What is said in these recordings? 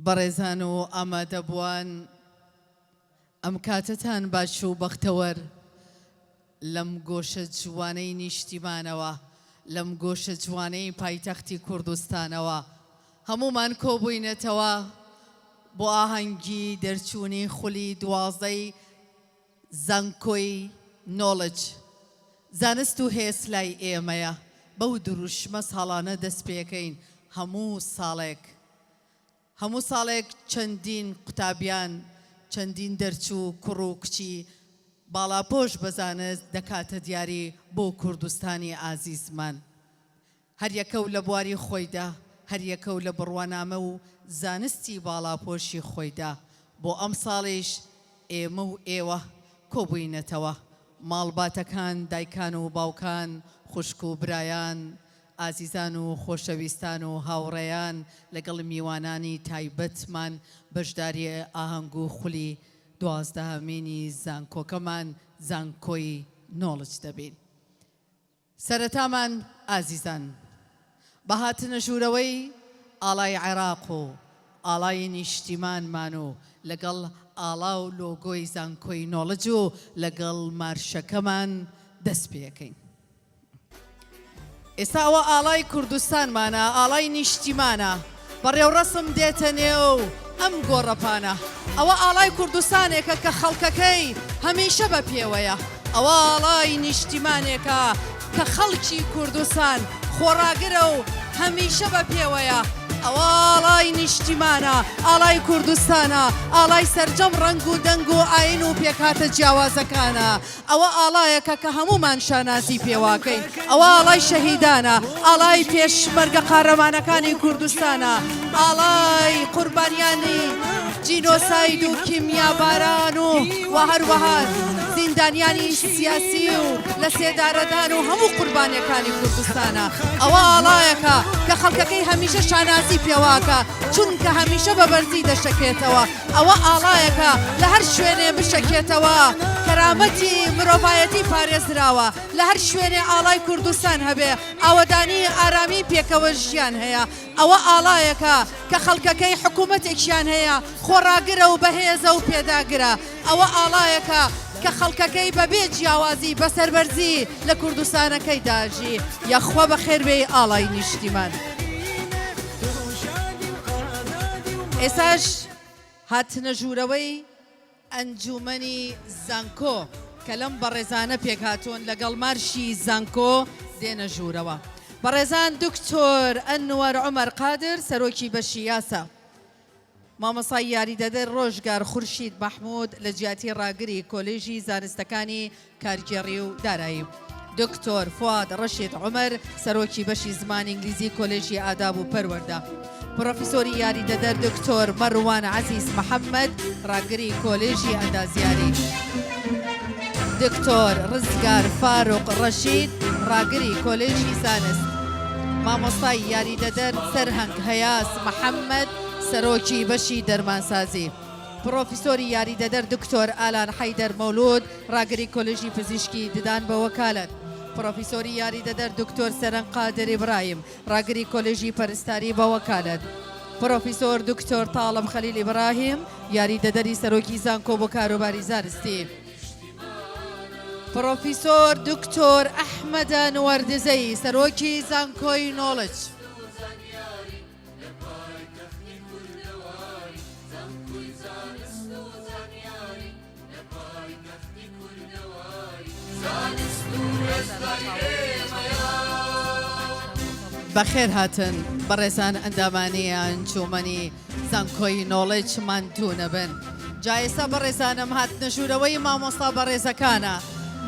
بەڕێزان و ئامادەبووان ئەم کاتتان باش و بەختەوەر لەم گۆشە جوانەی نیشتیمانەوە لەم گۆشە جوانەی پایتەختی کوردستانەوە هەمومان کۆبووینەتەوە بۆ ئاهەنگی دەرچوونی خولی دوازدەی زانکۆی نۆڵج زانست و هێز لای ئێمەیە بەو دروشمە ساڵانە دەست پێکەین هەموو ساڵێک چەندین قوتابیان چەندین دەرچوو کوڕ و کچی باڵاپۆش بەزانست دەکاتە دیاری بۆ کوردستانی ئازیزمان هەر یەکەو لە بواری خۆیدا هەر یەکەو لە بڕوانامە و زانستی باڵاپۆشی خۆیدا بۆ ئەم ساڵیش ئێمە و ئێوە کۆبووینەتەوە ماڵباتەکان دایکان و باوکان خوشک و برایان ئازیزان و خۆشەویستان و هاوڕێیان لەگەڵ میوانانی تایبەتمان بەشداری ئاهەنگ و خولی دوازدەهەمینی زانکۆکەمان زانکۆی نۆڵج دەبین. سەرەتامان ئازیزان بە هاتنە ژوورەوەی ئاڵای عێراق و ئاڵای نیشتیمانمان و لەگەڵ ئاڵا و لۆگۆی زانکۆی نۆڵج و لەگەڵ مارشەکەمان دەست پێکەین. ئێستا ئەوە ئاڵای کوردستانمانە ئاڵای نیشتیمانە بەڕێوڕەسم دێتە نێو ئەم گۆڕەپانە ئەوە ئاڵای کوردستانێکە کە خەڵکەکەی هەمیشە بە پێوەیە ئەوە ئاڵای نیشتیمانێکە کە خەڵکی کوردستان خۆڕاگرە و هەمیشە بە پێوەیە ئەوە ئاڵای نیشتیمانە ئاڵای کوردستانە ئاڵای سەرجەم ڕەنگ و دەنگ و ئاین و پێکاتە جیاوازەکانە ئەوە ئاڵایەکە کە هەمومان شانازی پێواکەین ئەوە ئاڵای شەهیدانە ئاڵای پێشمەرگە قارەمانەکانی کوردستانە ئاڵای قوربانیانی جینۆساید و کیمیاباران و هەروەها زیندانیانی سیاسی و لە سێدارەدان و هەموو قوربانیەکانی کوردستانە ئەوە ئاڵایەکە کە خەڵکەکەی هەمیشە شانازی پێواکە چونکە هەمیشە بە بەرزی دەشەکێتەوە ئەوە ئاڵایەکە لە هەر شوێنێ بشەکێتەوە کەرامەتی مرۆڤایەتی پارێزراوە لە هەر شوێنێ ئاڵای کوردستان هەبێ ئاوەدانی ئارامی پێکەوە ژیان هەیە ئەوە ئاڵایەکە کە خەڵکەکەی حکوومەتێکیان هەیە خۆڕاگرە و بەهێزە و پێداگرە ئەوە ئاڵایەکە کە خەڵکەکەی بەبێ جیاوازی بەسەربەرزی لە کوردستانەکەی داژی یاخوا بەخێر بێ ئاڵای نیشتیمان. ئێساش هاتنە ژوورەوەی ئەنجومەنی زانکۆ کە لەم بەڕێزانە پێکهاتوون لەگەڵ مارشی زانکۆ دێنە ژوورەوە. بەڕێزان دکتۆر ئەنوەر عومەر قادر سەرۆکی بەشی یاسا، مامۆستای یاریدەدەر ڕۆژگار خورشید مەحموود لە جیاتی ڕاگری کۆلێژی زانستەکانی کارگێڕی و دارایی، دکتۆر فواد ڕەشید عومەر سەرۆکی بەشی زمانی ئینگلیزی کۆلێژی ئاداب و پەروەردە، پرۆفیسۆری یاریدەدەر دکتۆر مەڕوان عەزیز محەممەد ڕاگری کۆلێژی ئەندازیاری، دکتۆر ڕزگار فاروق ڕەشید ڕاگری کۆلێژی زانست، مامۆستای یاریدەدەر سەرهەنگ هەیاس محەممەد سەرۆکی بەشی دەرمانسازی، پرۆفیسۆری یاریدەدەر دکتۆر ئالان حەیدەر مەولود ڕاگری کۆلێژی پزیشکی ددان بە وەکالەت، پرۆفیسۆری یاریدەدەر دکتۆر سەرەنگ قادر ئیبراهیم ڕاگری کۆلێژی پەرستاری بە وەکالەت، پرۆفیسۆر دکتۆر تاڵب خەلیل ئیبراهیم یاریدەدەری سەرۆکی زانکۆ بۆ کاروباری زانستی، پرۆفیسۆر دکتۆر ئەحمەدە نوەردزەی سەرۆکی زانکۆی نۆڵج، بەخێر هاتن بەڕێزان ئەندامانی ئەنجومەنی زانکۆی نۆڵجمان دوونە بن. جا ئێستا بەڕێزانم هاتنە ژوورەوەی مامۆستا بەڕێزەکانە،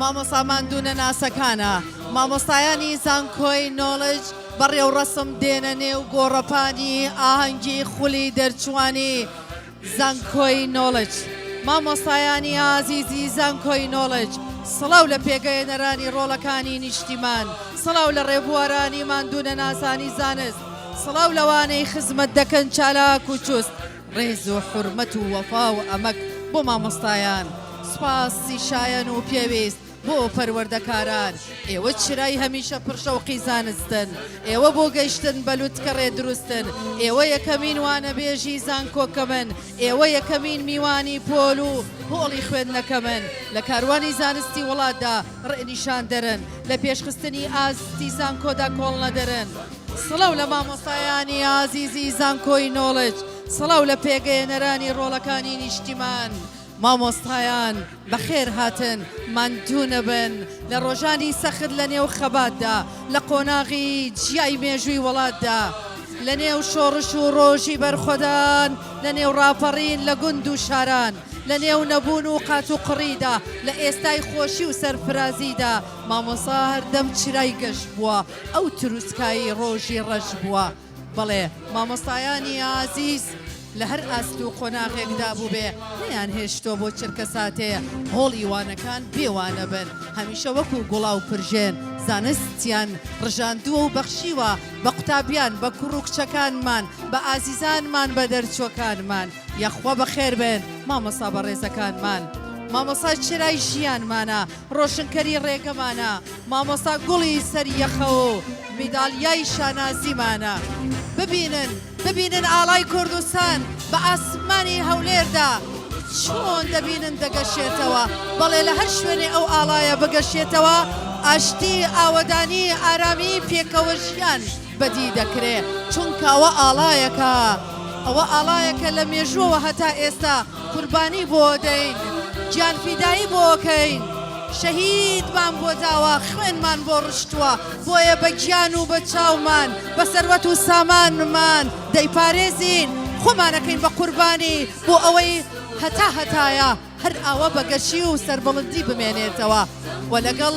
مامۆستا ماندوونە ناسەکانە، مامۆستایانی زانکۆی نۆڵج بەڕێوڕەسم دێنە نێو گۆڕەپانی ئاهەنگی خولی دەرچوانی زانکۆی نۆڵج. مامۆستایانی ئازیزی زانکۆی نۆڵج، سڵاو لە پێگەیەنەرانی ڕۆڵەکانی نیشتیمان، سڵاو لە ڕێبوارانی ماندوونە ناسانی زانست، سڵاو لەوانەی خزمەت دەکەن چالاک و چوست، ڕێز و حورمەت و وەفا و ئەمەک بۆ مامۆستایان، سوپاسی شایەن و پێویست بۆ پەروەردەکاران ئێوە چرای هەمیشە پرشەوقی زانستن ئێوە بۆ گەیشتن بەلوتکە ڕێ دروستن ئێوە یەکەمین وانە بێژی زانکۆکە من ئێوە یەکەمین میوانی پۆل و پۆڵی خوێندنەکە من لە کاروانی زانستی وڵاتدا ڕێنیشان دەرن لە پێشخستنی ئاستی زانکۆدا کۆڵ نەدەرن سڵەو لە مامۆستایانی ئازیزی زانکۆی نۆڵج سڵاو لە پێگەیەنەرانی ڕۆڵەکانی نیشتیمان مامۆستایان بەخێر هاتن ماندوو نەبن لە ڕۆژانی سەخت لە نێو خەباتدا لە قۆناغی جیای مێژووی وڵاتدا لە نێو شۆڕش و ڕۆژی بەرخۆدان لە نێو ڕاپەڕین لە گوند و شاران لە نێو نەبوون و قات و قڕیدا لە ئێستای خۆشی و سەرفرازیدا مامۆسا هەردەم چرای گەشت بووە ئەو تروسکایی ڕۆژی ڕەش بووە بەڵێ مامۆستایانی ئازیز لە هەر ئاست و قۆناغێکدا بوو بێ نەیان هێشتۆ بۆ چرکە ساتەیە هۆڵی وانەکان بێوانە بن هەمیشە وەکو گوڵا و پرژێن زانستیان ڕژاندووە و بەخشیوە بە قوتابیان بە کوڕ و کچەکانمان بە ئازیزانمان بە دەرچوەکانمان یەخوا بەخێر بێن مامۆستا بە ڕێزەکانمان مامۆستا چرای ژیانمانە ڕۆشنکەری ڕێگەمانە مامۆستا گوڵی سەریەخە و میدالیای شانازیمانە ببینن ئاڵای کوردستان بە ئاسمانی هەولێردا چۆن دەبینن دەگەشێتەوە بەڵێ لە هەر شوێنێ ئەو ئاڵایە بگەشێتەوە ئاشتی ئاوەدانی ئارامی پێکەوە ژیان بەدی دەکرێ چونکە ئەوە ئاڵایەکە لە مێژووەوە هەتا ئێستا قوربانی بۆ دەین گیانفیدایی بۆکەین شەهیدمان بۆ داوە خوێنمان بۆ ڕشتووە بۆیە بە گیان و بە چاومان بە سەروەت و سامانمان دەیپارێزین خۆمانەکەین بە قوربانی بۆ ئەوەی هەتایە هەر ئاوە بەگەشی و سەربەڵندی بمێنێتەوە و لەگەڵ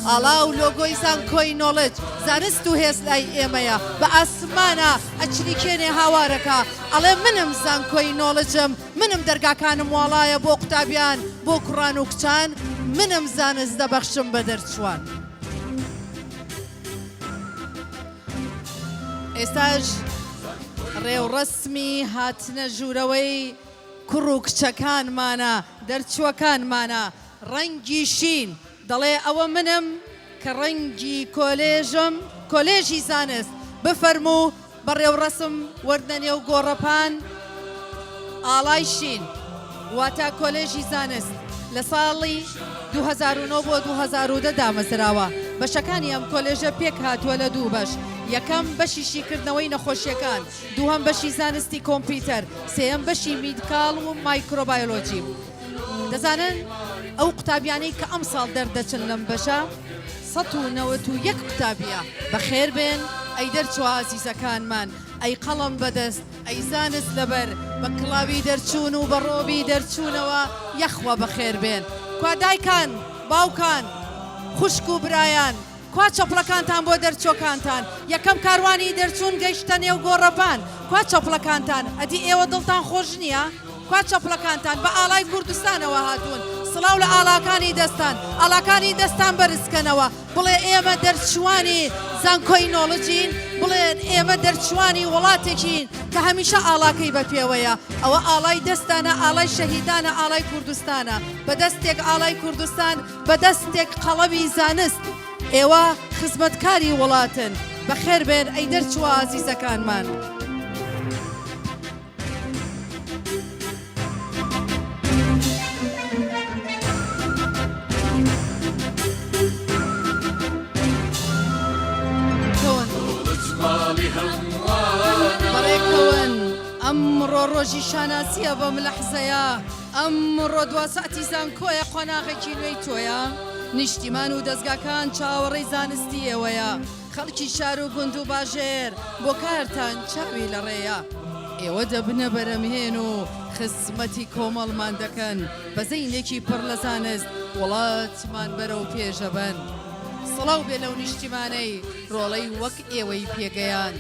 ئاڵا و لۆگۆی زانکۆی نۆڵج زانست و هێز لای ئێمەیە بە ئاسمانە ئەچریکێنێ هاوارەکە ئەڵێ منم زانکۆی نۆڵجم منم دەرگاکانم واڵایە بۆ قوتابیان بۆ کوڕان و کچان منم زانست دەبەخشم بە دەرچوان ئێستاش ڕێوڕەسمی هاتنە ژوورەوەی کوڕ و کچەکانمانە دەرچووەکانمانە ڕەنگی شین دەڵێ ئەوە منم کە ڕەنگی کۆلێژی زانست بفەرموو بە ڕێوڕەسم وەردە نێو گۆڕەپان ئاڵای شین واتە کۆلێژی زانست لە ساڵی 2009 بۆ 2010 دامەزراوە بەشەکانی ئەم کۆلێژە پێک هاتووە لە دوو بەش یەکەم بەشی شیکردنەوەی نەخۆشیەکان دووهەم بەشی زانستی کۆمپیوتەر سێەم بەشی میدیکال و مایکرۆبایۆلۆجی دەزانن ئەو قوتابیانەی کە ئەم ساڵ دەردەچن لەم بەشە 191 قوتابیە بەخێر بێن ئەی دەرچوە ئازیزەکانمان ئەی قەڵەم بەدەست ئەی زانست لەبەر بە کڵاوی دەرچوون و بە ڕۆبی دەرچوونەوە یەخوا بەخێر بێن کوا دایکان باوکان خوشک و برایان کوا چەپڵەکانتان بۆ دەرچۆکانتان یەکەم کاروانی دەرچوون گەیشتە نێو گۆڕەپان کوا چەپڵەکانتان ئەدی ئێوە دڵتان خۆش نییە کوا چەپڵەکانتان بە ئاڵای کوردستانەوە هاتوون سڵاو لە ئاڵاکانی دەستان ئاڵاکانی دەستان بەرزکەنەوە بڵێ ئێمە دەرچوانی زانکۆی نۆڵجین بڵێن ئێمە دەرچوانی وڵاتێکین کە هەمیشە ئاڵاکەی بە پێوەیە ئەوە ئاڵای دەستانە ئاڵای شەهیدانە ئاڵای کوردستانە بەدەستێک ئاڵای کوردستان بەدەستێک قەڵەمی زانست ئێوە خزمەتکاری وڵاتن بەخێر بێن ئەی دەرچوە ئازیزەکانمان ئەمڕۆ ڕۆژی شاناسیە بەم لەحزەیە ئەمڕۆ دوا ساعتی زانکۆیە قۆناغێکی نوێی تۆیە نیشتیمان و دەستگاکان چاوەڕێی زانستی ئێوەیە خەڵکی شار و گوند و باژێر بۆ کارتان چاوی لە ڕێیە ئێوە دەبنە بەرەمهێن و خزمەتی کۆمەڵمان دەکەن بە زەینێکی پڕ لە زانست وڵاتمان بەرەو پێشەبەن سڵاو بێ لەو نیشتیمانەی ڕۆڵەی وەک ئێوەی پێگەیان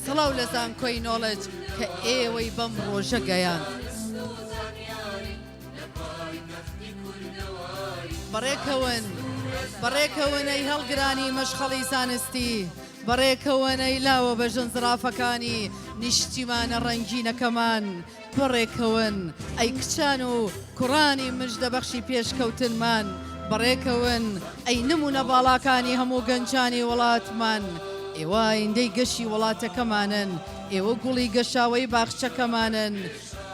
سڵاو لە زانکۆی نۆڵج کە ئێوەی بەم ڕۆژە گەیان بەڕێکەوەنەی هەڵگرانی مەشخەڵی زانستی بەڕێکەوەنەی لاوە بە ژنزرافەکانی نیشتیمانە ڕەنگینەکەمان بەڕێکەوەن ئەی کچان و کوڕانی مژدەبەخشی پێشکەوتنمان بەڕێکەون ئەی نمونە باڵاکانی هەموو گەنجانی وڵاتمان ئێوە ئایندەی گەشی وڵاتەکەمانن ئێوە گوڵی گەشاوەی باخچەکەمانن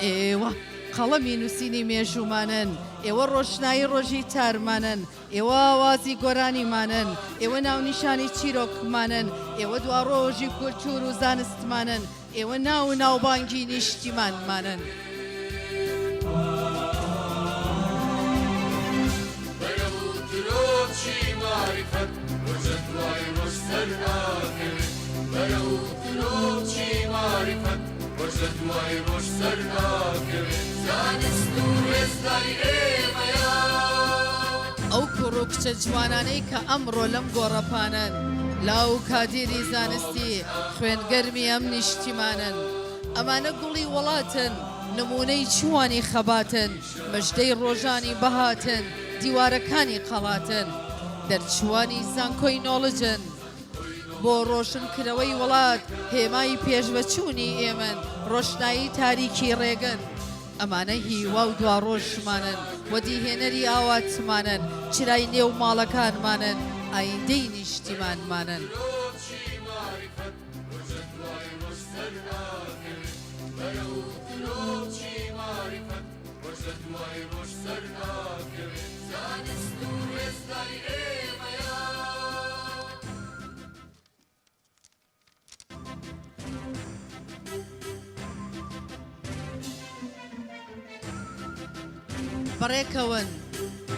ئێوە قەڵەمی نووسینی مێژومانن ئێوە ڕۆشنایی ڕۆژی تارمانن ئێوە ئاوازی گۆرانیمانن ئێوە ناونیشانی چیرۆکمانن ئێوە دوا ڕۆژی کولتور و زانستمانن ئێوە ناو ناوبانگی نیشتیمانمانن ئەو کوڕ و کچە جوانانەی کە ئەمڕۆ لەم گۆڕەپانن لاو کادیری زانستی خوێنگەرمی ئەم نیشتیمانن ئەمانە گوڵی وڵاتن نمونەی چوانی خەباتن مەژدەی ڕۆژانی بەهاتن دیوارەکانی قەڵاتن دەرچوانی زانکۆی نۆڵجن بۆ ڕۆشنکردنەوەی وڵات هێمای پێشبەچوونی ئێمن ڕۆشنایی تاریکی ڕێگەن ئەمانە هیوا و دوا ڕۆژمانن وەدیهێنەری ئاواتمانن چرای نێو ماڵەکانمانن ئایندەی نیشتیمانمانن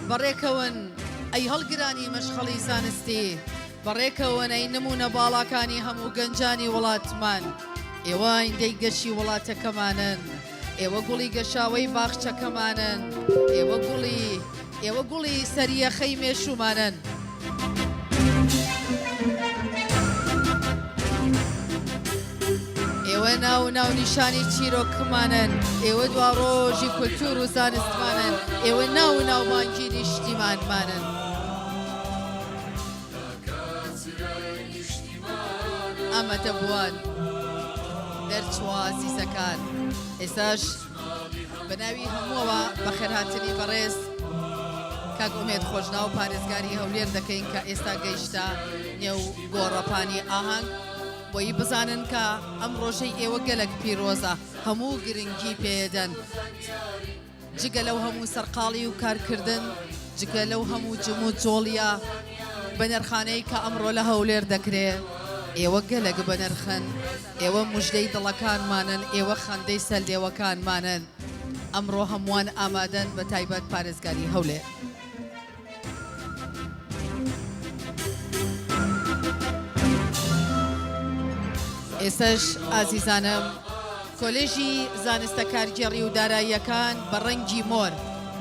بەڕێکەون ئەی هەڵگرانی مەشخەڵی زانستی بەڕێکەوەن ئەی نمونە باڵاکانی هەموو گەنجانی وڵاتمان ئێوە ئایندەی گەشی وڵاتەکەمانن ئێوە گوڵی گەشاوەی باخچەکەمانن ئێوە گوڵی سەریەخەی مێشومانن ئێوە ناو نیشانی چیرۆکمانن ئێوە دوا ڕۆژی کولتور و زانستمانن ئێوە ناوبانگی نیشتیمانمانن ئەمە دەبووان دەرچوە عەزیزەکان ئێستاش بە ناوی هەمووەوە بەخێرهاتنی بەڕێز کاک ئومێد خۆشناو پارێزگاری هەولێر دەکەین کە ئێستا گەیشتە نێو گۆڕەپانی ئاهەنگ بۆی بزانن کە ئەم ڕۆژەی ئێوە گەلک پیرۆزە هەموو گرنگی پێدەن جگە لەو هەموو سەرقاڵی و کارکردن جگە لەو هەموو جم و جۆڵیە بە نرخانەی کە ئەمڕۆ لە هەولێر دەکرێت ئێوە گەلک بە نرخن ئێوە موژدەی دڵەکانمانن ئێوە خەندەی سەلدێوەکانمانن ئەمڕۆ هەمووان ئامادەن بە تایبەت پارێزگاری هەولێر ئێسش ئازیزانم کۆلێژی زانستە کارگێڕی و داراییەکان بە ڕەنگی مۆر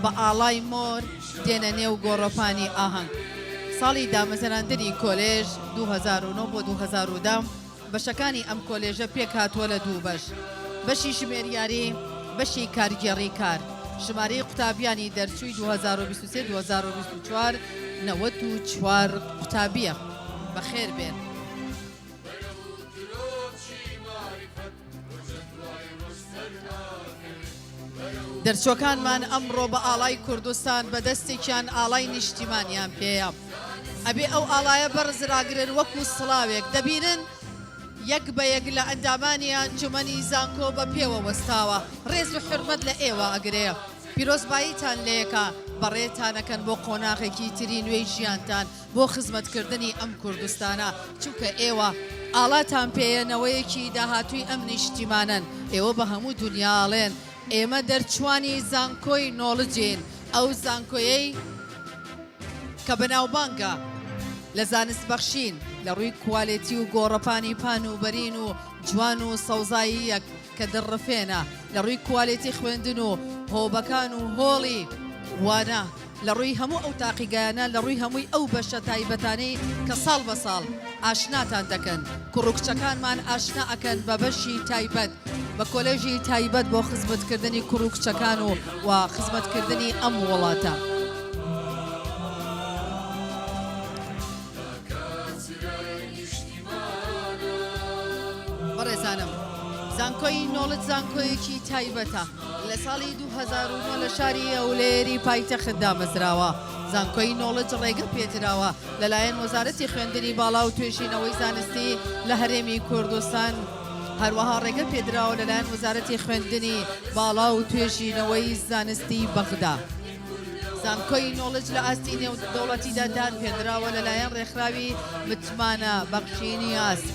بە ئاڵای مۆر دێنە نێو گۆڕەپانی ئاهەنگ ساڵی دامەزراندنی کۆلێژ 2009 بۆ 2010 بەشەکانی ئەم کۆلێژە پێک هاتووە لە دوو بەشی ژمێریاری بەشی کارگێڕی کار ژمارەی قوتابیانی دەرچووی 2023-2024 94 قوتابیە بەخێر بێن دەرچۆکانمان ئەمڕۆ بە ئاڵای کوردستان بە دەستێکیان ئاڵای نیشتیمانیان پێیە ئەبێ ئەو ئاڵایە بەرزراگرن وەکو سڵاوێک دەبینن یەک بە یەک لە ئەندامانیان جومەنی زانکۆ بە پێوە وەستاوە ڕێز و حرمەت لە ئێوە ئەگرێ پیرۆزباییتان لەیەکە بەڕێتانەکەن بۆ قۆناغێکی تری نوێی ژیانتان بۆ خزمەتکردنی ئەم کوردستانە چونکە ئێوە ئاڵاتان پێیەنەوەیەکی داهاتووی ئەم نیشتیمانن ئێوە بە هەموو دنیاڵێن ئێمە دەرچوانی زانکۆی نۆڵجین ئەو زانکۆیەی کە بەناوبانگە لە زانست بەخشین لە ڕووی کوالێتی و گۆڕەپانی پان و بەرین و جوان و سەوزاییەک کە دڕفێنە لە ڕووی کوالێتی خوێندن و هۆبەکان و هۆڵی وانە لە ڕووی هەموو ئەو تاقیگایانە لە ڕووی هەمووی ئەو بەشە تایبەتانەی کە ساڵ بە ساڵ ئاشناتان دەکەن کوڕوکچەکانمان ئاشنا ئەکەن بە بەشی تایبەت بە کۆلێژی تایبەت بۆ خزمەتکردنی کوڕوکچەکان و خزمەتکردنی ئەم وڵاتە بەڕێزانم زانکۆی نۆڵج زانکۆیەکی تایبەتە لە ساڵی 2009 لە شاری هەولێری پایتەختدا مەزراوە زانکۆی نۆڵج ڕێگە پێدراوە لەلایەن وەزارەتی خوێندنی باڵا و توێژینەوەی زانستی لە هەرێمی کوردستان هەروەها ڕێگە پێدراوە لەلایەن وەزارەتی خوێندنی باڵا و توێژینەوەی زانستی بەغدا. زانکۆی نۆڵج لە ئاستی نێودەوڵەتیدا دان پێدراوە لەلایەن ڕێکخراوی متمانە بەخشینی ئاست.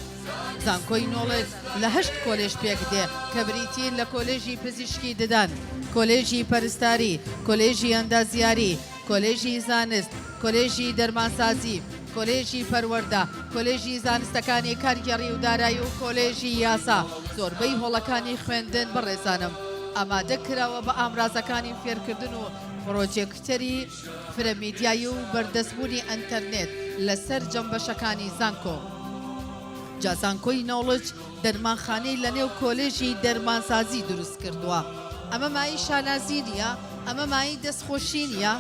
زانکۆی نۆڵج لە 8 کۆلێژ پێک دێ کە بریتین لە کۆلێژی پزیشکی ددان، کۆلێژی پەرستاری، کۆلێژی ئەندازیاری، کۆلێژی زانست، کۆلێژی دەرمانسازی، کۆلێژی پەروەردە، کۆلێژی زانستەکانی کارگەڕی و دارایی و کۆلێژی یاسا. زۆربەی هۆڵەکانی خوێندن بەڕێزانم ئامادە کراوە بە ئامرازەکانی فێرکردن و پرۆجێکتەری فرەمیدیایی و بەردەستبوونی ئەنتەرنێت لەسەر جەمبەشەکانی زانکۆ. جا زانکۆی نۆڵج دەرمانخانەی لە نێو کۆلێژی دەرمانسازی دروست کردووە. ئەمە مای شانازی نییە، ئەمە مای دەستخۆشی نییە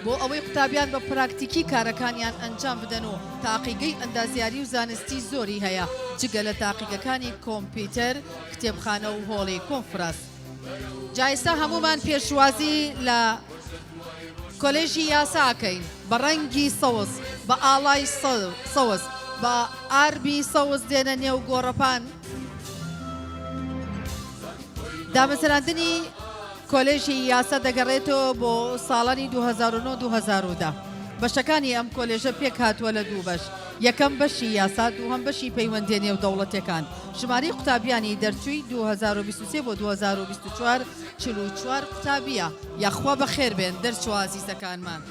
بۆ ئەوەی قوتابیان بە پراکتیکی کارەکانیان ئەنجام بدەن و تاقیگەی ئەندازیاری و زانستی زۆری هەیە جگە لە تاقیگەکانی کۆمپیوتەر، کتێبخانە و هۆڵی کۆنفرانس. جا ئێستا هەمومان پێشوازی لە کۆلێژی یاساکەین بە ڕەنگی سەوز، بە ئاڵای سەوز، بە ئاربی سەوز دێنە نێو گۆڕەپان. دامەزراندنی کۆلێژی یاسا دەگەڕێتەوە بۆ ساڵانی 2009-2010. بەشەکانی ئەم کۆلێژە پێک هاتووە لە 2 بەش. یەکەم بەشی یاسا، دووهەم بەشی پەیوەندی نێو دەوڵەتەکان. ژماری قوتابیانی دەرچووی 2023 بۆ 2024 44 قوتابیە. یاخوا بەخێر بێن دەرچوە ئازیزەکانمان.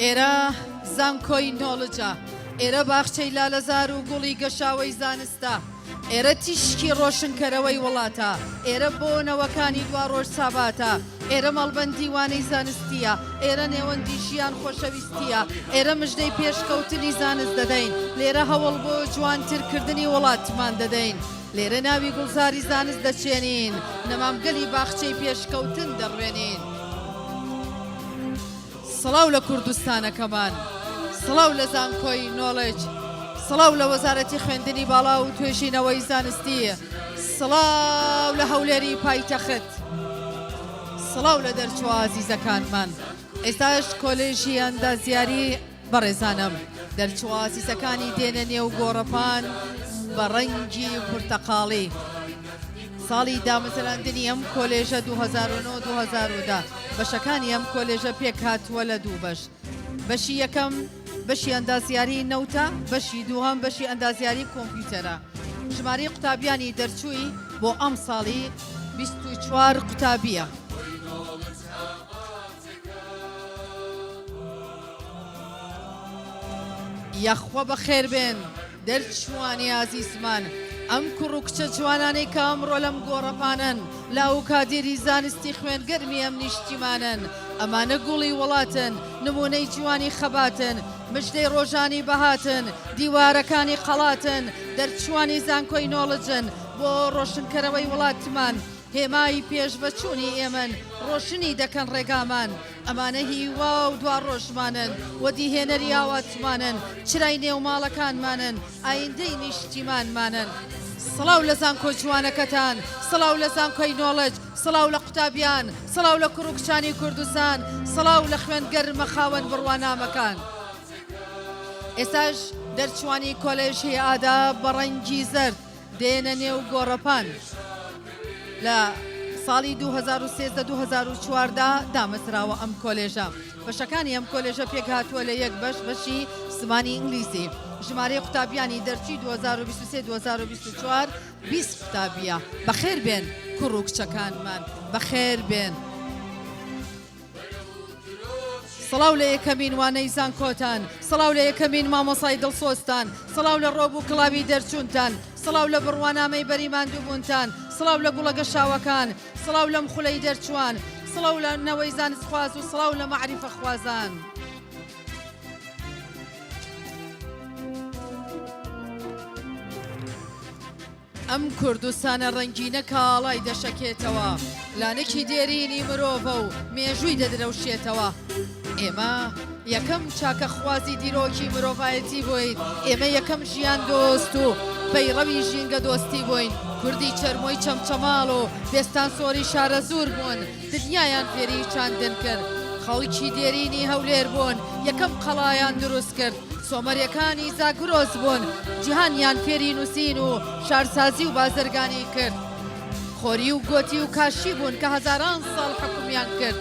ئێرە زانکۆی نۆڵجە، ئێرە باخچەی لالەزار و گوڵی گەشاوەی زانستە، ئێرە تیشکی ڕۆشنکەرەوەی وڵاتە، ئێرە بۆنەوەکانی دوا ڕۆژ ساباتە، ئێرە مەڵبەندی وانەی زانستیە، ئێرە نێوەندی ژیان خۆشەویستیە، ئێرە مژدەی پێشکەوتنی زانست دەدەین، لێرە هەوڵ بۆ جوانترکردنی وڵاتمان دەدەین، لێرە ناوی گوڵزاری زانست دەچێنین، نەمامگەلی باخچەی پێشکەوتن دەڕوێنین. سڵاو لە کوردستانەکەمان، سڵاو لە زانکۆی نۆڵج، سڵاو لە وەزارەتی خوێندنی باڵا و توێژینەوەی زانستی، سڵاو لە هەولێری پایتەخت، سڵاو لە دەرچوە ئازیزەکانمان. ئێستاش کۆلێژی ئەندازیاری بەڕێزانم دەرچوە ئازیزەکانی دێنە نێو گۆڕەپان بە ڕەنگی پورتەقاڵی. ساڵی دامەزراندنی ئەم کۆلێژە 2009-2010 بەشەکانی ئەم کۆلێژە پێک هاتووە لە 2 بەش. بەشی یەکەم بەشی ئەندازیاری نەوتە، بەشی دووهەم بەشی ئەندازیاری کۆمپیوتەرە. ژماری قوتابیانی دەرچووی بۆ ئەم ساڵی 24 قوتابیە. یاخوا بەخێر بێن دەرچوانی ئازیزمان، ئەم کوڕ و کچە جوانانەی کە ئەمڕۆ لەم گۆڕەپانن لاو کادێری زانستی خوێنگەرمی ئەم نیشتیمانن، ئەمانە گوڵی وڵاتن، نمونەی جوانی خەباتن، مژدەی ڕۆژانی بەهاتن، دیوارەکانی قەڵاتن، دەرچوانی زانکۆی نۆڵجن بۆ ڕۆشنکەرەوەی وڵاتمان، هێمای پێشبەچوونی ئێمن، ڕۆشنی دەکەن ڕێگامان، ئەمانە هیوا و دوا ڕۆژمانن، وەدیهێنەری ئاواتمانن، چرای نێوماڵەکانمانن، ئایندەی نیشتیمانمانن. سڵاو لە زانکۆ جوانەکەتان، سڵاو لە زانکۆی نۆڵج، سڵاو لە قوتابیان، سڵاو لە کوڕ و کچانی کوردستان، سڵاو لە خوێنگەرمە خاوەن بڕوانامەکان. ئێستاش دەرچوانی کۆلێژی ئادا بە ڕەنگی زەرد دێنە نێو گۆڕەپان. لە ساڵی 2013-2014 دامەزراوە ئەم کۆلێژە. بەشەکانی ئەم کۆلێژە پێک هاتووە لە 1 بەش، بەشی زمانی ئینگلیزی. ژمارەی قوتابیانی دەرچووی 2023-2024 20 قوتابیە. بەخێر بێن کوڕ و کچەکانمان، بەخێر بێن. سڵاو لە یەکەمین وانەی زانکۆتان، سڵاو لە یەکەمین مامۆسای دڵسۆزتان، سڵاو لە ڕۆب و کڵاوی دەرچوونتان، سڵاو لە بڕوانامەی بەریماندووبوونتان، سڵاو لە گوڵە گەشاوەکان، سڵاو لەم خولەی دەرچوان، سڵاو لە نەوەی زانست خواز و سڵاو لە مەعریفە خوازان. ئەم کوردستانە ڕەنگینە کاڵای دەشەکێتەوە، لانەکی دێرینی مرۆڤە و مێژووی دەدرەوشێتەوە. ئێمە یەکەم چاکەخوازی دیرۆکی مرۆڤایەتی بووین ئێمە یەکەم ژیان دۆست و پەیڕەوی ژینگە دۆستی بووین کوردی چەرمۆی چەمچەماڵ و بێستان سۆری شارە زوور بوون دنیایان فێری چاندن کرد خەڵکی دێرینی هەولێر بوون یەکەم قەڵایان دروست کرد سۆمەریەکانی زاگرۆز بوون جیهانیان فێری نووسین و شارسازی و بازرگانی کرد خۆری و گۆتی و کاشی بوون کە هەزاران ساڵ حکومیان کرد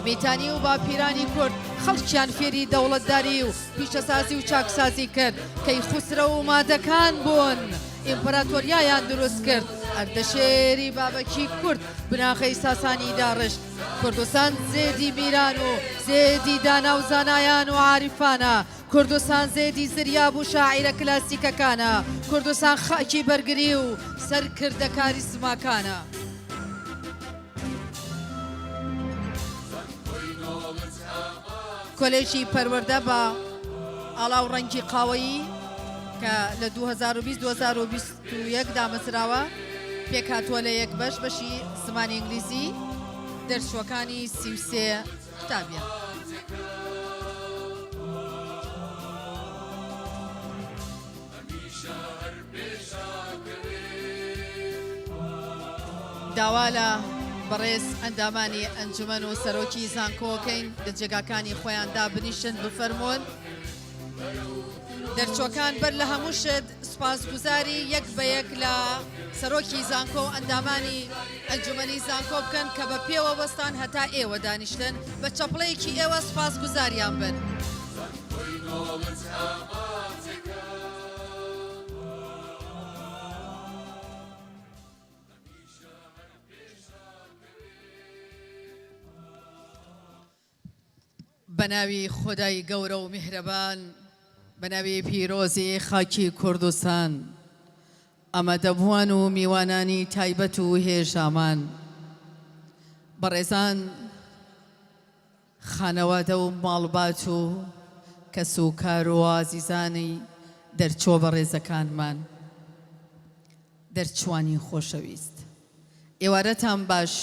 میتانی و باپیرانی کورد خەڵکیان فێری دەوڵەتداری و پیشەسازی و چاکسازی کرد کەی خوسرە و مادەکان بوون ئیمپەراتۆریایان دروست کرد ئەردەشێری بابەکی کورد بناغەی ساسانی داڕشت کوردستان زێدی میران و زێدی دانا و زانایان و عاریفانە کوردستان زێدی زریاب و شاعیرە کلاسیکەکانە کوردستان خاکی بەرگری و سەرکردەکاری سماکانە کۆلێژی پەروەردە بە ئاڵاو ڕەنگی قاوەیی کە لە 2020-2021 دامەزراوە پێک هاتووە لە یەک بەشی زمانی ئینگلیزی دەرسوەکانی 33 کتابیان داوا لە بەڕێز ئەندامانی ئەنجومەن و سەرۆکی زانکۆکەین لە جێگاکانی خۆیاندا بنیشن بفەرمونون دەرچۆکان بەر لە هەموو شت سوپاسگوزاری یەک بە یەک لە سەرۆکی زانکۆ و ئەندامانی ئەنجومەنی زانکۆ بکەن کە بە پێوە بەستان هەتا ئێوە دانیشتن بە چەپڵەیەکی ئێوە سوپاسگوزاریان بن بەناوی خۆدای گەورە و میهرەبان بەناوی پیرۆزی خاکی کوردستان ئامادەبووان و میوانانی تایبەت و هێژامان بەڕێزان خانەوادە و ماڵبات و کەس و کار و ئازیزانی دەرچۆ بەڕێزەکانمان دەرچوانی خۆشەویست ئێوارەتان باش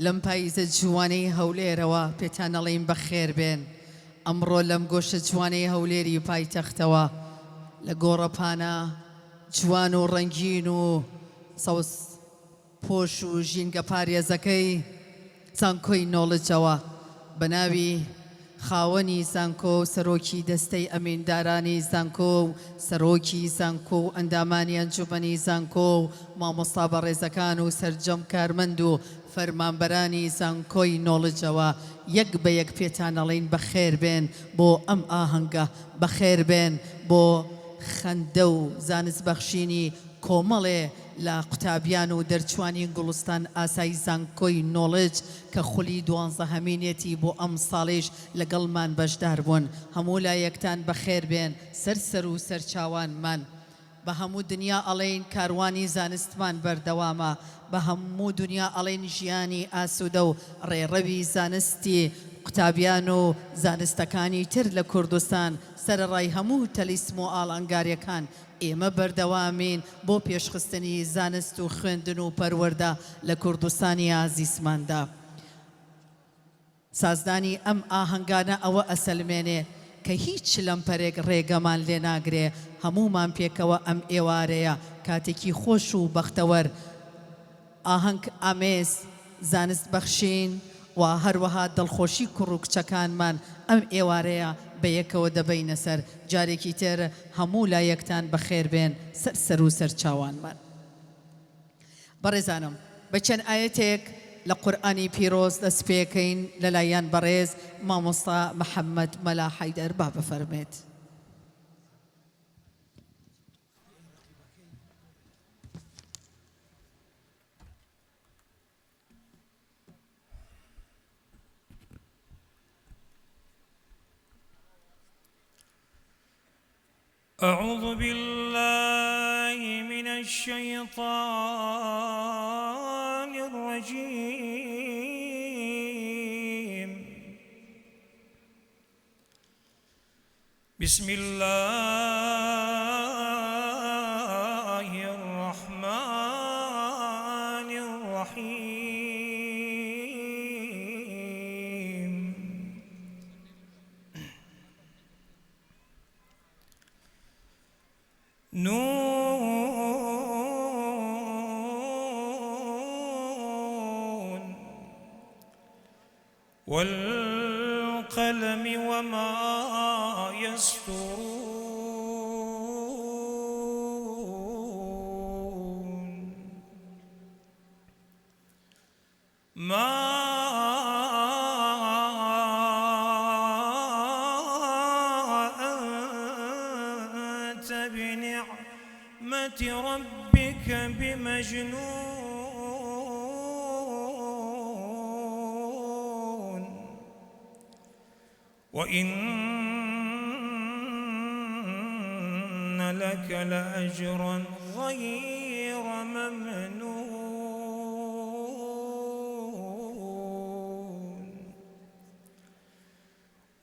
لەم پاییزە جوانەی هەولێرەوە پێتان ئەڵێین بەخێر بێن ئەمڕۆ لەم گۆشە جوانەی هەولێری پایتەختەوە لە گۆڕەپانە جوان و ڕەنگین و سەوس پۆش و ژینگە پارێزەکەی زانکۆی نۆڵجەوە بە ناوی خاوەنی زانکۆ و سەرۆکی دەستەی ئەمیندارانی زانکۆ و سەرۆکی زانکۆ و ئەندامانی ئەنجومەنی زانکۆ و مامۆستا بەڕێزەکان و سەرجەم کارمەند و فەرمانبەرانی زانکۆی نۆڵجەوە یەک بە یەک پێتان ئەڵێین بەخێر بێن بۆ ئەم ئاهەنگە بەخێر بێن بۆ خەندە و زانستبەخشینی کۆمەڵێ لە قوتابیان و دەرچوانی گوڵستان ئاسایی زانکۆی نۆڵج کە خولی 12 هەمینێتی بۆ ئەم ساڵیش لەگەڵمان بەشدار بوون هەموو لایەکتان بەخێر بێن سەر و سەرچاوانمان بە هەموو دنیا ئەڵێین کاروانی زانستمان بەردەوامە بە هەموو دنیا ئەڵێن ژیانی ئاسوودە و ڕێڕەوی زانستی قوتابیان و زانستەکانی تر لە کوردستان سەرڕای هەموو تەلیسم و ئاڵنگاریەکان ئێمە بەردەوامین بۆ پێشخستنی زانست و خوێندن و پەروەردە لە کوردستانی ئازیزماندا سازدانی ئەم ئاهەنگانە ئەوە ئەسەلمێنێ کە هیچ لەم پەرێک ڕێگەمان لێ ناگرێ هەمومان پێکەوە ئەم ئێوارەیە کاتێکی خۆش و بەختەوەر ئاهەنگ ئامێز زانست بەخشین و هەروەها دڵخۆشی کوڕ و کچەکانمان ئەم ئێوارەیە بە یەکەوە دەبەینە سەر جارێکی تر هەموو لایەکتان بەخێر بێن سەر و سەرچاوانمان بەڕێزانم بە چەند ئاەتێک لە قورئانی پیرۆز دەست پێکەین لەلایەن بەڕێز مامۆستا محەممەد مەلا حەیدەر با بفەرمێت أعوذ بالله من الشيطان الرجيم بسم الله الرحمن الرحيم والقلم وما يسطرون ما أنت بنعمة ربك بمجنون وإن لك لأجرا غير ممنون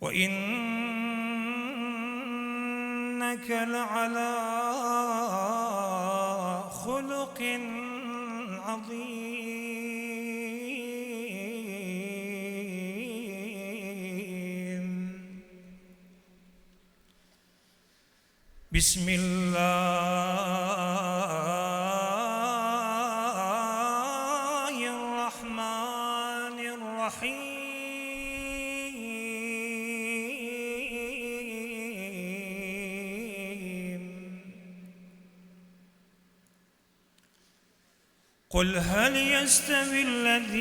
وإنك لعلى خلق عظيم بسم الله الرحمن الرحيم قل هل يستوي الذين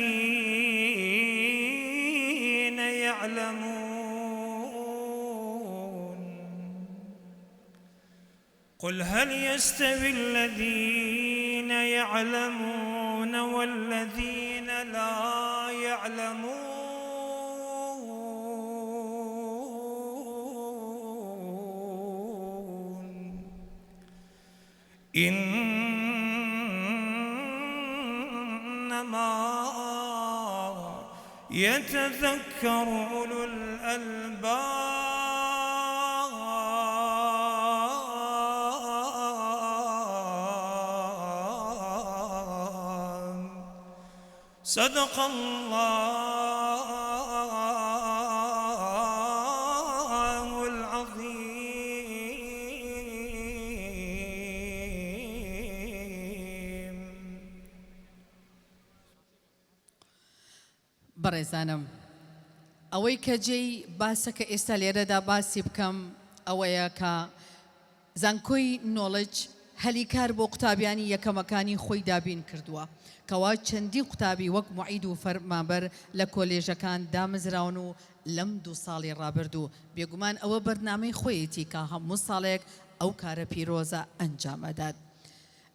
يعلمون قل هل يستوي الذين يعلمون والذين لا يعلمون إنما يتذكر أولو الألباب صدق الله العظيم بەڕێزانم ئەوەی کە جێی باسەکە ئێستا لێرەدا باسی بکەم ئەوەیە کە زانکۆی نۆڵج هەلیکار بۆ قوتابیانی یەکەمەکانی خۆی دابین کردووە کەوا چەندی قوتابی وەک موعید و فەرمانبەر لە کۆلێژەکان دامەزراون و لەم 2 ساڵی ڕابردوو بێگومان ئەوە بەرنامەی خۆیەتی کە هەموو ساڵێک ئەو کارە پیرۆزە ئەنجامەدات.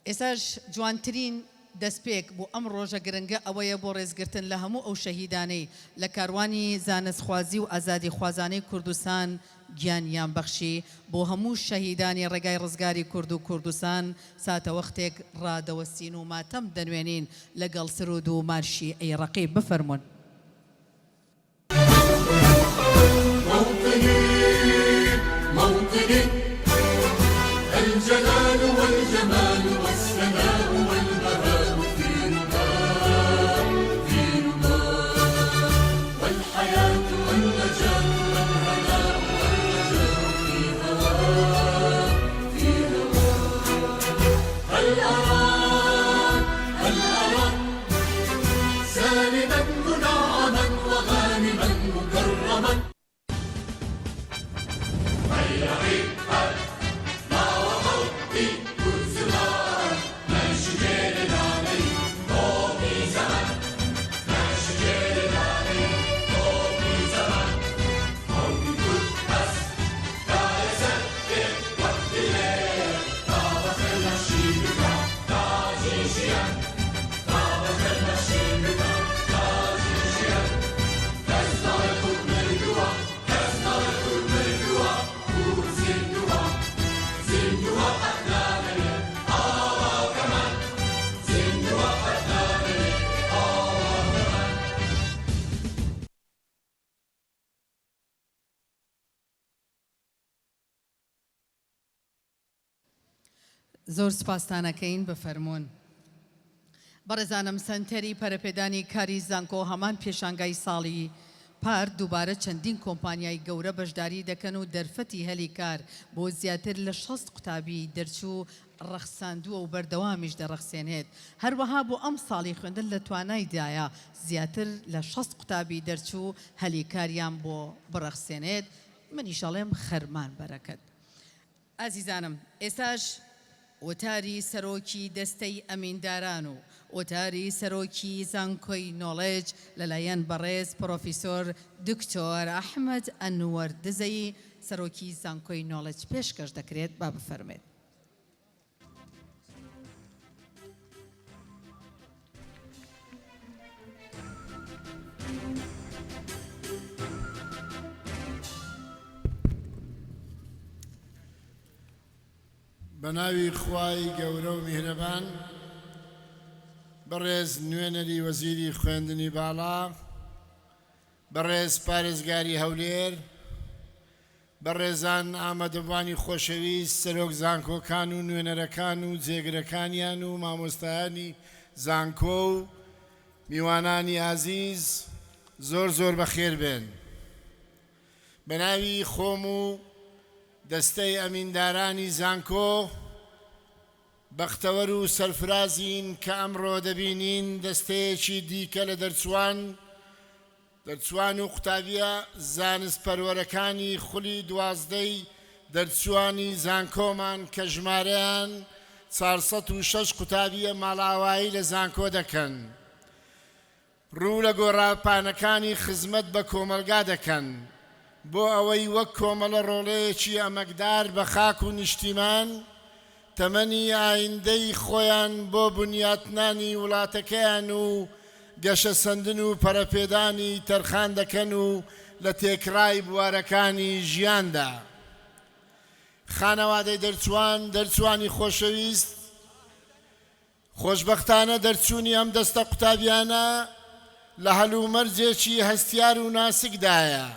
ئێستاش جوانترین دەستپێک بۆ ئەم ڕۆژە گرنگە ئەوەیە بۆ ڕێزگرتن لە هەموو ئەو شەهیدانەی لە کاروانی زانستخوازی و ئازادی خوازانەی کوردستان گیانیان بەخشی بۆ هەموو شەهیدانی ڕێگای ڕزگاری کورد و کوردستان ساتە وەختێک ڕادەوەستین و ماتەم دەنوێنین لەگەڵ سرود و مارشی ئەیڕەقی بفەرمونون. موطني الجلال والجمال والسناء والبهاء في رماه والحياة والنجاة والهناء والرجاء في هواه هل أراك سالما منعما وغانما مكرما زۆر سپاسانەکەین بفەرمونون. بەڕێزانم سنتەری پەرەپێدانی کاری زانکۆ هەمان پێشانگای ساڵی پار دووبارە چەندین کۆمپانیای گەورە بەشداری دەکەن و دەرفەتی هەلی کار بۆ زیاتر لە 60 قوتابی دەرچوو ڕەخساندووە و بەردەوامیش دەڕەخسێنێت هەروەها بۆ ئەم ساڵی خوێندن لە توانایدایە زیاتر لە 60 قوتابی دەرچوو هەلیکاریان بۆ بڕەخسێنێت منیشەڵێم خەرمان بەرەکەت ئازیزانم ئێستاش وتاری سەرۆکی دەستەی ئەمینداران و وتاری سەرۆکی زانکۆی نۆڵێج لەلایەن بەڕێز پرۆفیسۆر دکتۆر ئەحمەد ئەنوەردزەی سەرۆکی زانکۆی نۆڵێج پێشکەش دەکرێت با بفەرمێت. بەناوی خوای گەورە و میهرەبان بەڕێز نوێنەری وەزیری خوێندنی باڵا بەڕێز پارێزگاری هەولێر بەڕێزان ئامادەبوانی خۆشەویست سەرۆک زانکۆکان و نوێنەرەکان و جێگرەکانیان و مامۆستایانی زانکۆ و میوانانی عازیز زۆر زۆر بەخێر بێن بەناوی خۆم و دەستەی ئەمیندارانی زانکۆ بەختەوەر و سەرفرازین کە ئەمڕۆ دەبینین دەستەیەکی دیکە لە دەرچوان و قوتابیە زانست پەروەرەکانی خولی 12 دەرچوانی زانکۆمان کە ژمارەیان 406 قوتابیە ماڵاوایی لە زانکۆ دەکەن ڕوو لە گۆڕاپانەکانی خزمەت بە کۆمەلگا دەکەن بۆ ئەوەی وەک کۆمەڵە ڕۆڵەیەکی ئەمەکدار بە خاک و نیشتیمان تەمەنی ئایندەی خۆیان بۆ بنیاتنانی وڵاتەکەیان و گەشە سەندن و پەرەپێدانی تەرخان دەکەن و لە تێکڕای بوارەکانی ژیاندا خانەوادەی دەرچوانی خۆشەویست خۆشبەختانە دەرچوونی ئەم دەستە قوتابیانە لە هەلومەرجێکی هەستیار و ناسکدایە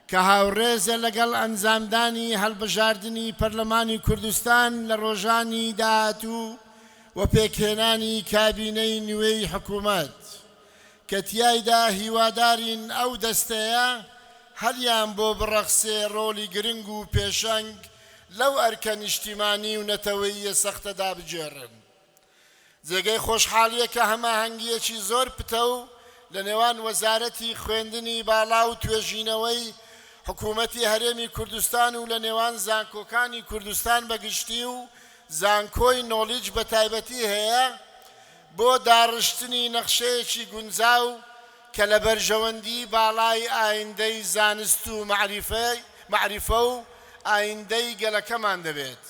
کە هاوڕێزە لەگەڵ ئەنجامدانی هەڵبژاردننی پەرلەمانی کوردستان لە ڕۆژانی داهاتوو و پێکهێنانی کابینەی نوێی حکوومەت کە تیایدا هیوادارین ئەو دەستەیە هەریان بۆ بڕەخسێ ڕۆلی گرنگ و پێشەنگ لەو ئەرکە نیشتیمانی و نەتەوەییە سەختەدا بجێڕن جێگەی خۆشحاڵیە کە هەماهەنگیەکی زۆر پتە و لە نێوان وەزارەتی خوێندنی باڵا و توێژینەوەی حکوومەتی هەرێمی کوردستان و لە نێوان زانکۆکانی کوردستان بەگشتی و زانکۆی نۆڵیج بە تایبەتی هەیە بۆ داڕشتنی نەخشەیەکی گونجاو کە لە بەرژەوەندی باڵای ئایندەی زانست و معریفە و ئایندەی گەلەکەمان دەبێت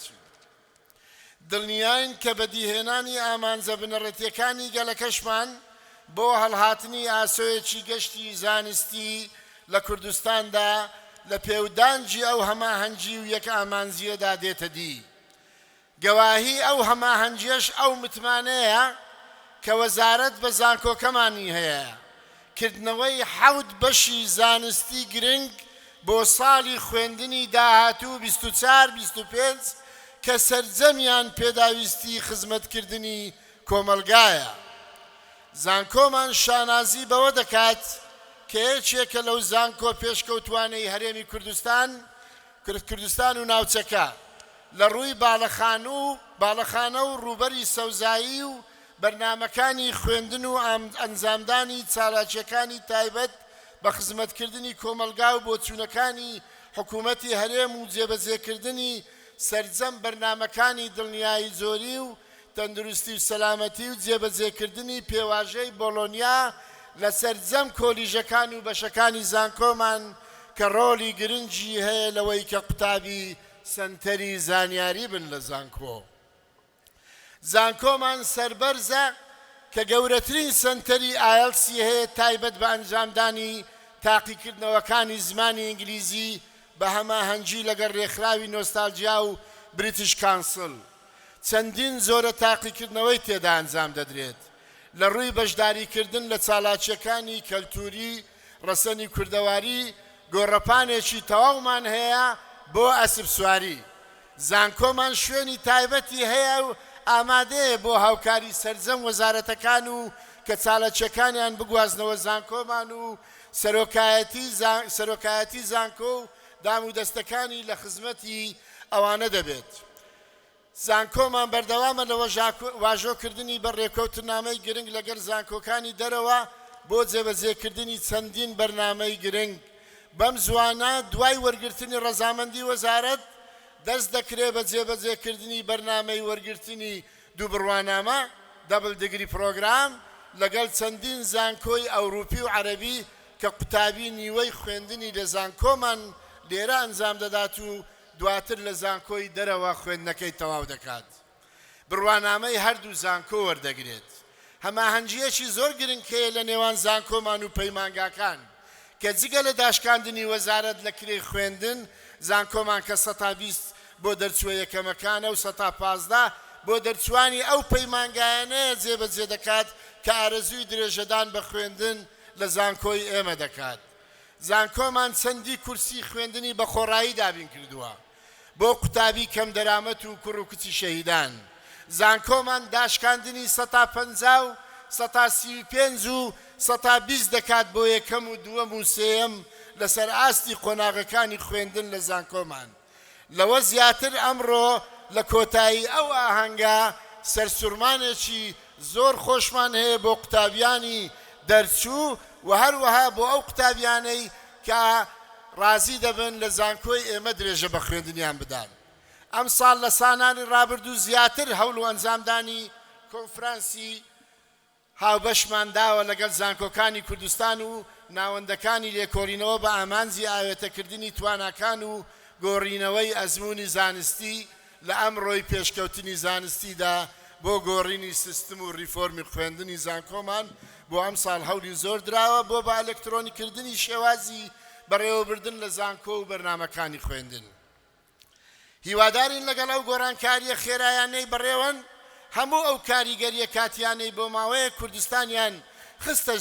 دڵنیاین کە بەدیهێنانی ئامانجە بنەڕەتیەکانی گەلەکەشمان بۆ هەڵهاتنی ئاسۆیەکی گەشتی زانستی لە کوردستاندا لە پێودانجی ئەو هەماهەنگی و یەک ئامانزیەدا دێتە دی گەواهی ئەو هەماهەنگیەش ئەو متمانەیە کە وەزارەت بە زانکۆکەمانی هەیە کردنەوەی 7 بەشی زانستی گرنگ بۆ ساڵی خوێندنی داهاتوو 24-25 کە سەرجەمیان پێداویستی خزمەتکردنی کۆمەلگایە زانکۆمان شانازی بەوە دەکات کە یەکێکە لەو زانکۆ پێشکەوتوانەی هەرێمی کوردستان و ناوچەکە لە ڕووی باڵەخانە و ڕووبەری سەوزایی و بەرنامەکانی خوێندن و ئەنجامدانی چالاکیەکانی تایبەت بە خزمەتکردنی کۆمەلگا و بۆچوونەکانی حکوومەتی هەرێم و جێبەجێکردنی سەرجەم بەرنامەکانی دڵنیایی زۆری و تەندروستی و سەلامەتی و جێبەجێکردنی پێواژەی بۆلۆنیا لە سەرجەم کۆلیژەکان و بەشەکانی زانکۆمان کە ڕۆلی گرنگی هەیە لەوەی کە قوتابی سەنتەری زانیاری بن لە زانکۆ زانکۆمان سەربەرزە کە گەورەترین سەنتەری ئایلسی هەیە تایبەت بە ئەنجامدانی تاقیکردنەوەکانی زمانی ئینگلیزی بە هەماهەنگی لەگەڵ ڕێکخراوی نۆستالجیا و بریتیش کانسل چەندین زۆرە تاقیکردنەوەی تێدا ئەنجام دەدرێت لە ڕووی بەشداریکردن لە چالاکیەکانی کەلتوری ڕەسەنی کوردەواری گۆڕەپانێکی تەواومان هەیە بۆ ئەسب سواری زانکۆمان شوێنی تایبەتی هەیە و ئامادەیە بۆ هاوکاری سەرجەم وەزارەتەکان و کە چالاکیەکانیان بگوازنەوە زانکۆمان و سەرۆکایەتی زانکۆ و دام و دەستەکانی لە خزمەتی ئەوانە دەبێت زانکۆمان بەردەوامە لە واژۆکردنی بە ڕێکەوتنامەی گرنگ لەگەڵ زانکۆکانی دەرەوە بۆ جێبەجێکردنی چەندین بەرنامەی گرنگ بەم زوانە دوای وەرگرتنی ڕەزامەندی وەزارەت دەست دەکرێت بە جێبەجێکردنی بەرنامەی وەرگرتنی دوو بڕوانامە دەبل دیگری پرۆگرام لەگەڵ چەندین زانکۆی ئەوروپی و عەرەبی کە قوتابی نیوەی خوێندنی لە زانکۆمان لێرە ئەنجام دەدات و دواتر لە زانکۆی دەرەوە خوێندنەکەی تەواو دەکات. بڕوانامەی هەردوو زانکۆ وەردەگرێت. هەماهەنگیەکی زۆر گرنگ هەیە لە نێوان زانکۆمان و پەیمانگاکان کە جگە لە داشکاندنی وەزارەت لە کرێی خوێندن زانکۆمان کە 120 بۆ دەرچووە یەکەمەکانە و 115 بۆ دەرچوانی ئەو پەیمانگایانەیە جێبەجێ دەکات کە ئارەزووی درێژەدان بە خوێندن لە زانکۆی ئێمە دەکات. زانکۆمان چەندی کورسی خوێندنی بە خۆڕایی دابین کردووە بۆ قوتابی کەم دەرامەت و کوڕ و کچی شەهیدان. زانکۆمان داشکاندنی 150 و 135 و 120 دەکات بۆ یەکەم و دووەم و سێەم لەسەر ئاستی قۆناغەکانی خوێندن لە زانکۆمان. لەوە زیاتر ئەمڕۆ لە کۆتایی ئەو ئاهەنگە سەرسوورمانێکی زۆر خۆشمان هەیە بۆ قوتابیانی دەرچوو و هەروەها بۆ ئەو قوتابیانەی کە ڕازی دەبن لە زانکۆی ئێمە درێژە بە خوێندنیان بدان. ئەم ساڵ لە سانانی ڕابردوو زیاتر هەوڵ و ئەنجامدانی کۆنفرانسی هاوبەشمان داوە لەگەڵ زانکۆکانی کوردستان و ناوەندەکانی لێکۆڵینەوە بە ئامانجی ئاوێتەکردنی تواناکان و گۆڕینەوەی ئەزموونی زانستی لە ئەمڕۆی پێشکەوتنی زانستیدا بۆ گۆڕینی سیستم و ریفۆرمی خوێندنی زانکۆمان بۆ ئەم ساڵ هەولی زۆر دراوە بۆ بە ئەلکترۆنیکردنی شێوازی بەڕێوەبردن لە زانکۆ و بەرنامەکانی خوێندن. هیوادارین لەگەڵ ئەو گۆڕانکاریە خێرایانەی بەڕێوەن هەموو ئەو کاریگەریە کاتیانەی بۆ ماوەیە کوردستانیان خستە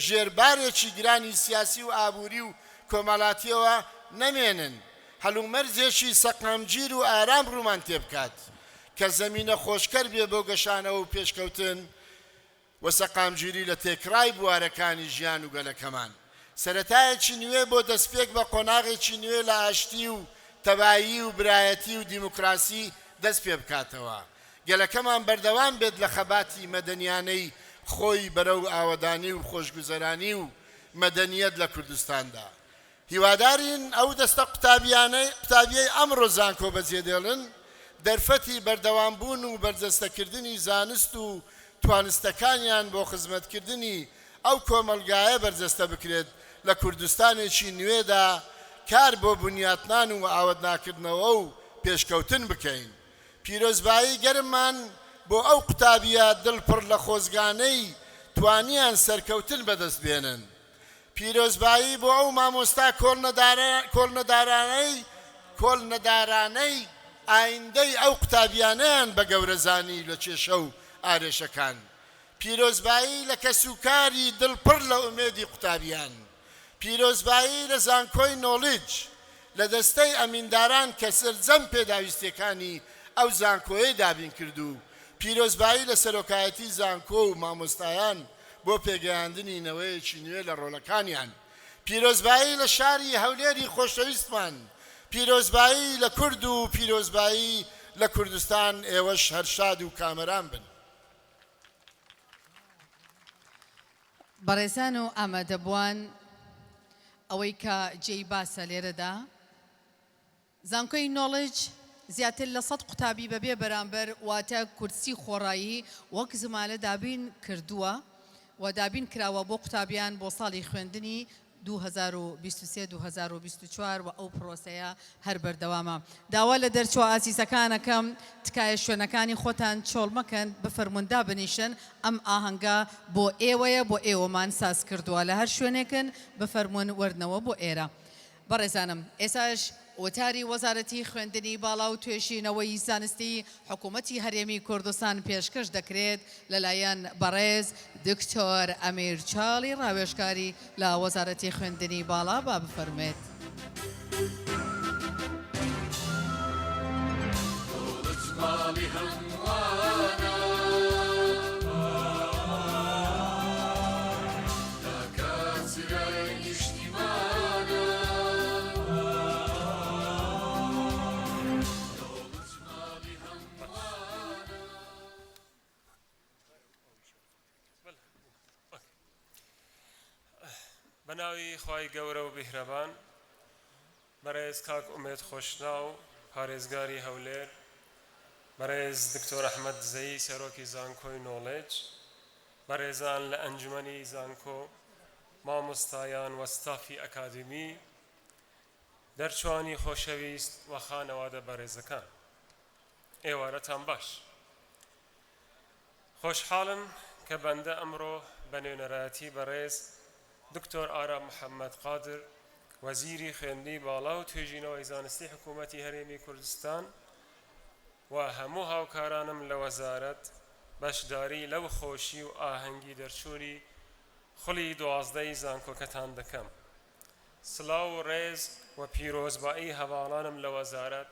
ژێربارێکی گرانی سیاسی و ئابووری و کۆمەڵاتیەوە نەمێنن هەلومەرزێکی سەقامگیر و ئارام ڕوومان تێبکات کە زەمینە خۆشکەر بێ بۆ گەشانەوە و پێشکەوتن و سەقامگیری لە تێکڕای بوارەکانی ژیان و گەلەکەمان. سەرەتایەکی نوێ بۆ دەستپێک بە قۆناغێکی نوێ لە ئاشتی و تەبایی و برایەتی و دیموکراسی دەست پێ بکاتەوە. گەلەکەمان بەردەوام بێت لە خەباتی مەدەنیانەی خۆی بەرەو ئاوەدانی و خۆشگوزەرانی و مەدەنیەت لە کوردستاندا. هیوادارین ئەو دەستە قوتابیەی ئەمڕۆ زانکۆ بەجێدێڵن دەرفەتی بەردەوامبوون و بەرجەستەکردنی زانست و توانستەکانیان بۆ خزمەتکردنی ئەو کۆمەلگایە بەرجەستە بکرێت لە کوردستانێکی نوێدا کار بۆ بنیاتنان و ئاوەدناکردنەوە و پێشکەوتن بکەین. پیرۆزبایی گەرممان بۆ ئەو قوتابیە دڵپڕ لە خۆزگانەی توانیان سەرکەوتن بەدەست بێنن. پیرۆزبایی بۆ ئەو مامۆستا کۆڵنەدارانەی ئایندەی ئەو قوتابیانیان بە گەورەزانی لە کێشە و ئارێشەکان. پیرۆزبایی لە کەسوکاری دڵپڕ لە ئومێدی قوتابیان. پیرۆزبایی لە زانکۆی نۆڵج لە دەستەی ئەمینداران کە سەرجەم پێداویستەکانی ئەو زانکۆیە دابین کردو. پیرۆزبایی لە سەرۆکایەتی زانکۆ و مامۆستایان بۆ پێگەیاندنی نەوەیەکی نوێ لە ڕۆڵەکانیان. پیرۆزبایی لە شاری هەولێری خۆشەویستمان. پیرۆزبایی لە کورد و پیرۆزبایی لە کوردستان ئێوەش هەرشاد و کامەران بن. بەڕێزان و ئامادەبووان ئەوەی کە جێی باسە لێرەدا زانکۆی نۆڵج زیاتر لە 100 قوتابی بەبێ بەرامبەر واتە کورسی خۆڕایی وەک زمانە دابین کردووە و دابین کراوە بۆ قوتابیان بۆ ساڵی خوێندنی 2023-2024 و ئەو پرۆسەیە هەر بەردەوامە. داوا لە دەرچوە ئازیزەکانەکەم تکایە شوێنەکانی خۆتان چۆڵ مەکەن بفەرموندا بنیشن ئەم ئاهەنگە بۆ ئێوەیە بۆ ئێوەمان ساز کردووە لە هەر شوێنێکن بفەرمون وەرنەوە بۆ ئێرە. بەڕێزانم ئێساش وەتاری وەزارەتی خوێندنی باڵا و توێژینەوەی زانستی حکوومەتی هەرێمی کوردستان پێشکەش دەکرێت لەلایەن بەڕێز دکتۆر ئەمیر چاڵی ڕاوێژکاری لە وەزارەتی خوێندنی باڵا با بفەرمێت. بەناوی خوای گەورە و بیهرەبان بەڕێز کاک ئومێد خۆشناو پارێزگاری هەولێر بەڕێز دکتۆر ئەحمەد زەیی سەرۆکی زانکۆی نۆڵێج بەڕێزان لە ئەنجومەنی زانکۆ مامۆستایان و ستافی ئەکادمی دەرچوانی خۆشەویست و خانەوادە بەڕێزەکان ئێوارەتان باش خۆشحاڵم کە بەندە ئەمڕۆ بە نوێنەرایەتی بەڕێز دکتۆر ئارا محەممەد قادر وەزیری خوێندنی باڵا و توێژینەوەی زانستی حکوومەتی هەرێمی کوردستان و هەموو هاوکارانم لە وەزارەت بەشداری لەو خۆشی و ئاهەنگی دەرچوونی خولی 12 زانکۆکەتان دەکەم سڵاو و ڕێز و پیرۆزبایی هەواڵانم لە وەزارەت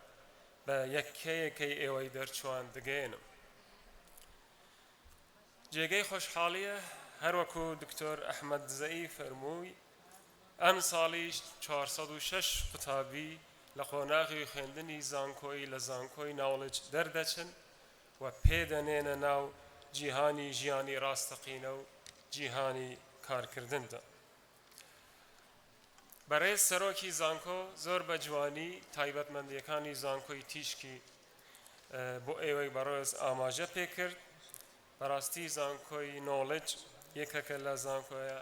بە یەکەیەکەی ئێوەی دەرچوان دەگەێنم جێگەی خۆشحاڵیە هەروەکو دکتۆر ئەحمەد زەیی فەرمووی ئەم ساڵیش 406 قوتابی لە قۆناغی خوێندنی زانکۆی لە زانکۆی ناوڵج دەردەچن و پێدەنێنە ناو جیهانی ژیانی ڕاستەقینە و جیهانی کارکردندا بەڕێز سەرۆکی زانکۆ زۆر بە جوانی تایبەتمەندیەکانی زانکۆی تیشکی بۆ ئێوەی بەڕێز ئاماژە پێکرد بەڕاستی زانکۆی نۆڵج یەکەکە لە زانکۆیە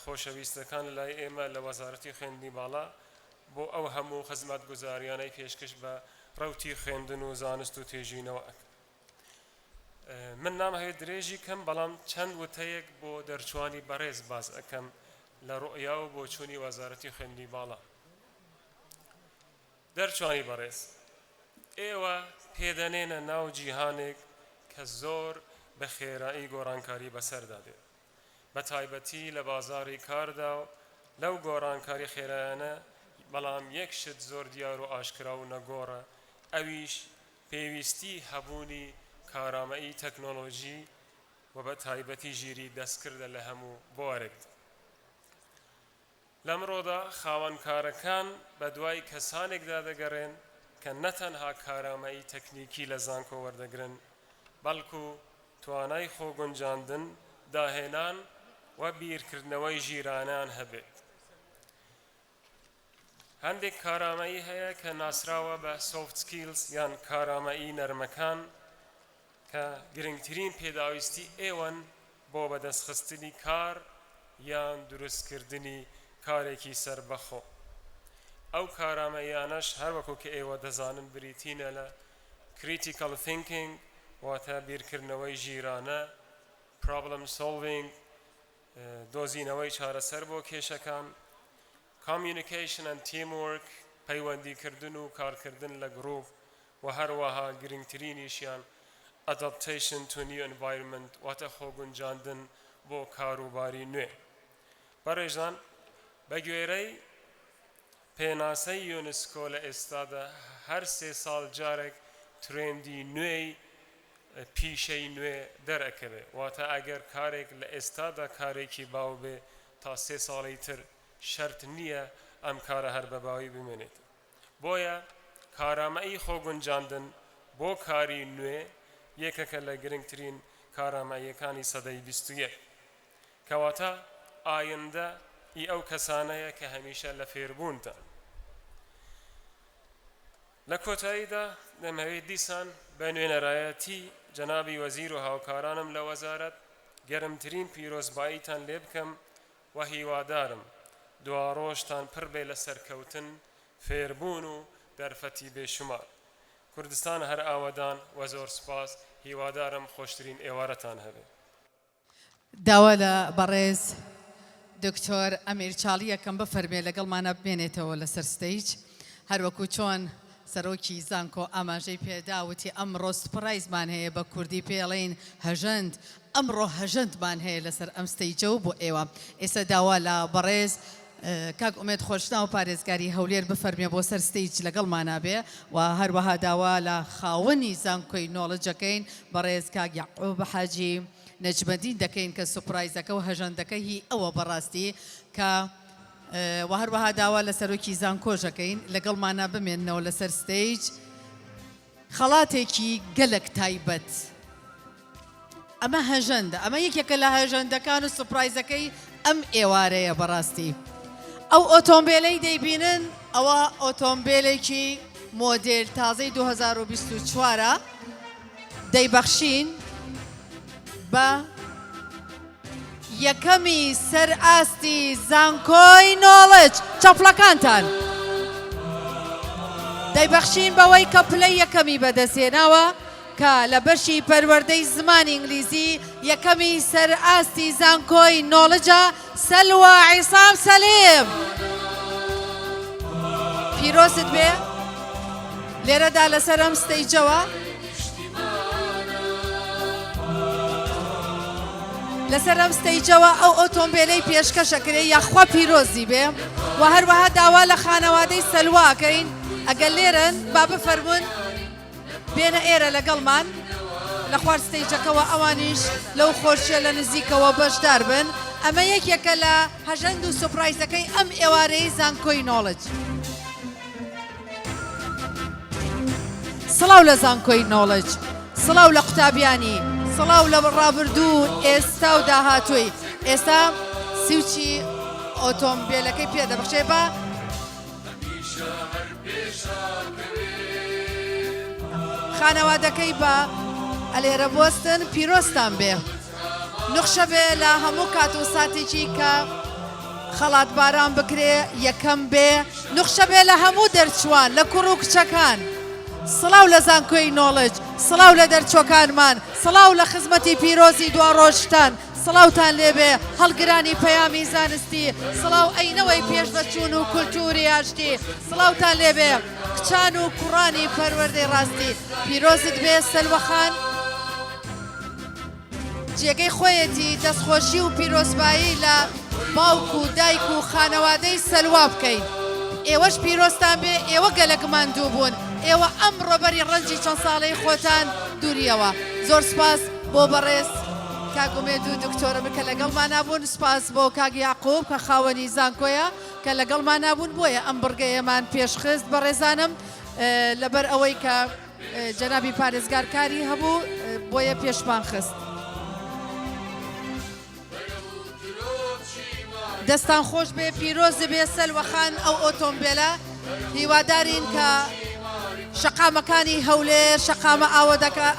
خۆشەویستەکان لای ئێمە لە وەزارەتی خوێندنی باڵا بۆ ئەو هەموو خزمەت گوزاریانەی پێشکەش بە ڕەوتی خوێندن و زانست و تێژینەوە من نامەوێت درێژی کەم بەڵام چەند وتەیەک بۆ دەرچوانی بەڕێز باز ئەەکەم لە ڕوئیا و بۆ چوونی وەزارەتی خوێندنی باڵا دەرچوانی بەڕێز ئێوە پێدەنێنە ناو جیهانێک کە زۆر بە خێرایی گۆڕانکاری بەسەردادێت بە تایبەتی لە بازاری کاردا و لەو گۆڕانکاری خێرایانە بەڵام یەک شت زۆر دیار و ئاشکرا و نەگۆڕە ئەویش پێویستی هەبوونی کارامەیی تەکنۆلۆژی و بە تایبەتی ژیری دەستکردە لە هەموو بوارێک لەمڕۆدا خاوەنکارەکان بە دوای کەسانێکدا دەگەڕێن کە نەتەنها کارامەیی تەکنیکی لە زانکۆ وەردەگرن بەڵکو توانای خۆگونجاندن داهێنان و بیرکردنەوەی ژیرانیان هەبێت هەندێک کارامەیی هەیە کە ناسراوە بە سۆفت سکیلز یان کارامەیی نەرمەکان کە گرنگترین پێداویستی ئێوەن بۆ بەدەستخستنی کار یان دروستکردنی کارێکی سربەخۆ ئەو کارامەیانەش هەروەکو کە ئێوە دەزانن بریتینە لە critical thinking واتە بیرکردنەوەی ژیرانە problem solving دۆزینەوەی چارەسەر بۆ کێشەکان communication and teamwork پەیوەندیکردن و کارکردن لە گرۆپ و هەروەها گرنگترینیشیان adaptation to new environment واتە خۆگونجاندن بۆ کاروباری نوێ بەڕێژان بە گوێرەی پێناسەی یونسکۆ لە ئێستادا هەر 3 ساڵ جارێک ترێندی نوێی پیشەی نوێ دەرەکەوێ واتە ئەگەر کارێک لە ئێستادا کارێکی باو بێ تا 3 ساڵی تر شەرت نییە ئەم کارە هەر بەباوی بمێنێت بۆیە کارامەیی خۆگونجاندن بۆ کاری نوێ یەکەکە لە گرنگترین کارامەیەکانی سەدەی 21 کەواتە ئایندە ئی ئەو کەسانەیە کە هەمیشە لە فێربوونتان لە کۆتاییدا دەمەوێت دیسان بە نوێنەرایەتی جەنابی وەزیر و هاوکارانم لە وەزارەت گەرمترین پیرۆزباییتان لێ بکەم و هیوادارم دوا ڕۆژتان پڕ بێ لە سەرکەوتن فێربوون و دەرفەتی بێشمار کوردستان هەر ئاوەدان و زۆر سپاس هیوادارم خۆشترین ئێوارەتان هەبێت داوا لە بەڕێز دکتۆر ئەمیر چاڵی یەکەم بفەرمێ لەگەڵمانە بمێنێتەوە لەسەر ستەیج هەروەکو چۆن سەرۆکی زانکۆ ئاماژەی پێداوتی ئەمڕۆ سپڕایزمان هەیە بە کوردی پێڵێن هەژەند ئەمڕۆ هەژەندمان هەیە لەسەر ئەم ستەیجە و بۆ ئێوە ئێستا داوا لە بەڕێز کاک ئومێد خۆشنا و پارێزگاری هەولێر بفەرمێ بۆ سەر ستەیج لەگەڵمانە بێ و هەروەها داوا لە خاوەنی زانکۆی نۆڵجەکەین بەڕێز کاک یعقوب حاجی نەجمەدین دەکەین کە سوپرایزەکە و هەژەندەکە هی ئەوە بەڕاستی کە و هەروەها داوا لە سەرۆکی زانکۆژەکەین لەگەڵمانە بمێننەوە لەسەر ستەیج خەڵاتێکی گەلک تایبەت ئەمە هەژەندە ئەمە یەکێکە لە هەژەندەکان و سوپرایزەکەی ئەم ئێوارەیە بەڕاستی ئەو ئۆتۆمبیلەی دەیبینن ئەوە ئۆتۆمبیلێکی مۆدێل تازەی 2024 دەیبەخشین بە یەکەمی سەر ئاستی زانکۆی نۆڵج چەپڵەکانتان دەیبەخشین بەوەی کە پلەی یەکەمی بەدەستێناوە کە لە بەشی پەروەردەی زمانی ئینگلیزی یەکەمی سەر ئاستی زانکۆی نۆڵجە سەلوە عیسام سەلیم پیرۆزت بێ لێرەدا لەسەر ئەم ستەیجەوە لەسەر ئەم ستەیجەوە ئەو ئۆتۆمبیلەی پێشکەشەکرێ یاخوا پیرۆزی بێ و هەروەها داوا لە خانەوادەی سەلواکەین ئەگەر لێرن با بفەرمون بێنە ئێرە لەگەڵمان لە خوار ستەیجەکەەوە ئەوانیش لەو خۆشیە لە نزیکەوە بەشدار بن ئەمە یەکێکە لە هەژەند و سوپرایزەکەی ئەم ئێوارەی زانکۆی نۆڵج سڵاو لە زانکۆی نۆڵج سڵاو لە قوتابیانی سڵاو لە ڕابردوو ئێستا و داهاتووی ئێستا سوچی ئۆتۆمبیلەکەی پێدەبخشێ بە خانەوادەکەی بە ئەلێرە بۆستن پیرۆستان بێ نوخشە بێ لە هەموو کات و ساتێکی کە خەڵات باران بکرێ یەکەم بێ نوخشە بێ لە هەموو دەرچوان لە کوڕ و کچەکان سڵاو لە زانکۆی نۆڵج سڵاو لە دەرچۆکانمان سڵاو لە خزمەتی پیرۆزی دوا ڕۆژتان سڵاوتان لێبێ هەڵگرانی پەیامی زانستی سڵاو ئەینەوەی پێش بەچوون و کولتوری هاشتی سڵاوتان لێبێ کچان و کوڕانی پەروەردەی ڕاستی پیرۆزت بێ سەلوەخان جێگەی خۆیەتی دەستخۆشی و پیرۆزبایی لە باوک و دایک و خانەوادەی سەلوا بکەین ئێوەش پیرۆستان بێ ئێوە گەلەکمان دوو بوون ئێوە ئەم ڕۆبەری ڕەنجی چەند ساڵەی خۆتان دووریەوە زۆر سپاس بۆ بەڕێز کاگومێد و دکتۆرم کە لەگەڵمان نابوون سپاس بۆ کاگ یاعقوب کە خاوەنی زانکۆیە کە لەگەڵمان نابوون بۆیە ئەم بڕگەیەمان پێشخست بەڕێزانم لەبەر ئەوەی کە جەنابی پارێزگارکاری هەبوو بۆیە پێشمان خست دەستان خۆش بێ پیرۆز بێ سەلوەخان ئەو ئۆتۆمبیلە هیوادارین کە شەقامەکانی هەولێر شەقامە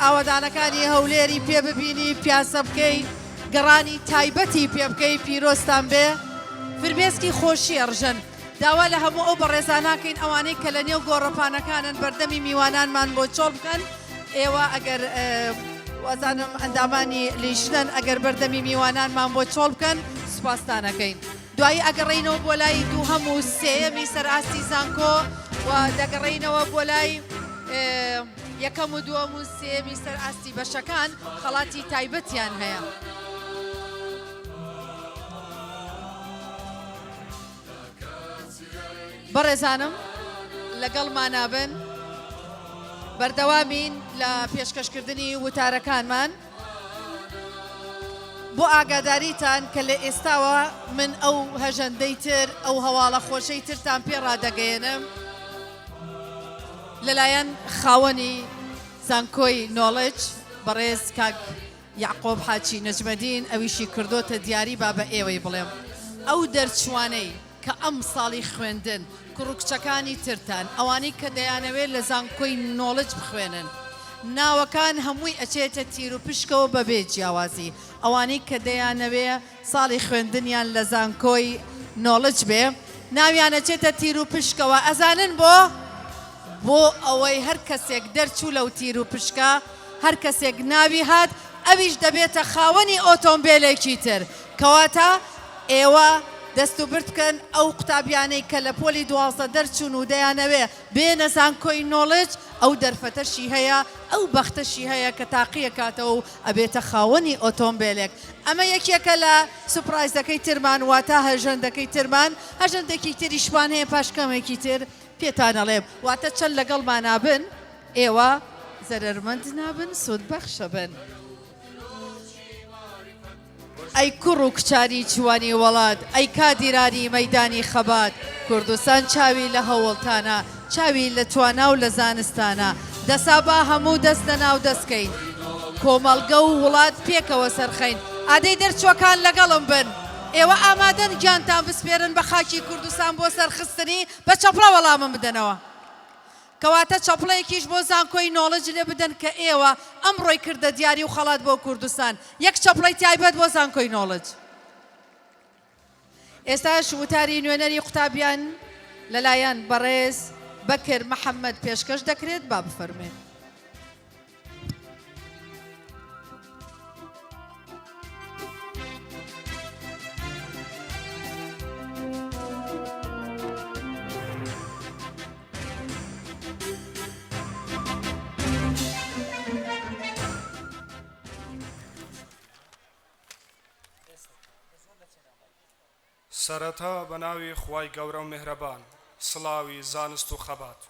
ئاوەدانەکانی هەولێری پێ ببینی پیاسە بکەی گەڕانی تایبەتی پێ بکەی پیرۆستان بێ فرمێسکی خۆشی ئەڕژن داوا لە هەموو ئەو بەڕێزاناکەین ئەوانەی کە لە نێو گۆڕەپانەکانن بەردەمی میوانانمان بۆ چۆڵ بکەن ئێوە ئەگەر وازانم ئەندامانی لیشتن ئەگەر بەردەمی میوانانمان بۆ چۆڵ بکەن سوپاسدانەکەین دوایی ئەگەڕێینەوە بۆ لای دوو هەموو سێیەمی سەرئاستی زانکۆ و دەگەڕێینەوە بۆ لای یەکەم و دووەم و سێیەمی سەرئاستی بەشەکان خەڵاتی تایبەتیان هەیە بەڕێزانم لەگەڵمانابن بەردەوامین لە پێشکەشکردنی وتارەکانمان بۆ ئاگاداریتان کە لە ئێستاوە من ئەو هەژەندەی تر ئەو هەواڵە خۆشەی ترتان پێ ڕادەگەیەنم لەلایەن خاوەنی زانکۆی نۆڵج بەڕێز کاک یاعقۆب حاجی نەجمەدین ئەویشی کردۆتە دیاری با بە ئێوەی بڵێم ئەو دەرچوانەی کە ئەم ساڵی خوێندن کوڕکچەکانی ترتان ئەوانەی کە دەیانەوێت لە زانکۆی نۆڵج بخوێنن ناوەکان هەمووی ئەچێتە تیر و پشکەوە بەبێ جیاوازی ئەوانەی کە دەیانەوێ ساڵی خوێندنیان لە زانکۆی نۆڵج بێ ناویانەچێتە تیر و پشکەوە ئەزانن بۆ ئەوەی هەر کەسێک دەرچوو لەو تیر و پشکە هەر کەسێک ناوی هات ئەویش دەبێتە خاوەنی ئۆتۆمبیلێکی تر کەواتە ئێوە دەست و برد بکەن ئەو قوتابیانەی کە لە پۆلی 12 دەرچوون و دەیانەوێ بێنە زانکۆی نۆڵج ئەو دەرفەتەشی هەیە ئەو بەختەشی هەیە کە تاقیە کاتەوە و ئەبێتە خاوەنی ئۆتۆمبیلێک ئەمە یەکێکە لە سوپرایزەکەی ترمان واتە هەژەندەکەی ترمان هەژەندێکی تریشمان هەیە پاشکەمێکی تر پێتان ئەڵێم واتە چەند لەگەڵمان نابن ئێوە زەرمەند نابن سودبەخشە بن ئەی کوڕ و کچانی جوانی وڵات ئەی کادیرانی مەیدانی خەبات کوردستان چاوی لە هەوڵتانە چاوی لە توانا و لە زانستانە دەسابا هەموو دەست لە ناو دەستکەین کۆمەڵگە و وڵات پێکەوە سەرخەین ئادەی دەرچوەکان لەگەڵم بن ئێوە ئامادەن گیانتان بسپێرن بە خاکی کوردستان بۆ سەرخستنی بە چەپڵە وەڵامم بدەنەوە کەواتە چەپڵەیەکیش بۆ زانکۆی نۆڵج لێ بدەن کە ئێوە ئەمڕۆی کردە دیاری و خەڵات بۆ کوردستان یەک چەپڵەی تایبەت بۆ زانکۆی نۆڵج ئێستاش وتاری نوێنەری قوتابیان لەلایەن بەڕێز بەکر محەممەد پێشکەش دەکرێت با بفەرمێن سەرەتا بە ناوی خوای گەورە و میهرەبان سڵاوی زانست و خەبات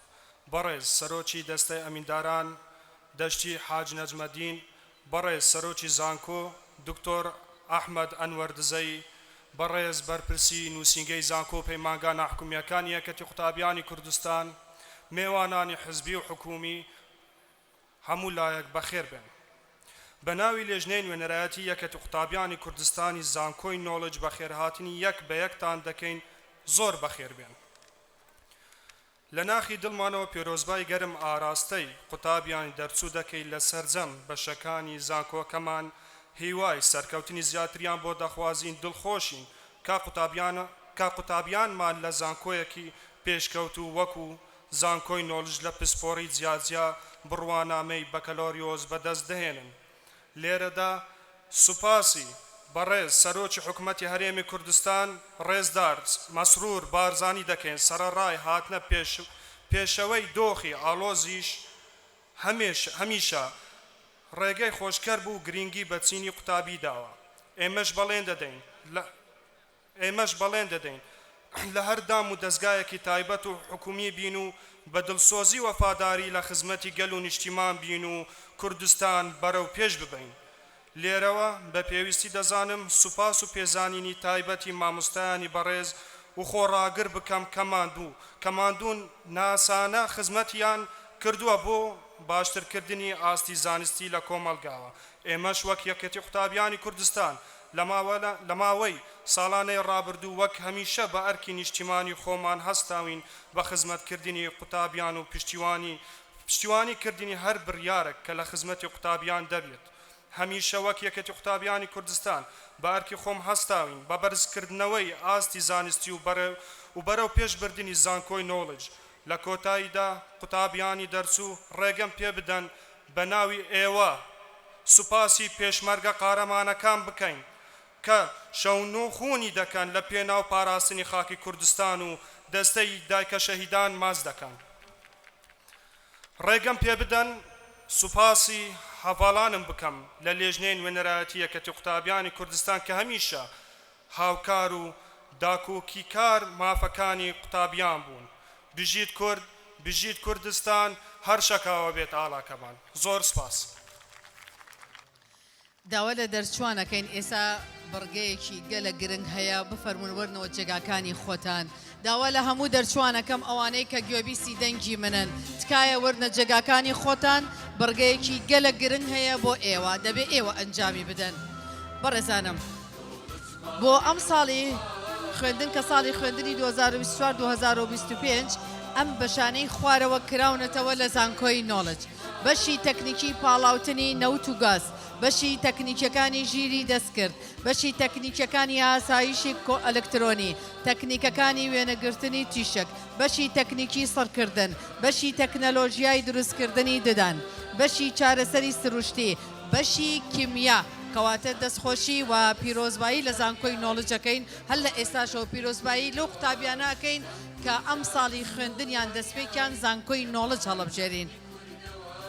بەڕێز سەرۆکی دەستەی ئەمینداران دەشتی حاج نەجمەدین بەڕێز سەرۆکی زانکۆ دکتۆر ئەحمەد ئەنوەر دزەی بەڕێز بەرپرسی نووسینگەی زانکۆ پەیمانگە ناحکومیەکانی یەکەتی قوتابیانی کوردستان میێوانانی حزبی و حکومی هەموو لایەک بەخێر بن بە ناوی لێژنەی نوێنەرایەتی یەکەتی قوتابیانی کوردستانی زانکۆی نۆڵج بەخێرهاتنی یەک بە یەکتان دەکەین زۆر بەخێر بێن لە ناخی دڵمانەوە پیرۆزبای گەرم ئاراستەی قوتابیانی دەرچوو دەکەی لە سەرجەم بەشەکانی زانکۆکەمان هیوای سەرکەوتنی زیاتریان بۆ دەخوازین دڵخۆشین کا قوتابیانمان لە زانکۆیەکی پێشکەوت و وەکو زانکۆی نۆڵج لە پسپۆڕی جیاجیا بڕوانامەی بەکەلۆریۆز بەدەست دەهێنن لێرەدا سوپاسی بەڕێز سەرۆکی حکومەتی هەرێمی کوردستان ڕێزدار مەسرور بارزانی دەکەین سەرەڕای هاتنە پێشەوەی دۆخی ئاڵۆزیش هەمیشە ڕێگەی خۆشکەر بوو گرنگی بە چینی قوتابی داوە ئێمەش بەڵێن دەدەین لە هەردام و دەستگایەکی تایبەت و حکومی بین و بە دڵسۆزی وەفاداری لە خزمەتی گەل و نیشتیمان بین و کوردستان بەرەو پێش ببین لێرەوە بە پێویستی دەزانم سوپاس و پێزانینی تایبەتی مامۆستایانی بەڕێز و خۆڕاگر بکەم کەماندوون ناسانە خزمەتیان کردووە بۆ باشترکردنی ئاستی زانستی لە کۆمەلگاوە ئێمەش وەک یەکەتی قوتابیانی کوردستان لە ماوەی ساڵانەی ڕابردوو وەک هەمیشە بە ئەرکی نیشتیمانی خۆمان هەستاوین بە خزمەتکردنی قوتابیان و پشتیوانی کردنی هەر بڕیارێک کە لە خزمەتی قوتابیان دەبێت هەمیشە وەک یەکەتی قوتابیانی کوردستان بە ئەرکی خۆم هەستاوین بە بەرزکردنەوەی ئاستی زانستی و بەرەو پێشبردننی زانکۆی نۆڵج لە کۆتاییدا قوتابیانی دەرچوو ڕێگەم پێ بدەن بە ناوی ئێوە سوپاسی پێشمەرگە قارەمانەکان بکەین کە شەونۆ خۆنی دەکەن لە پێناو پاراستنی خاکی کوردستان و دەستەی دایکە شەهیدان ماز دەکەن ڕێگەم پێ بدەن سوپاسی هەڤاڵانم بکەم لە لێژنەی نوێنەرایەتی یەکەتی قوتابیانی کوردستان کە هەمیشە هاوکار و داکۆکیکار مافەکانی قوتابیان بوون بژیت کورد بژیت کوردستان هەر شەکاوە بێت ئاڵاکەمان زۆر سپاس داوا لە دەرچوانەکەین ئێستا بڕگەیەکی گەلە گرنگ هەیە بفەرمون وەرنەوە جێگاکانی خۆتان داوا لە هەموو دەرچوانەکەم ئەوانەی کە گوێبیستی دەنگی منن تکایە وەرنە جێگاکانی خۆتان بڕگەیەکی گەلە گرنگ هەیە بۆ ئێوە دەبێ ئێوە ئەنجامی بدەن بەڕێزانم بۆ ئەم ساڵی خوێندن کە ساڵی خوێندنی 2024-2025 ئەم بەشانەی خوارەوە کراونەتەوە لە زانکۆی نۆڵج بەشی تەکنیکی پاڵاوتنی نەوت و گاز بەشی تەکنیکەکانی ژیری دەستکرد بەشی تەکنیکەکانی ئاسایشی ئەلکترۆنی تەکنیکەکانی وێنەگرتنی تیشک بەشی تەکنیکی سڕکردن بەشی تەکنەلۆژیای دروستکردنی ددان بەشی چارەسەری سروشتی بەشی کیمیا کەواتە دەستخۆشی و پیرۆزبایی لە زانکۆی نۆڵجەکەین هەر لە ئێستاشەوە پیرۆزبایی لەو قوتابیانەکەین کە ئەم ساڵی خوێندنیان دەستپێکیان زانکۆی نۆڵج هەڵەبژێرین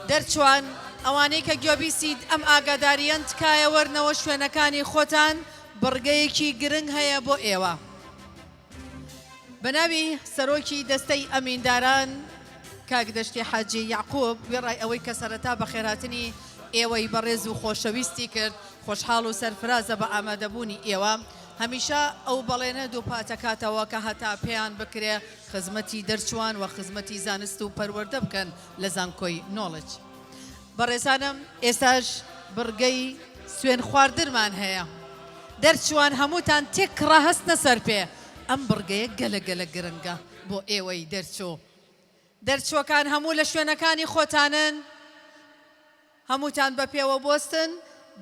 دەرچوان ئەوانەی کە گوێبیسید ئەم ئاگاداریان تکایە وەرنەوە شوێنەکانی خۆتان بڕگەیەکی گرنگ هەیە بۆ ئێوە بەناوی سەرۆکی دەستەی ئەمینداران کاک دەشتی حاجی یعقوب وێڕای ئەوەی کە سەرەتا بە خێراتنی ئێوەی بەڕێز و خۆشەویستی کرد خۆشحاڵ و سەرفرازە بە ئامادەبوونی ئێوە هەمیشە ئەو بەڵێنە دووپاتەکاتەوە کە هەتا پێیان بکرێ خزمەتی دەرچوان و خزمەتی زانست و پەروەردە بکەن لە زانکۆی نۆڵج بەڕێزانم ئێستاش بڕگەی سوێن خواردنمان هەیە دەرچوان هەمووتان تێکڕا هەستنە سەر پێ ئەم بڕگەیە گەلە گرنگە بۆ ئێوەی دەرچوو دەرچووەکان هەموو لە شوێنەکانی خۆتانن هەمووتان بە پێوە بۆستن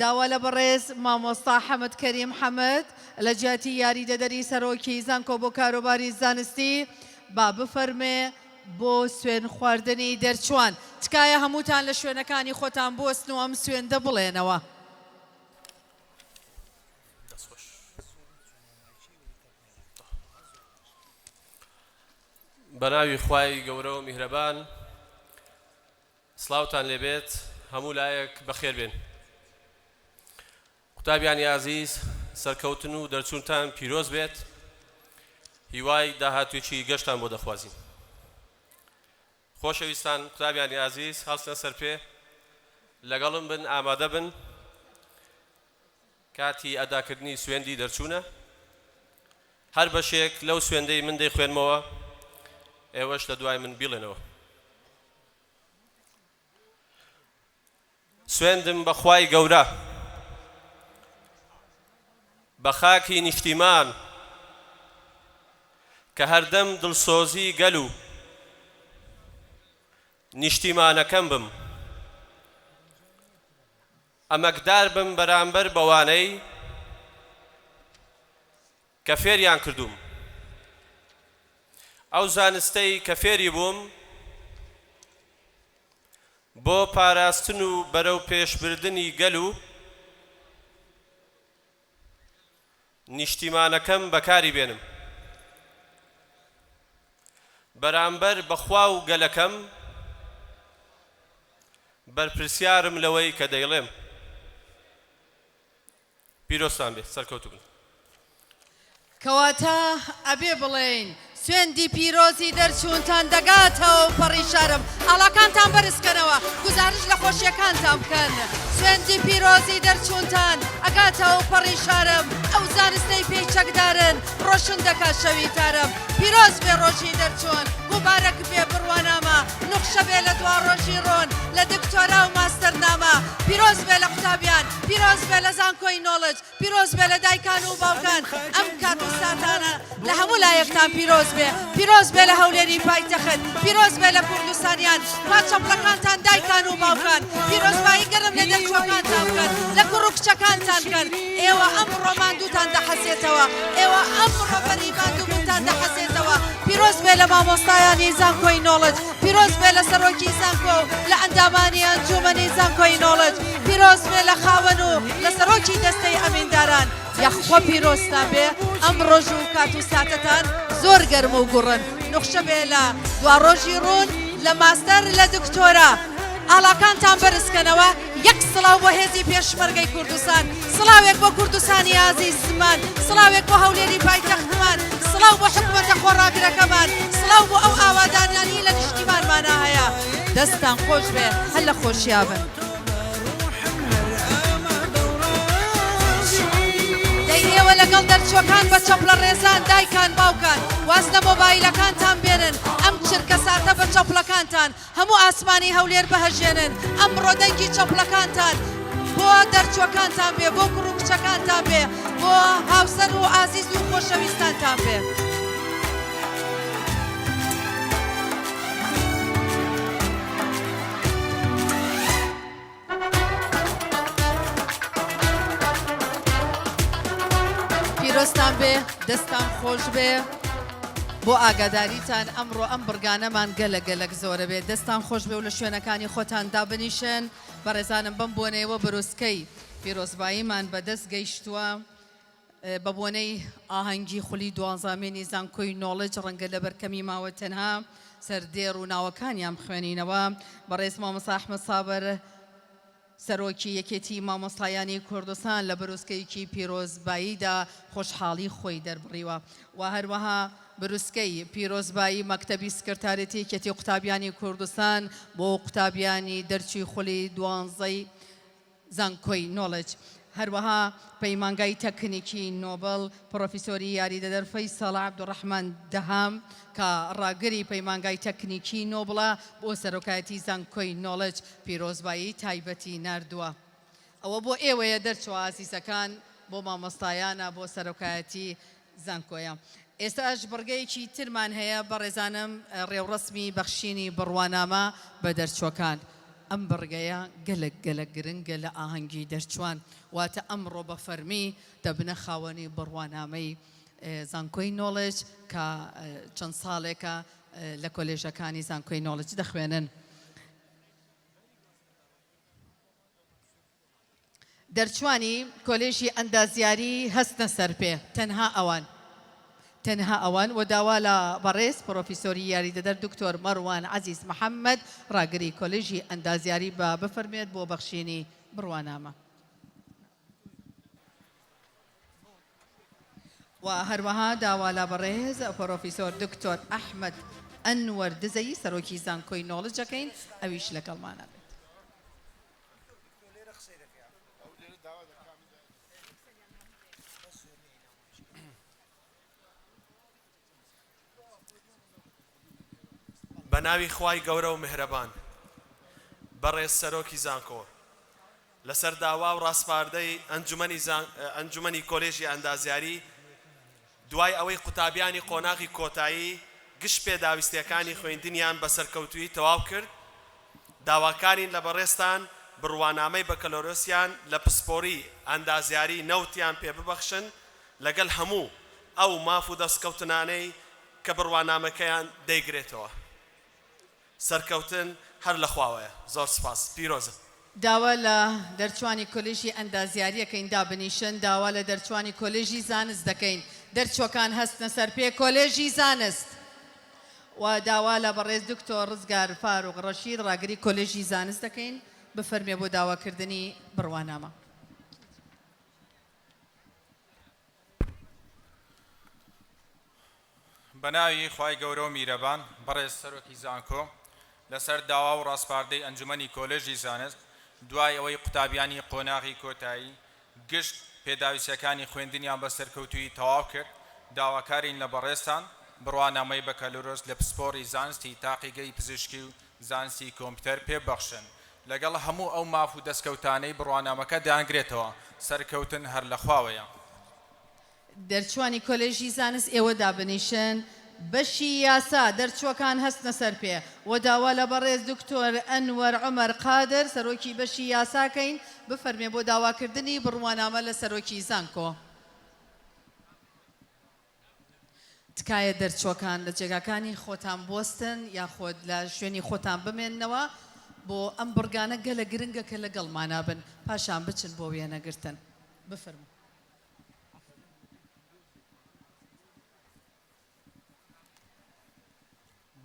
داوا لە بەڕێز مامۆستا حەمەد کەریم حەمەد لە جیاتی یاریدەدەری سەرۆکی زانکۆ بۆ کاروباری زانستی با بفەرمێ بۆ سوێن خواردنی دەرچوان تکایە هەمووتان لە شوێنەکانی خۆتان بۆستن و ئەم سوێندە بڵێنەوە بەناوی خوای گەورە و میهرەبان سڵاوتان لێبێت هەموو لایەک بەخێر بێن قوتابیانی عزیز سەرکەوتن و دەرچوونتان پیرۆز بێت هیوای داهاتوێکی گەشتان بۆ دەخوازین خۆشەویستان قوتابیانی عزیز هەڵسنە سەر پێ لەگەڵم بن ئامادە بن کاتی ئەداکردنی سوێندی دەرچوونە هەر بەشێک لەو سوێندەی من دەیخوێنمەوە ئێوەش لە دوای من بیڵێنەوە سوێندم بە خوای گەورە بە خاکی نیشتیمان کە هەردەم دڵسۆزی گەل و نیشتیمانەکەم بم ئەمەکدار بم بەرامبەر بەوانەی کە فێریان کردوم ئەو زانستەی کە فێری بووم بۆ پاراستن و بەرەو پێشبردنی گەل و نیشتیمانەکەم بەکاری بێنم بەرامبەر بەخوا و گەلەکەم بەرپرسیارم لەوەی کە دەیڵێم پیرۆستان بێت سەرکەوتوو بن کەواتە ئەبێ بڵێن سوێندی پیرۆزی دەرچوونتان دەگاتەوە و پەڕی شارم ئاڵاکانتان بەرزکەنەوە گوزارش لە خۆشیەکانتان بکەن سوێندی پیرۆزی دەرچوونتان ئەگاتەوە و پەڕی شارم ئەو زانستەی پێی چەکدارن ڕۆشن دەکات شەوی تارم پیرۆز بێ ڕۆژی دەرچوون مبارەک بێ بڕوانامە نوخشە بێ لە دوا ڕۆژی ڕۆن لە دکتۆرا و ماستەرنامە پیرۆز بێ لە قوتابیان پیرۆز بێ لە زانکۆی نۆڵج پیرۆز بێ لە دایکان و باوکان ئەم کات و ساتانە لە هەموو لایەکتان پیرۆز بێ پیرۆز بێ لە هەولێری پایتەخت پیرۆز بێ لە کوردستانیان با چەپڵەکانتان دایکان و باوکان پیرۆزبایی گەرم لە دەرچووەکانتان بکەن لە کوڕ و کچەکانتان بکەن ئێوە ئەمڕۆ ماندووتان دەحەسێتەوە ئێوە ئەمڕۆ بەری ماندووبوونتان دەحەسێتەوە پیرۆز بێ لە مامۆستایانی زانکۆی نۆڵج پیرۆز بێ لە سەرۆکی زانکۆ لە ئەندامانی ئەنجومەنی زانکۆی نۆڵج پیرۆز بێ لە خاوەن و لە سەرۆکی دەستەی ئەمینداران یەخۆ پیرۆستان بێ ئەم ڕۆژ و کات و ساتەتان زۆر گەرم و گوڕن نوخشە بێ لە دوا ڕۆژی ڕوون لە ماستەر لە دکتۆرا ئاڵاکانتان بەرزکەنەوە یەک سڵاو بۆ هێزی پێشمەرگەی کوردستان سڵاوێک بۆ کوردستانی ئازیزمان سڵاوێک بۆ هەولێری پایتەختمان سڵاو بۆ حکومەتە خۆڕاگرەکەمان سڵاو بۆ ئەو ئاوادانانی لە نیشتیمانمانە هەیە دەستان خۆش بێ هەر لە خۆشیابن ئێوە لەگەڵ دەرچووەکان بە چەپڵە ڕێزان دایکان باوکان واستە مۆبایلەکانتان بێنن ئەم چرکە ساتە بە چەپڵەکانتان هەموو ئاسمانی هەولێر بەهەژێنن ئەمڕۆ دەنگی چەپڵەکانتان بۆ دەرچووەکانتان بێ بۆ کوڕ و کچەکانتان بێ بۆ هاوسەر و ئازیز و خۆشەویستانتان بێ پیرۆستان بێ دەستان خۆش بێ بۆ ئاگاداریتان ئەمڕۆ ئەم بڕگانەمان گەلە زۆرە بێت دەستان خۆش بێ و لە شوێنەکانی خۆتان دابنیشن بەڕێزانم بەم بۆنەوە بەرۆسکەی پیرۆزباییمان بەدەست گەیشتووە بە بۆنەی ئاهەنگی خولی دوازامێنی زانکۆی نۆڵج ڕەنگە لە بەرکەمی ماوە تەنها سەردێڕ و ناوەکانیان بخوێنینەوە بەڕێز مامۆستا ئەحمەد سابر سەرۆکی یەکێتی مامۆستایانی کوردستان لە بروسکەیەکی پیرۆزباییدا خۆشحاڵی خۆی دەربڕیوە و هەروەها بروسکەی پیرۆزبایی مەکتەبی سکرتارەتی یەکێتی قوتابیانی کوردستان بۆ قوتابیانی دەرچی خولی دوانزەی زانکۆی نۆڵج هەروەها پەیمانگای تەکنیکی نۆبڵ پرۆفیسۆری یاریدەدەر فەیسەڵ عەبدوڕەحمان دەهام کە ڕاگەری پەیمانگای تەکنیکی نۆبڵە بۆ سەرۆکایەتی زانکۆی نۆڵج پیرۆزبایی تایبەتی ناردووە ئەوە بۆ ئێوەیە دەرچوە ئازیزەکان بۆ مامۆستایانە بۆ سەرۆکایەتی زانکۆیە. ئێستاش بڕگەیەکی ترمان هەیە بەڕێزانم ڕێوڕسمی بەخشینی بڕوانامە بە دەرچووەکان. ئەم بڕگەیە گەلک گەلک گرنگە لە ئاهەنگی دەرچوان واتە ئەمڕۆ بە فەرمی دەبنە خاوەنی بڕوانامەی زانکۆی نۆڵج کە چەند ساڵێکە لە کۆلێژەکانی زانکۆی نۆڵج دەخوێنن. دەرچوانی کۆلێژی ئەندازیاری هەستنە سەر پێ تەنها ئەوان و داوا لە بەڕێز پرۆفیسۆری یاریدەدەر دکتۆر مەڕوان عەزیز محەممەد ڕاگری کۆلێژی ئەندازیاری بە بفەرمێت بۆ بەخشینی بڕوانامە. و هەروەها داوا لە بەڕێز پرۆفیسۆر دکتۆر ئەحمەد ئەنوەر دزەیی سەرۆکی زانکۆی نۆڵجەکەین ئەویش لەگەڵمانە. بە ناوی خوای گەورە و میهرەبان بەڕێز سەرۆکی زانکۆ لەسەر داوا و ڕاستپاردەی ئەنجومەنی کۆلێژی ئەندازیاری دوای ئەوەی قوتابیانی قۆناغی کۆتایی گشت پێداویستیەکانی خوێندنیان بە سەرکەوتووی تەواو کرد داواکارین لە بەڕێستان بڕوانامەی بەکەلۆرۆسیان لە پسپۆری ئەندازیاری نەوتیان پێ ببەخشن لەگەڵ هەموو ئەو ماف و دەستکەوتنانەی کە بڕوانامەکەیان دەیگرێتەوە. سەرکەوتن هەر لە خواوەیە. زۆر سپاس. پیرۆزە. داوا لە دەرچوانی کۆلێژی ئەندازیاریەکەین دابنیشن داوا لە دەرچوانی کۆلێژی زانست دەکەین دەرچوەکان هەستنە سەر پێ کۆلێژی زانست و داوا لە بەڕێز دکتۆر ڕزگار فاروق ڕەشید ڕاگری کۆلێژی زانست دەکەین بفەرمێ بۆ داواکردنی بڕوانامە. بەناوی خوای گەورە و میرەبان بەڕێز سەرۆکی زانکۆ لەسەر داوا و ڕاستپاردەی ئەنجومەنی کۆلێژی زانست دوای ئەوەی قوتابیانی قۆناغی کۆتایی گشت پێداویستەکانی خوێندنیان بە سەرکەوتووی تەواو کرد داواکارین لە بەڕێستان بڕوانامەی بەکەلۆرۆس لە پسپۆری زانستی تاقیگەی پزیشکی و زانستی کۆمپیوتەر پێبەخشن لەگەڵ هەموو ئەو ماف و دەستکەوتانەی بڕوانامەکە دەیانگرێتەوە سەرکەوتن هەر لە خواوەیە. دەرچوانی کۆلێژی زانست ئێوە دابنیشن بەشی یاسا دەرچووەکان هەستنە سەر پێ و داوا لە بەڕێز دکتۆر ئەنوەر عومەر قادر سەرۆکی بەشی یاساکەین بفەرمێ بۆ داواکردنی بڕوانامە لە سەرۆکی زانکۆ. تکایە دەرچووەکان لە جێگاکانی خۆتان بۆستن یاخۆت لە شوێنی خۆتان بمێننەوە بۆ ئەم بڕگانە گەلە گرنگە کە لەگەڵمانە بن پاشان بچن بۆ وێنەگرتن. بفەرموو.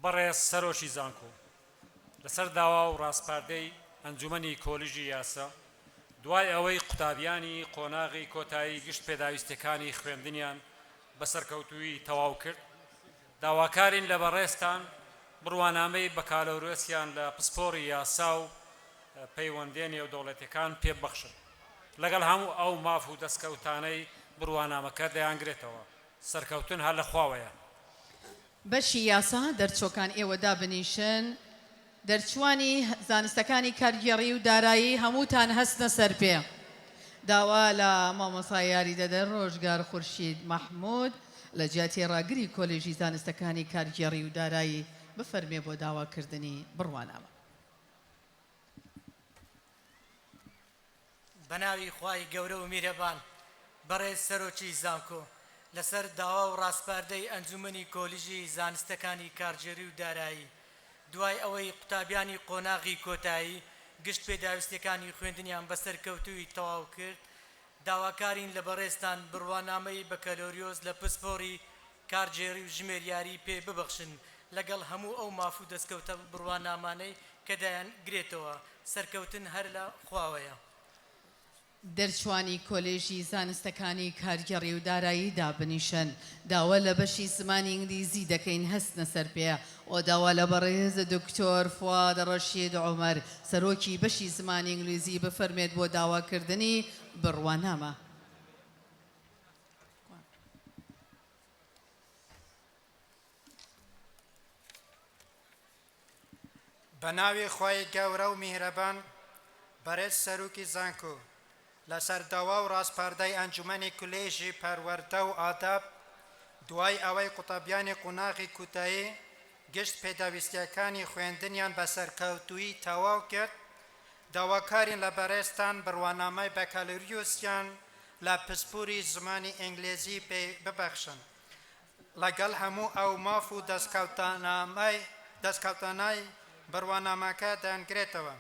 بەڕێز سەرۆکی زانکۆ لەسەر داوا و ڕاستپاردەی ئەنجومەنی کۆلێژی یاسا دوای ئەوەی قوتابیانی قۆناغی کۆتایی گشت پێداویستەکانی خوێندنیان بە سەرکەوتووی تەواو کرد داواکارین لە بەڕێستان بڕوانامەی بەکالۆرۆسیان لە پسپۆری یاسا و پەیوەندێن نێودەوڵەتیەکان پێبەخشن لەگەڵ هەموو ئەو ماف و دەستکەوتانەی بڕوانامەکە دەیانگرێتەوە سەرکەوتن هەر لە خواوەیە. بەشی یاسا دەرچۆکان ئێوە دابنیشن دەرچوانی زانستەکانی کارگێڕی و دارایی هەمووتان هەستنە سەر پێ. داوا لە مامۆستا یاریدەدەر ڕۆژگار خورشید مەحموود لە جیاتی ڕاگری کۆلێژی زانستەکانی کارگێڕی و دارایی بفەرمێ بۆ داواکردنی بڕوانامە. بەناوی خوای گەورە و میرەبان بەڕێز سەرۆکی زانکۆ لەسەر داوا و ڕاستپاردەی ئەنجومەنی کۆلێژی زانستەکانی کارگێڕی و دارایی دوای ئەوەی قوتابیانی قۆناغی کۆتایی گشت پێداویستەکانی خوێندنیان بەسەر کەوتووی تەواو کرد داواکارین لە بەڕێستان بڕوانامەی بەکەلۆریۆس لە پسپۆری کارگێڕی و ژمێریاری پێ ببەخشن لەگەڵ هەموو ئەو ماف و دەستکەوتە بڕوانامانەی کە دەیانگرێتەوە سەرکەوتن هەر لە خواوەیە. دەرچوانی کۆلێژی زانستەکانی کارگێڕی و دارایی دابنیشن داوا لە بەشی زمانی ئینگلیزی دەکەین هەستنە سەر پێ و داوا لە بەڕێز دکتۆر فواد ڕەشید عومەر سەرۆکی بەشی زمانی ئینگلیزی بفەرمێت بۆ داواکردنی بڕوانامە. بە ناوی خوای گەورە و میهرەبان بەڕێز سەرۆکی زانکۆ لەسەر داوا و ڕاستپاردەی ئەنجومەنی کولێژی پەروەردە و ئاداب دوای ئەوەی قوتابیانی قوناغی کوتایی گشت پێداویستیەکانی خوێندنیان بە سەرکەوتووی تەواو کرد داواکارین لە بەڕێستان بڕوانامەی بەکالۆریوسیان لە پسپوری زمانی ئینگلیزی ببەخشن لەگەڵ هەموو ئەو ماف و دەستکەوتانای بڕوانامەکە دەنگرێتەوە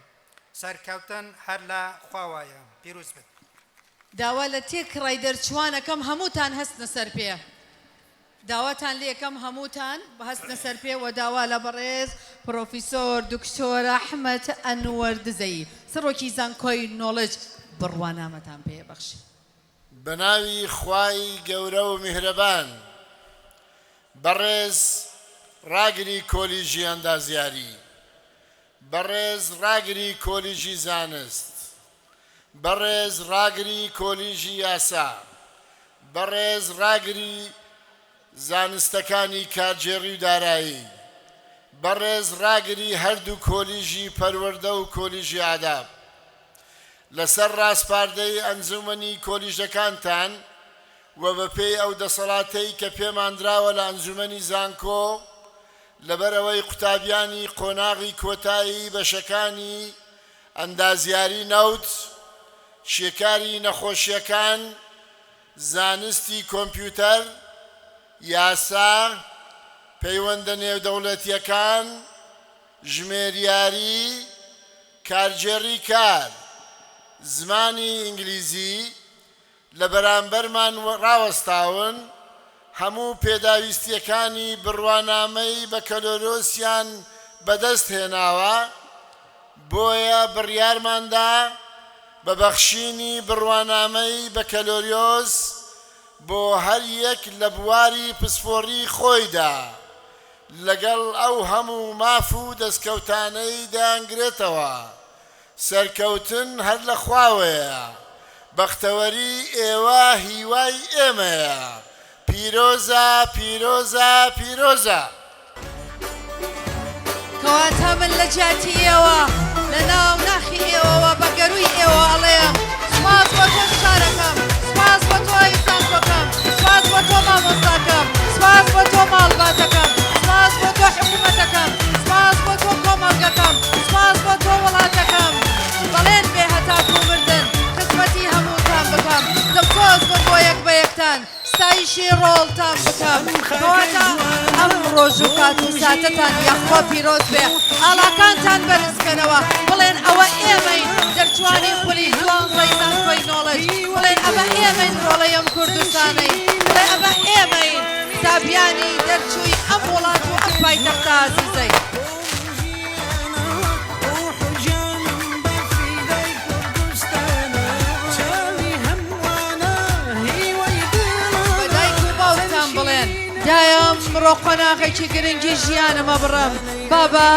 سەرکەوتن هەر لە خواوایە پیرۆز بێت داوا لە تێکڕای دەرچوانەکەم هەمووتان هەستنە سەر پێ داواتان لێ یەکەم هەمووتان هەستنە سەر پێ و داوا لە بەڕێز پرۆفیسۆر دکتۆر ئەحمەد ئەنوەر دزەیی سەرۆکی زانکۆی نۆڵج بڕوانامەتان پێ بەخشی بە ناوی خوای گەورە و میهرەبان بەڕێز ڕاگری کۆلیژی ئەندازیاری بەڕێز ڕاگری کۆلیژی زانست بەڕێز ڕاگری کۆلیژی یاسا بەڕێز ڕاگری زانستەکانی کارژێڕی و دارایی بەڕێز ڕاگری هەردوو کۆلیژی پەروەردە و کۆلیژی ئاداب لەسەر ڕاستپاردەی ئەنجومەنی کۆلیژەکانتان و بەپێی ئەو دەسەڵاتەی کە پێماندراوە لە ئەنجومەنی زانکۆ لەبەرەوەی قوتابیانی قۆناغی کۆتایی بەشەکانی ئەندازیاری نەوت شێکاری نەخۆشیەکان زانستی کۆمپیوتەر یاسا پەیوەندە نێودەوڵەتیەکان ژمێریاری کارژێڕی کار زمانی ئینگلیزی لە بەرامبەرمان ڕاوەستاون هەموو پێداویستیەکانی بڕوانامەی بەکەلۆرۆسیان بەدەست هێناوە بۆیە بڕیارماندا بە بەخشینی بڕوانامەی بەکەلۆریۆس بۆ هەر یەک لە بواری پسپۆڕی خۆیدا لەگەڵ ئەو هەموو ماف و دەستکەوتانەی دەنگرێتەوە سەرکەوتن هەر لە خواوەیە بەختەوەری ئێوە هیوای ئێمەیە پیرۆزە پیرۆزە پیرۆزە کەواتە من لە جاتی ئێوە لە ناو ناخی ئێوەوە بە گەروی ئێوە ئەڵێم سپاس بۆ تۆ شارەکەم سپاس بۆ تۆ ئیسانکۆکەم سپاس بۆ تۆ مامۆستاکەم سپاس بۆ تۆ ماڵباتەکەم سپاس بۆ تۆ حکوومەتەکەم سپاس بۆ تۆ کۆمەڵگەکەم سپاس بۆ تۆ وڵاتەکەم بەڵێن بێ هەتاکو مردن خزمەتی هەمووتان بکەم دڵخۆش بم بۆ یەک بە یەکتان ستایشی ڕۆڵتان بکەم کەواتە ئەم ڕۆژ و کات و ساتەتان یەخۆ پیرۆز بێ ئاڵاکانتان بەرزکەنەوە بڵێن ئەوە ئێمەین دەرچوانی خولی جوان ڕێزان خۆی نۆڵج بڵێن ئەمە ئێمەین ڕۆڵەیەم کوردستانەی بڵێن ئەمە ئێمەین تابیانی دەرچووی ئەم وڵات و ئەم پایتەختە ئازیزەی دایە ئەمڕۆ قۆناغێکی گرنگی ژیانمە بڕم بابا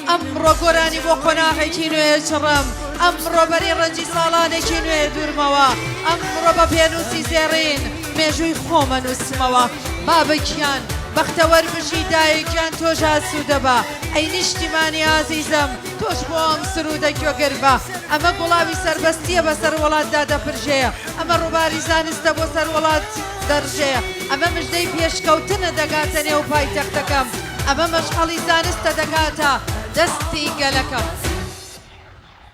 ئەمڕۆ گۆرانی بۆ قۆناغێکی نوێ چڕم ئەمڕۆ بەری ڕەنجی ساڵانێکی نوێ دوورمەوە ئەمڕۆ بە پێنووسی زێڕین مێژووی خۆمە نووسمەوە بابەکیان بەختەوەر بژی دایەکیان تۆژ ئاسوودە بە ئەی نیشتیمانی ئازیزم تۆش بۆ ئەم سرودە گوێگەربە ئەمە گوڵاوی سەربەستیە بەسەر وڵاتدا دەپرژەیە ئەمە ڕووباری زانستە بۆ سەر وڵات دەڕژەیە ئەمە مژدەی پێشکەوتنە دەگاتە نێو پایتەختەکەم ئەمە مەشغەڵی زانستە دەگاتە دەستی گەلەکەم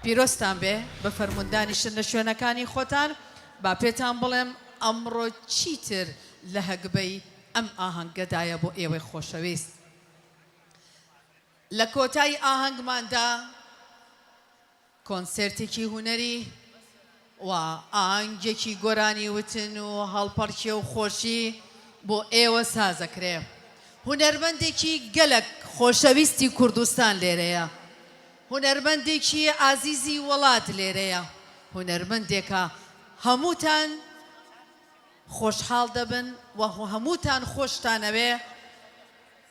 پیرۆستان بێ بە فەرموندانیشتن لە شوێنەکانی خۆتان با پێتان بڵێم ئەمڕۆ چیتر لە هەگبەی ئەم ئاهەنگەدایە بۆ ئێوەی خۆشەویست لە کۆتای ئاهەنگماندا کۆنسێرتێکی هونەری و ئاهەنگێکی گۆرانی وتن و هەڵپەرکێ و خۆشی بۆ ئێوە سازەکرێ هونەرمەندێکی گەلک خۆشەویستی کوردستان لێرەیە هونەرمەندێکی ئازیزی وڵات لێرەیە هونەرمەندێکە هەمووتان خۆشحاڵ دەبن و هەمووتان خۆشتانەوێ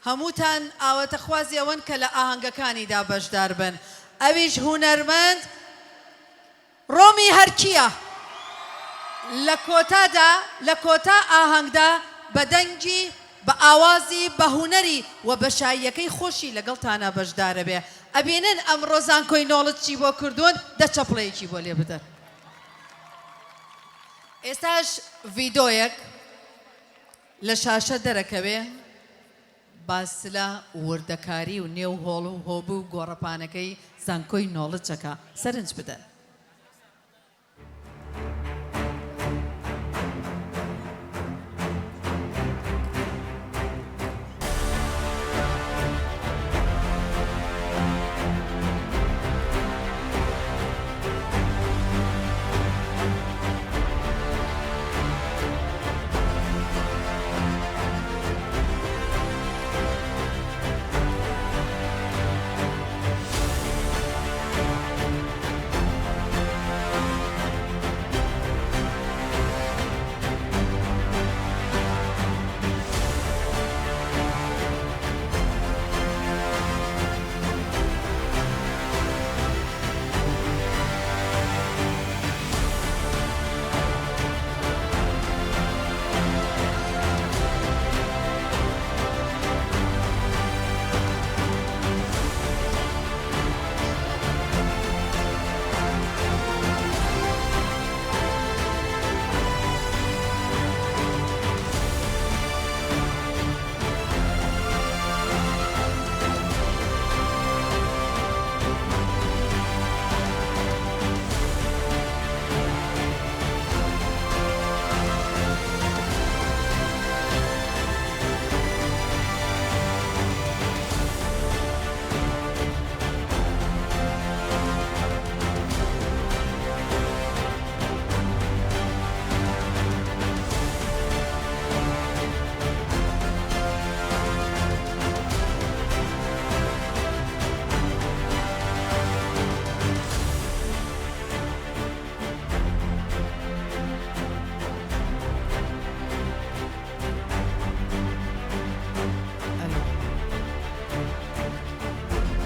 هەمووتان ئاوەتەخوازی ئەوەن کە لە ئاهەنگەکانیدا بەشدار بن ئەویش هونەرمەند ڕۆمی هەرکیە لە کۆتا ئاهەنگدا بە دەنگی بە ئاوازی بە هونەری و بە شایەکەی خۆشی لەگەڵتانە بەشدارە بێ ئەبینن ئەم ڕۆزان کۆی نۆڵت چی بۆ کردوون دە چەپڵەیەکی بۆ لێ بدەن ئێستاش ڤیدۆیەک لە شاشە دەرەکەوێ باس لە وردەکاری و نێو هۆڵ و هۆبوو و گۆڕەپانەکەی زانکۆی نۆڵجەکە سەرنج بدەن.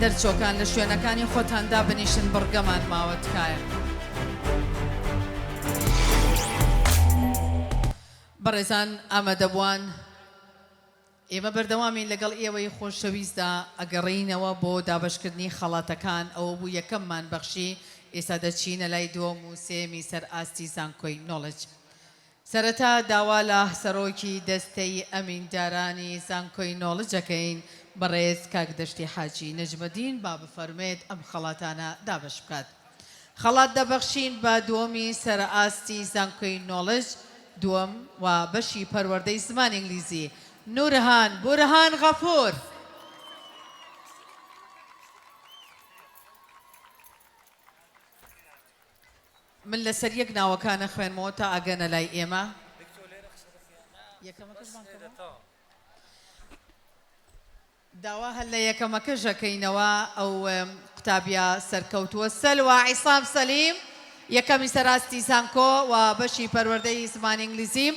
دەرچۆکان لە شوێنەکانی خۆتاندا بنیشن بڕگەمان ماوە تکایە. بەڕێزان ئامادەبووان ئێمە بەردەوامین لەگەڵ ئێوەی خۆشەویستدا ئەگەڕینەوە بۆ دابشکردنی خەڵاتەکان ئەوە بوو یەکەممان بەخشی ئێستا دەچینە لای دووەم و سێمی سەر ئاستی زانکۆی نۆڵج. سەرەتا داوا لە سەرۆکی دەستەی ئەمیندارانی زانکۆی نۆڵجەکەین بەڕێز کاک دەشتی حاجی نەجمەدین با بفەرمێت ئەم خەڵاتانە دابش بکات. خەڵات دەبەخشین بە دووەمی سەر ئاستی زانکۆی نۆڵج دووەم و بەشی پەروەردەی زمانی ئینگلیزی نورهان بورهان غەفور. من لەسەر یەک ناوەکانە خوێنمەوە تا ئەگەنە لای ئێمە. داوا هەل لە یەکەمەکە ژەکەینەوە ئەو قوتابیە سەرکەوتووە سەلوا عیسام سەلیم یەکەمی سەراستی زانکۆ و بەشی پەروەردەی زمانی ئینگلیزی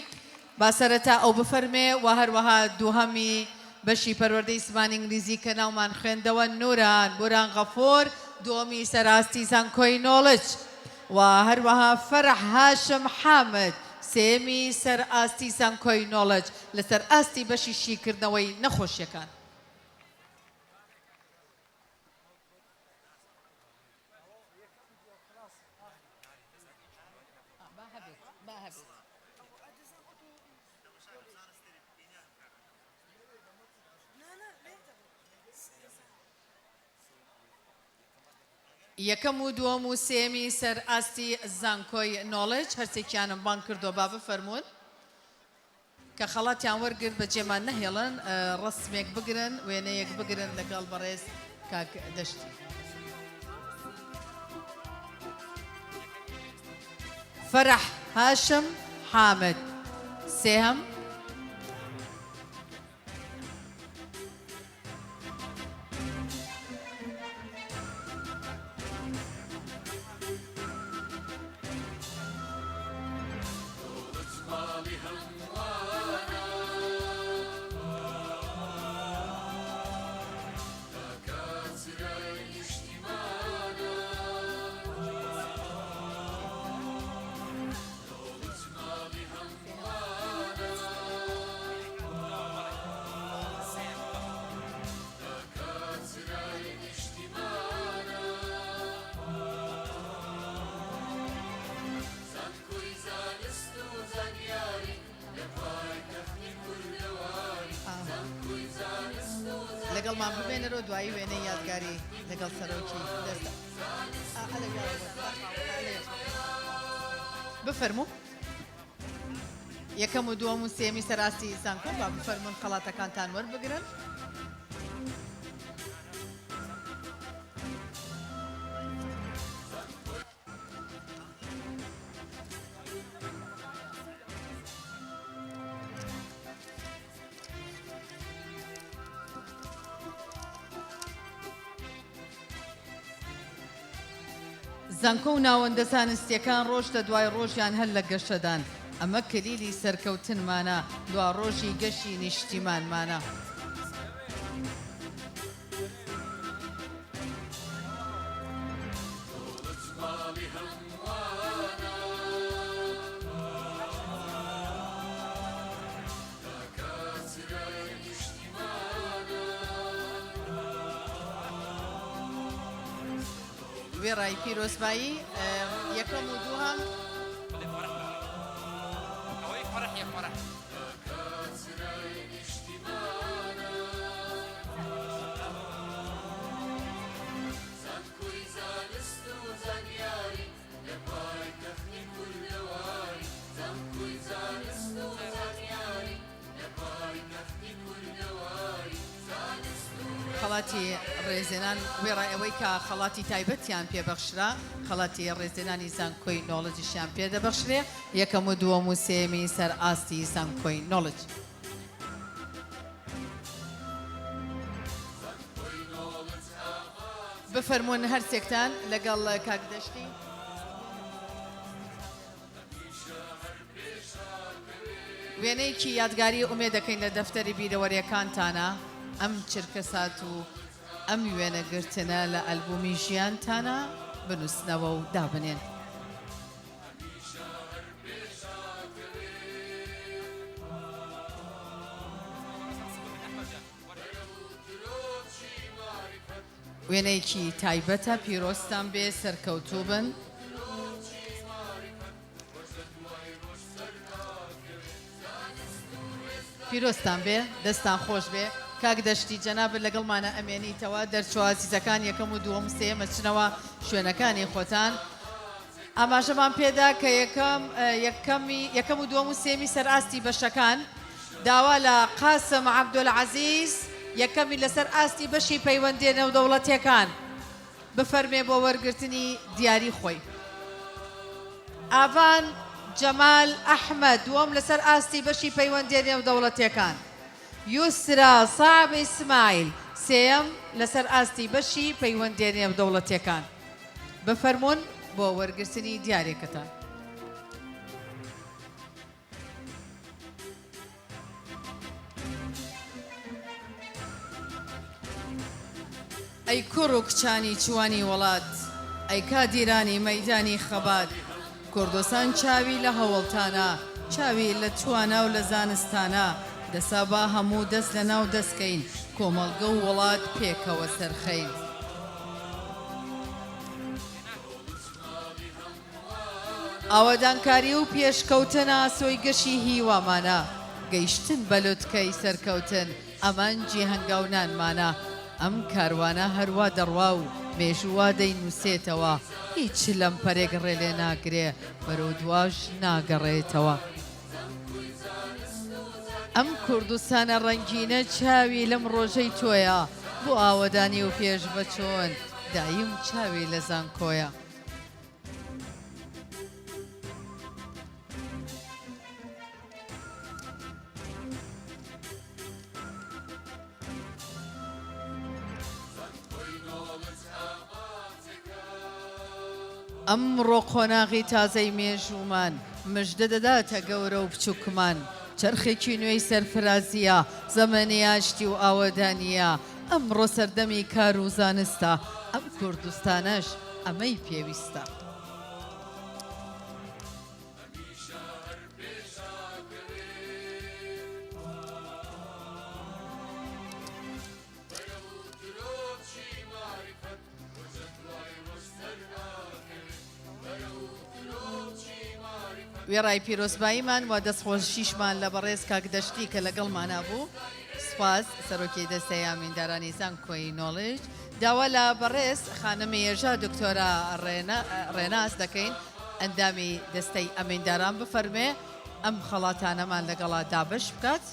با سەرەتا ئەو بفەرمێ و هەروەها دووهەمی بەشی پەروەردەی زمانی ئینگلیزی کە ناومان خوێندەوە نوران بوران غەفور دووەمی سەراستی زانکۆی نۆڵج و هەروەها فەرح هاشم حامد سێمی سەر ئاستی زانکۆی نۆڵج لەسەر ئاستی بەشی شیکردنەوەی نەخۆشیەکان. یەکەم و دووەم و سێمی سەر ئاستی زانکۆی نۆڵج هەرسێکیانم بان کردو با بفەرمون کە خەڵاتیان وەرگرت بە جێمان نەهێڵن ڕسمێک بگرن وێنەیەک بگرن لەگەڵ بەڕێز کاک دەشتی. فەرح هاشم حامد سێهەم لەگەڵمان ببێنەرەوە دوایی وێنەی یادگاری لەگەڵ سەرۆکی دەستە بفەرموو یەکەم و دووەم و سێمی سەراستی زانکۆ با بفەرمون خەڵاتەکانتان وەربگرن زانکۆ و ناوەندە زانستیەکان ڕۆژتە دوای ڕۆژیان هەر لە گەشەدان ئەمە کلیلی سەرکەوتنمانە دوا ڕۆژی گەشی نیشتیمانمانە وێڕای پیرۆزبایی یەکەم و دووهەم خەڵاتی ڕێزێنان وێڕای ئەوەی کە خەڵاتی تایبەتیان پێبەخشرا خەڵاتی ڕێزێنانی زانکۆی نۆڵجیشیان پێدەبەخشرێ یەکەم و دووەم و سێمی سەر ئاستی زانکۆی نۆڵج بفەرمونون هەرسێکتان لەگەڵ کاکدەشتی وێنەیەکی یادگاری ئومێ دەکەین لە دەفتەری بیرەوەریەکانتانە ئەم چرکە سات و ئەم وێنەگرتنە لە ئەلبومی ژیانتانە بنووسنەوە و دابنێن وێنەیەکی تایبەتە پیرۆستان بێ سەرکەوتوو بن پیرۆستان بێ دەستان خۆش بێ کاک دەشتی جەنابەت لەگەڵمانە ئەمێنیتەوە دەرچوە عزیزەکان یەکەم و دووەم سێم ئەچنەوە شوێنەکانی خۆتان ئاماژەمان پێدا کە یەکەم و دووەم و سێمی سەرئاستی بەشەکان داوا لە قاسم عەبدولعەزیز یەکەمی لەسەر ئاستی بەشی پەیوەندیە نێودەوڵەتیەکان بفەرمێ بۆ وەرگرتنی دیاری خۆی ئاڤان جەمال ئەحمەد دووەم لەسەر ئاستی بەشی پەیوەندیە نێودەوڵەتیەکان یوسرا ساعب ئیسماعیل سێەم لەسەر ئاستی بەشی پەیوەندیە نێودەوڵەتیەکان بفەرمونون بۆ وەرگرتنی دیارێکەتان ئەی کوڕ و کچانی چوانی وڵات ئەی کادیرانی مەیدانی خەبات کوردستان چاوی لە هەوڵتانە چاوی لە توانە و لە زانستانە دەسا با هەموو دەست لە ناو دەستکەین کۆمەڵگە و وڵات پێکەوە سەرخەین ئاوەدانکاری و پێشکەوتنە سۆی گەشی هیوامانە گەیشتن بەلوتکەی سەرکەوتن ئەمانجی هەنگاونانمانە ئەم کاروانە هەروە دەڕوا و مێژووا دەینووسێتەوە هیچ لەم پەرێک ڕێلێ ناگرێ بەرەو دواش ناگەڕێتەوە ئەم کوردستانە ڕەنگینە چاوی لەم ڕۆژەی تۆیە بۆ ئاوەدانی و پێش بەچۆن دایم چاوی لە زانکۆیە ئەمڕۆ قۆناغی تازەی مێژومان مژدە دەداتە گەورە و بچووکمان چرخێکی نوێی سەرفرازیە زەمەنی ئاشتی و ئاوەدانیە ئەمڕۆ سەردەمی کار و زانستە ئەم کوردستانەش ئەمەی پێویستە وێڕای پیرۆزباییمان و دەستخۆشیشمان لە بەڕێز کاک دەشتی کە لەگەڵمانە بوو سپاس سەرۆکی دەستەی ئامیندارانی زانکۆی نۆڵژ داوا لە بەڕێز خانمی هێژا دکتۆرە ڕێناس دەکەین ئەندامی دەستەی ئەمێنداران بفەرمێ ئەم خەڵاتانەمان لەگەڵا دابش بکات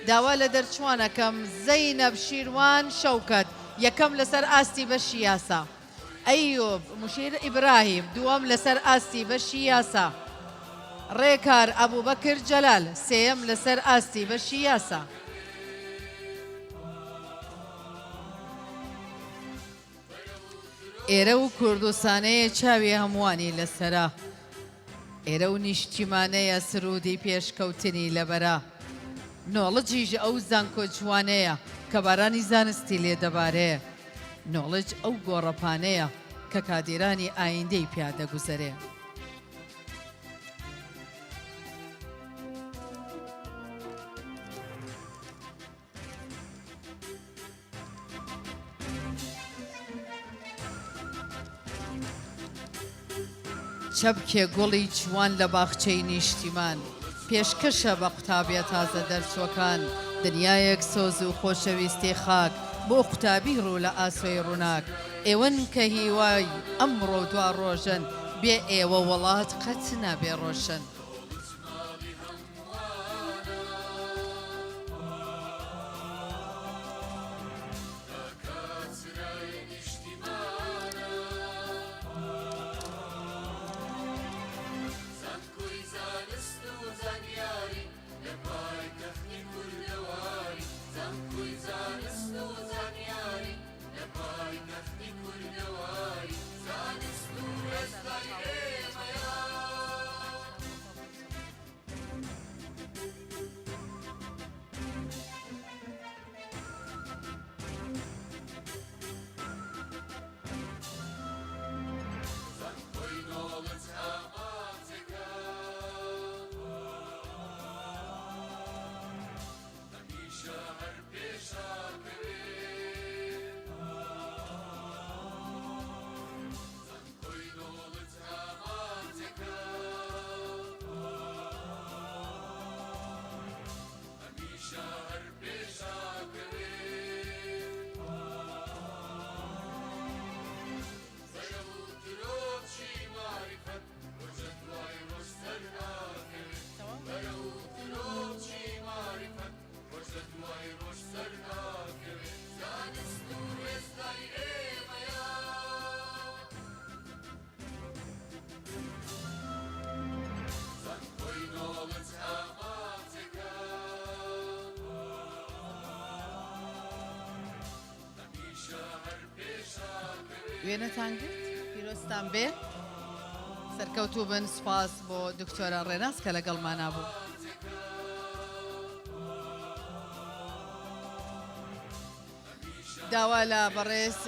داوا لە دەرچوانەکەم زەینەب شیروان شەوکەت یەکەم لەسەر ئاستی بەشی یاسا ئەیوب مشیر ئیبراهیم دووەم لەسەر ئاستی بەشی یاسا ڕێکار ئەبوبەکر جەلال سێیەم لەسەر ئاستی بەشی یاسا ئێرە و کوردستانەیە چاوی هەمووانی لەسەرا ئێرە و نیشتیمانەیە سرودی پێشکەوتنی لەبەرە نۆڵجیژ ئەو زانکۆ جوانەیە کە بارانی زانستی لێ دەبارەیە نۆڵج ئەو گۆڕەپانەیە کە کادیرانی ئایندەی پیادەگوزەرێ چەپکێ گوڵی جوان لە باخچەی نیشتیمان پێشکەشە بە قوتابیە تازە دەرچۆکان دنیایەک سۆز و خۆشەویستی خاک بۆ قوتابی ڕوو لە ئاسۆی ڕووناک ئێوەن کە هیوای ئەمڕۆ دوا ڕۆژن بێ ئێوە وڵات قەت نابێ ڕۆشن وێنەتان گرت پیرۆستان بێ سەرکەوتوو بن سپاس بۆ دکتۆرە ڕێناس کە لەگەڵمانە بوو داوا لە بەڕێز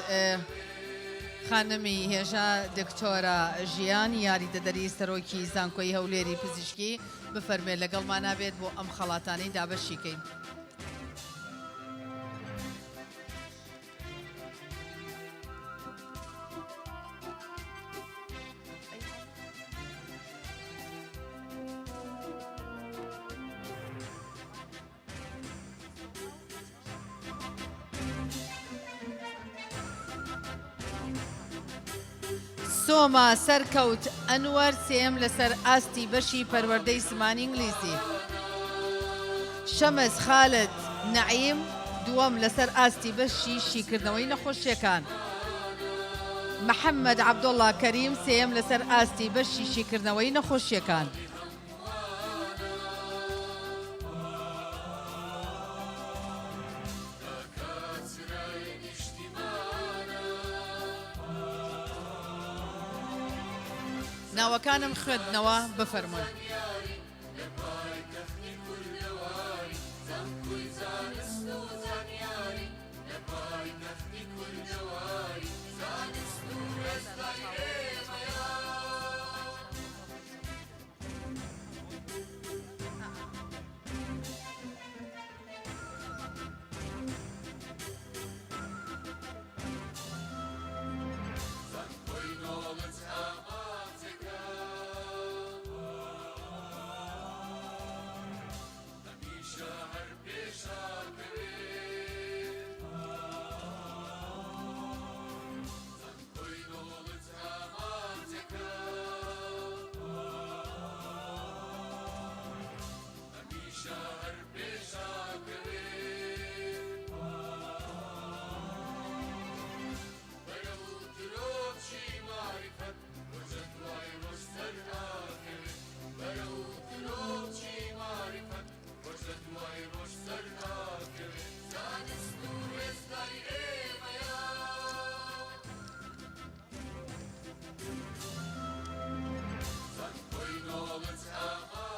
خانمی هێژا دکتۆرە ژیان یاریدەدەری سەرۆکی زانکۆی هەولێری پزیشکی بفەرمێ لەگەڵمانە بێت بۆ ئەم خەڵاتانی دابەشیکەین سۆما سەرکەوت ئەنوەر سێم لەسەر ئاستی بەشی پەروەردەی زمانی ئینگلیزی شەمەز خالت نەعیم دووەم لەسەر ئاستی بەشی شیکردنەوەی نەخۆشیەکان محەممەد عەبدوڵڵا کەریم سێم لەسەر ئاستی بەشی شیکردنەوەی نەخۆشیەکان ناوەکانم خوێندنەوە بفەرموون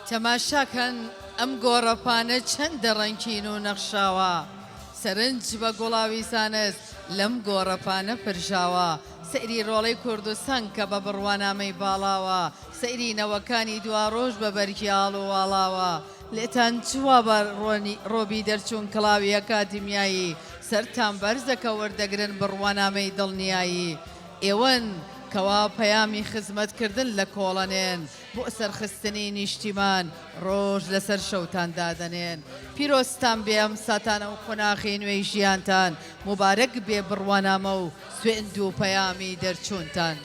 تەماشاکەن ئەم گۆڕەپانە چەندە ڕەنگین و نەخشاوە سەرنج بە گوڵاوی سانست لەم گۆڕەپانە پرژاوە سەیری ڕۆڵەی کوردستان کە بە بڕوانامەی باڵاوە سەیری نەوەکانی دوا ڕۆژ بە بەرگیاڵ و واڵاوە لێتان چووە بە ڕۆبی دەرچوون کڵاوی ئەکادیمیایی سەرتان بەرزەکە وەردەگرن بڕوانامەی دڵنیایی ئێوەن کەوا پەیامی خزمەتکردن لە کۆڵەنێن بۆ سەرخستنی نیشتیمان ڕۆژ لەسەر شەوتان دادەنێن پیرۆستان بێ ئەم ساتانە و قۆناغی نوێی ژیانتان مبارەک بێ بڕوانامە و سوێند و پەیامی دەرچوونتان.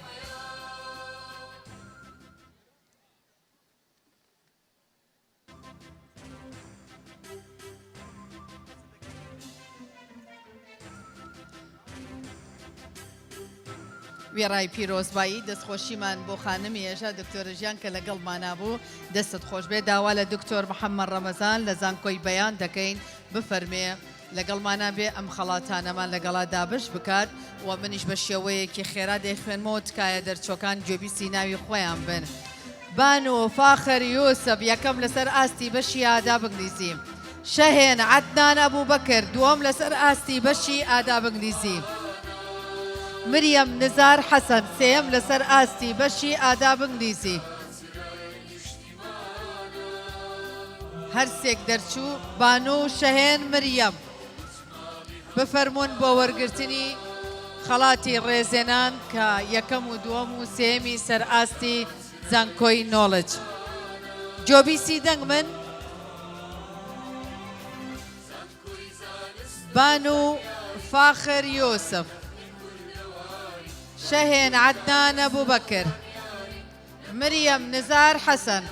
وێڕای پیرۆزبایی دەستخۆشیمان بۆ خانمی ێژە دکتۆرە ژیان کە لەگەڵمانە بوو دەستت خۆش بێ داوا لە دکتۆر محەممەد ڕەمەزان لە زانکۆی بەیان دەکەین بفەرمێ لەگەڵمانە بێ ئەم خەڵاتانەمان لەگەڵا دابش بکات و منیش بە شێوەیەکی خێرا دەیخوێنمەوە تکایە دەرچۆکان گوێبیستی ناوی خۆیان بن. بان و فاخر یوسف یەکەم لەسەر ئاستی بەشی ئادا بنگلیزی شەهێن عەدنان ئەبووبەکر دووەم لەسەر ئاستی بەشی ئادا بنگلیزی مریم نزار حەسەن سێم لەسەر ئاستی بەشی ئادا بنگلیزی هەرسێک دەرچوو بانو و شەهێن مریم بفەرمونون بۆ وەرگرتنی خەڵاتی ڕێزێنان کە یەکەم و دووەم و سێمی سەر ئاستی زانکۆی نۆڵج جۆبیسی دەنگ من بانو فاخر یوسف شەهێن عەدنان ئەبووبەکر مریم نزار حەسەن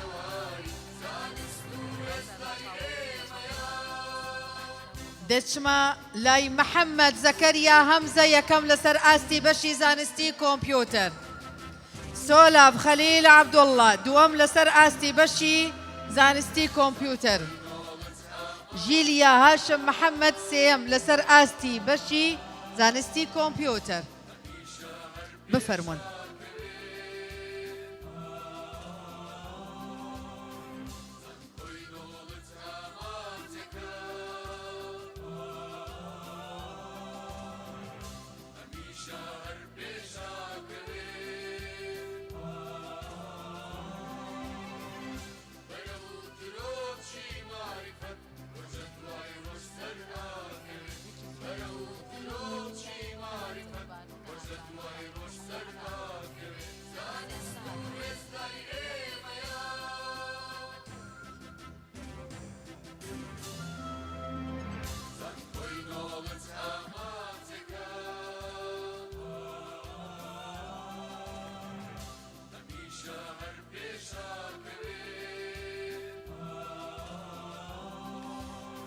دەچمە لای محەممەد زەکەریا هەمزە یەکەم لەسەر ئاستی بەشی زانستی کۆمپیۆتەر سۆلاف خەلیل عەبدوڵڵا دووەم لەسەر ئاستی بەشی زانستی کۆمپیۆتەر ژیلیا هاشم محەممەد سێم لەسەر ئاستی بەشی زانستی کۆمپیۆتەر بفەرمونون.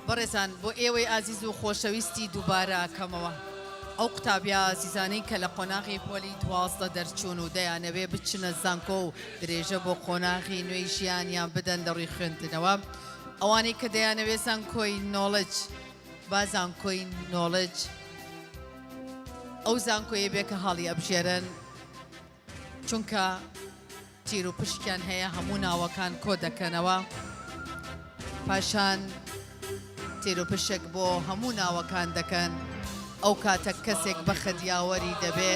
بەڕێزان بۆ ئێوەی ئازیز و خۆشەویستی دووبارە ئەکەمەوە ئەو قوتابیا ئازیزانەی کە لە قۆناغی پۆلی 12 دەرچوون و دەیانەوێ بچنە زانکۆ و درێژە بۆ قۆناغی نوێی ژیانیان بدەن لە ڕووی خوێندنەوە ئەوانەی کە دەیانەوێ زانکۆی نۆڵج با زانکۆی نۆڵج ئەو زانکۆیە بێ کە هەڵی ئەبژێرن چونکە تیر و پشکیان هەیە هەموو ناوەکان کۆ دەکەنەوە پاشان تیر و پشک بۆ هەموو ناوەکان دەکەن ئەو کاتە کەسێک بە خەدیاوەری دەبێ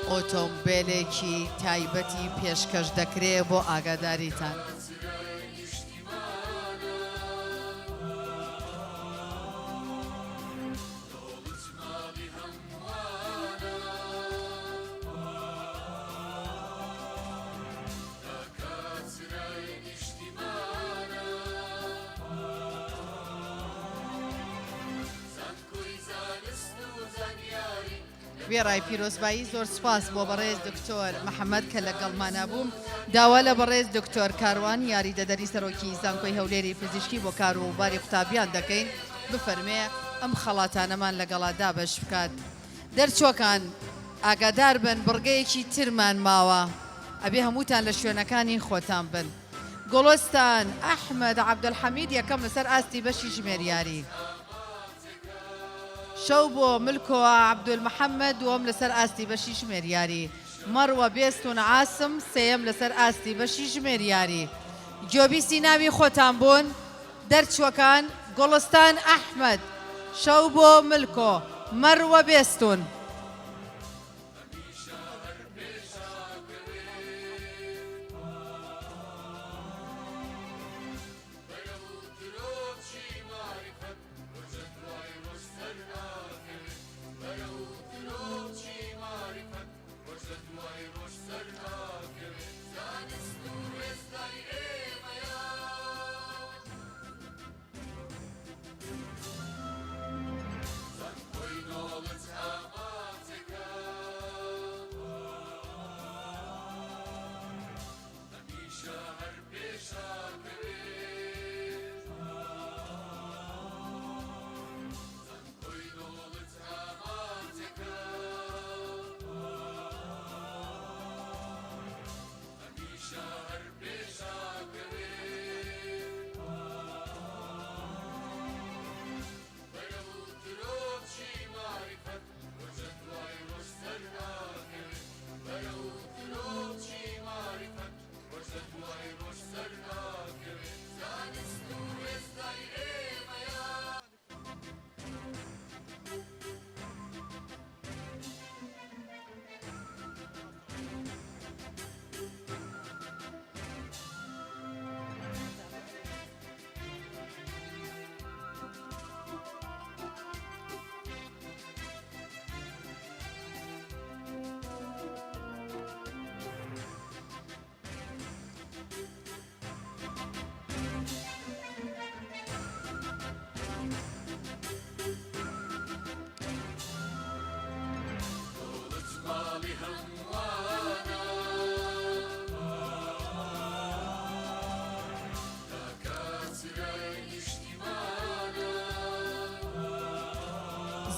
ئۆتۆمبیلێکی تایبەتی پێشکەش دەکرێ بۆ ئاگاداریتان. وێڕای پیرۆزبایی زۆر سپاس بۆ بەڕێز دکتۆر محەممەد کە لەگەڵمانە بووم داوا لە بەڕێز دکتۆر کاروان یاریدەدەری سەرۆکی زانکۆی هەولێری پزیشکی بۆ کار و باری قوتابیان دەکەین بفەرمێ ئەم خەڵاتانەمان لەگەڵا دابەش بکات. دەرچۆکان ئاگادار بن بڕگەیەکی ترمان ماوە ئەبێ هەمووتان لە شوێنەکانی خۆتان بن. گۆڵۆستان ئەحمەد عەبدولحەمید یەکەم لەسەر ئاستی بەشی ژمێریاری شەو بۆ ملکۆوە عەبدولمەحەممەد دووەم لەسەر ئاستی بەشی ژمێریاری مەڕوە بێستون عاسم سێیەم لەسەر ئاستی بەشی ژمێریاری جۆبیستی ناوی خۆتان بوون دەرچووەکان گوڵستان ئەحمەد شەو بۆ ملکۆ مەڕوە بێستون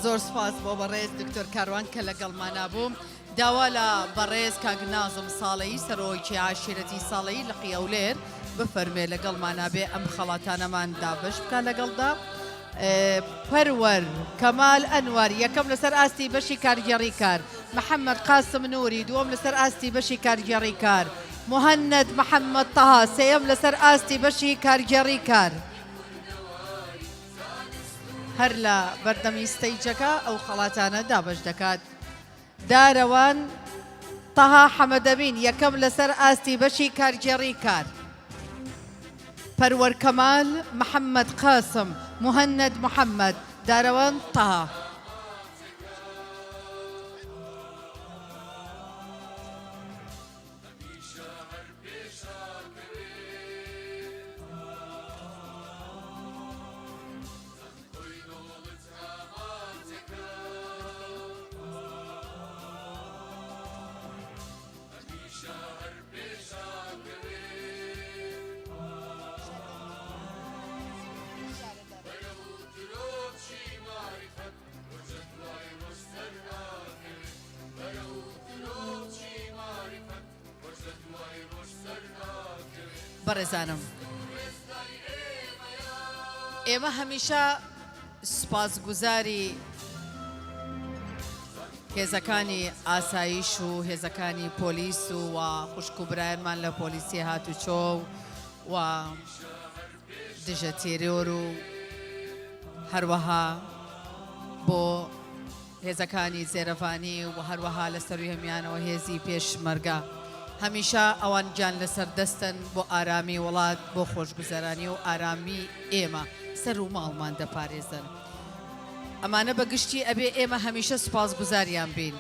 زۆر سپاس بۆ بەڕێز دکتۆر کاروان کە لەگەڵمانە بووم داوا لە بەڕێز کاگنازم ساڵەی سەرۆکی عاشیرەتی ساڵەی لە قیەولێر بفەرمێ لەگەڵمانە بێ ئەم خەڵاتانەمان دابش بکە لەگەڵدا پەروەر کەمال ئەنوەر یەکەم لەسەر ئاستی بەشی کارگێڕی کار محەممەد قاسم نووری دووەم لەسەر ئاستی بەشی کارگێڕی کار مهند محەممەد تەها سێەم لەسەر ئاستی بەشی کارگێڕی کار هەر لە بەردەمی ستەیجەکە ئەو خەڵاتانە دابش دەکات دارەوان تەها حەمەدەبین یەکەم لەسەر ئاستی بەشی کارگێڕی کار پەروەر کەمال محەممەد قاسم مهند محەممەد دارەوان تەها بەڕێزانم ئێمە هەمیشە سوپاسگوزاری هێزەکانی ئاسایش و هێزەکانی پۆلیس و خوشک و برایانمان لە پۆلیسی هاتوچۆ و دژە تێرۆر و هەروەها بۆ هێزەکانی زێرەفانی و هەروەها لە سەروی هەمیانەوە هێزی پێشمەرگە هەمیشە ئەوان گیان لەسەر دەستن بۆ ئارامی وڵات بۆ خۆشگوزەرانی و ئارامی ئێمە سەر و ماڵمان دەپارێزن ئەمانە بەگشتی ئەبێ ئێمە هەمیشە سوپاسگوزاریان بین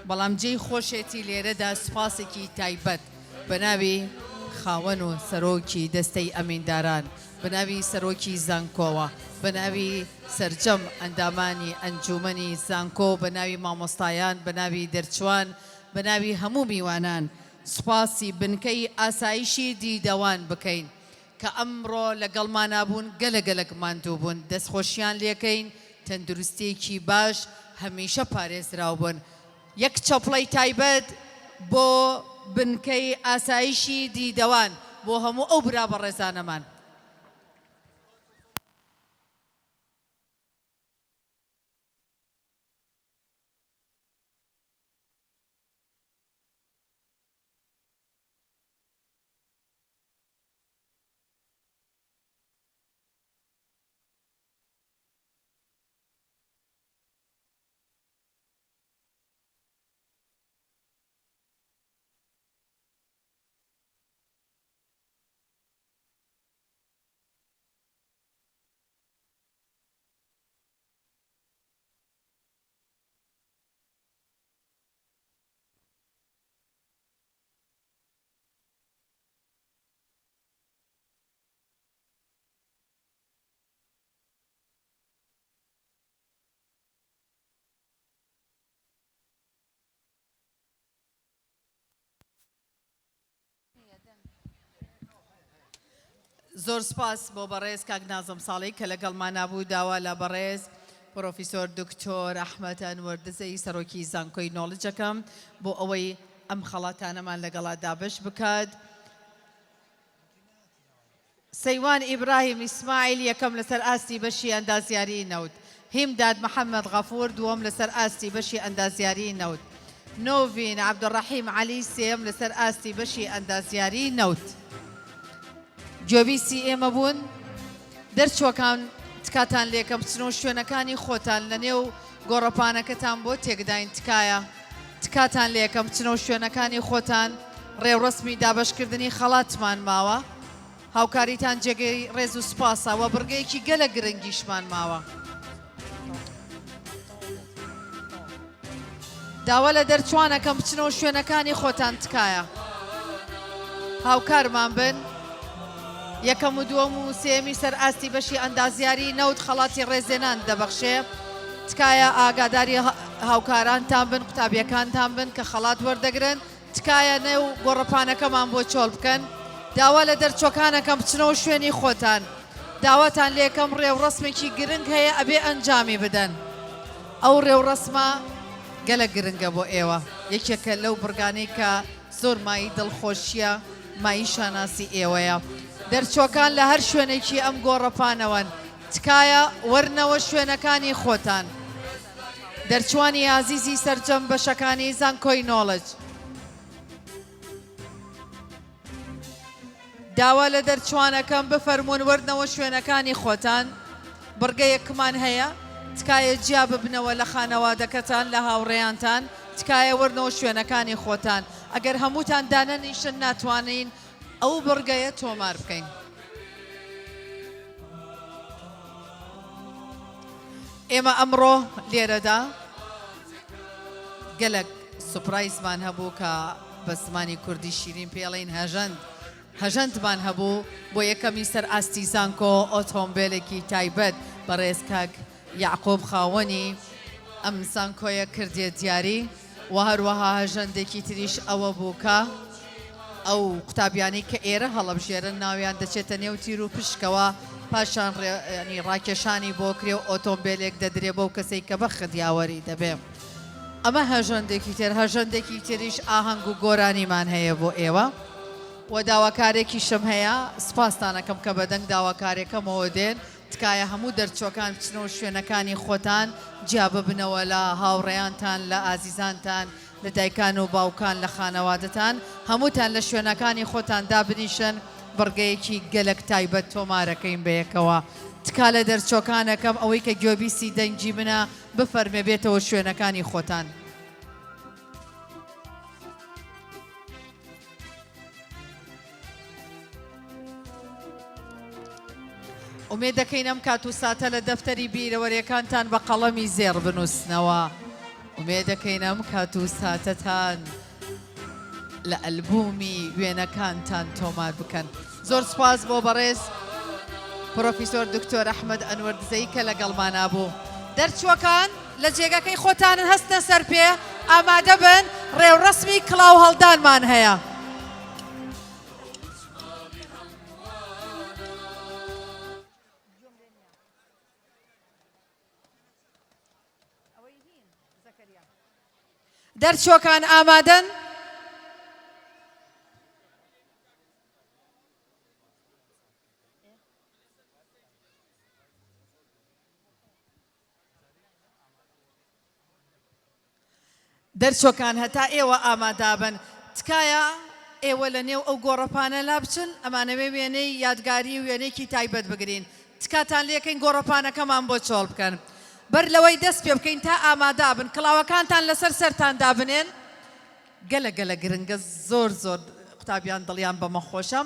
بەڵام جێی خۆشێتی لێرەدا سوپاسێکی تایبەت بە ناوی خاوەن و سەرۆکی دەستەی ئەمینداران بە ناوی سەرۆکی زانکۆوە بە ناوی سەرجەم ئەندامانی ئەنجومەنی زانکۆ بە ناوی مامۆستایان بە ناوی دەرچوان بە ناوی هەموو میوانان سوپاسی بنکەی ئاسایشی دیدەوان بکەین کە ئەمڕۆ لەگەڵمانابوون گەلەگەلەکمان دوو بوون دەستخۆشیان لێکەین تەندروستێکی باش هەمیشە پارێزراو بوون یەک چەپڵەی تایبەت بۆ بنکەی ئاسایشی دیدەوان بۆ هەموو ئەو برا بەڕێزانەمان زۆر سپاس بۆ بەڕێز کاک نازم ساڵی کە لەگەڵمان نابوو داوا لە بەڕێز پرۆفیسۆر دکتۆر ئەحمەد ئەنوەردزەی سەرۆکی زانکۆی نۆڵجەکەم بۆ ئەوەی ئەم خەڵاتانەمان لەگەڵا دابش بکات. سەیوان ئیبراهیم ئیسماعیل یەکەم لەسەر ئاستی بەشی ئەندازیاری نەوت. هیمداد محەممەد غەفور دووەم لەسەر ئاستی بەشی ئەندازیاری نەوت. نۆڤین عەبدوڕەحیم عەلی سێم لەسەر ئاستی بەشی ئەندازیاری نەوت. گوێبیسی ئێمە بوون دەرچووەکان تکاتان لێکەم بچنەوە شوێنەکانی خۆتان لە نێو گۆڕەپانەکەتان بۆ تێکداین تکایە تکاتان لێکەم بچنەوە شوێنەکانی خۆتان ڕێوڕسمی دابشکردنی خەڵاتمان ماوە هاوکاریتان جێگەی ڕێز و سوپاسە و بڕگەیەکی گەلە گرنگیشمان ماوە. داوا لە دەرچوانەکەم بچنەوە شوێنەکانی خۆتان تکایە هاوکارمان بن. یەکەم و دووەم و سێمی سەر ئاستی بەشی ئەندازیاری نەوت خەڵاتی ڕێزێنان دەبەخشێ تکایە ئاگاداری هاوکارانتان بن قوتابیەکانتان بن کە خەڵات وەردەگرن تکایە نێو گۆڕەپانەکەمان بۆ چۆڵ بکەن. داوا لە دەرچۆکانەکەم بچنەوە شوێنی خۆتان داواتان لێکەم ڕێوڕسمێکی گرنگ هەیە ئەبێ ئەنجامی بدەن. ئەو ڕێوڕسمە گەلە گرنگە بۆ ئێوە یەکێکە لەو بڕگانەی کە زۆر مای دڵخۆشیە مای شاناسی ئێوەیە. دەرچۆکان لە هەر شوێنێکی ئەم گۆڕەپانەوەن تکایە وەرنەوە شوێنەکانی خۆتان. دەرچوانی ئازیزی سەرجەم بەشەکانی زانکۆی نۆڵج داوا لە دەرچوانەکەم بفەرمونون وەرنەوە شوێنەکانی خۆتان بڕگەیەکمان هەیە تکایە جیا ببنەوە لە خانەوادەکەتان لە هاوڕێیانتان تکایە وەرنەوە شوێنەکانی خۆتان ئەگەر هەمووتان دانەنیشن ناتوانین ئەو بڕگەیە تۆمار بکەین. ئێمە ئەمڕۆ لێرەدا گەلک سوپرایزمان هەبوو کە بە زمانی کوردی شیرین پێڵین هەژەندمان هەبوو بۆ یەکەمی سەر ئاستی زانکۆ ئۆتۆمبیلێکی تایبەت بەڕێز کاک یعقوب خاوەنی ئەم زانکۆیە کردێ دیاری و هەروەها هەژەندێکی تریش ئەوە بوو کە ئەو قوتابیانی کە ئێرە هەڵەبژێرن ناویان دەچێتە نێو تیر و پشکەوە پاشان ڕاکێشانی بۆ کرێ و ئۆتۆمبیلێک دەدرێ بەو کەسێک کە بە خدیاوەری دەبێ. ئەمە هەژەندێکی تر هەژەندێکی تریش ئاهەنگ و گۆرانیمان هەیە بۆ ئێوە و داواکارێکی شم هەیە سپاسانەکەم کە بەدەنگ داواکارێکەمەوە دێن تکایە هەموو دەرچۆکان بچنەوە شوێنەکانی خۆتان جیا ببنەوە لە هاوڕێیانتان لە ئازیزانتان لە دایکان و باوکان لە خانەوادەتان هەمووتان لە شوێنەکانی خۆتان دابنیشن بڕگەیەکی گەلک تایبەت تۆمارەکەین بەیەکەوە. تکا لە دەرچۆکانەکەم ئەوەی کە گوێبیسی دەنگی منە بفەرمێ بێتەوە شوێنەکانی خۆتان. ئومێد دەکەین ئەم کات و ساتە لە دەفتەری بیرەوەریەکانتان بە قەڵەمی زێڕ بنووسنەوە. ئومێد دەکەین ئەم کات و ساتەتان لە ئەلبومی وێنەکانتان تۆمار بکەن. زۆر سپاس بۆ بەڕێز پرۆفیسۆر دکتۆر ئەحمەد ئەنوەردزەی کە لەگەڵمان بوو. دەرچووەکان لە جێگەکەی خۆتانن هەستە سەر پێ ئامادە بن ڕێوڕسمی کڵاو هەڵدانمان هەیە. دەرچۆکان ئامادەن؟ دەرچۆکان هەتا ئێوە ئامادابن تکایە ئێوە لە نێو ئەو گۆڕەپانە لا بچن ئەمانەوێ وێنەی یادگاری و وێنەیەکی تایبەت بگرین تکاتان لێکەین گۆڕەپانەکەمان بۆ چۆڵ بکەن. بەر لەوەی دەست پێ بکەین تا ئامادابن کڵاوەکانتان لەسەر سەرتان دابنێن گەلە گەلە گرنگە زۆر زۆر قوتابیان دڵیان بەمە خۆشە.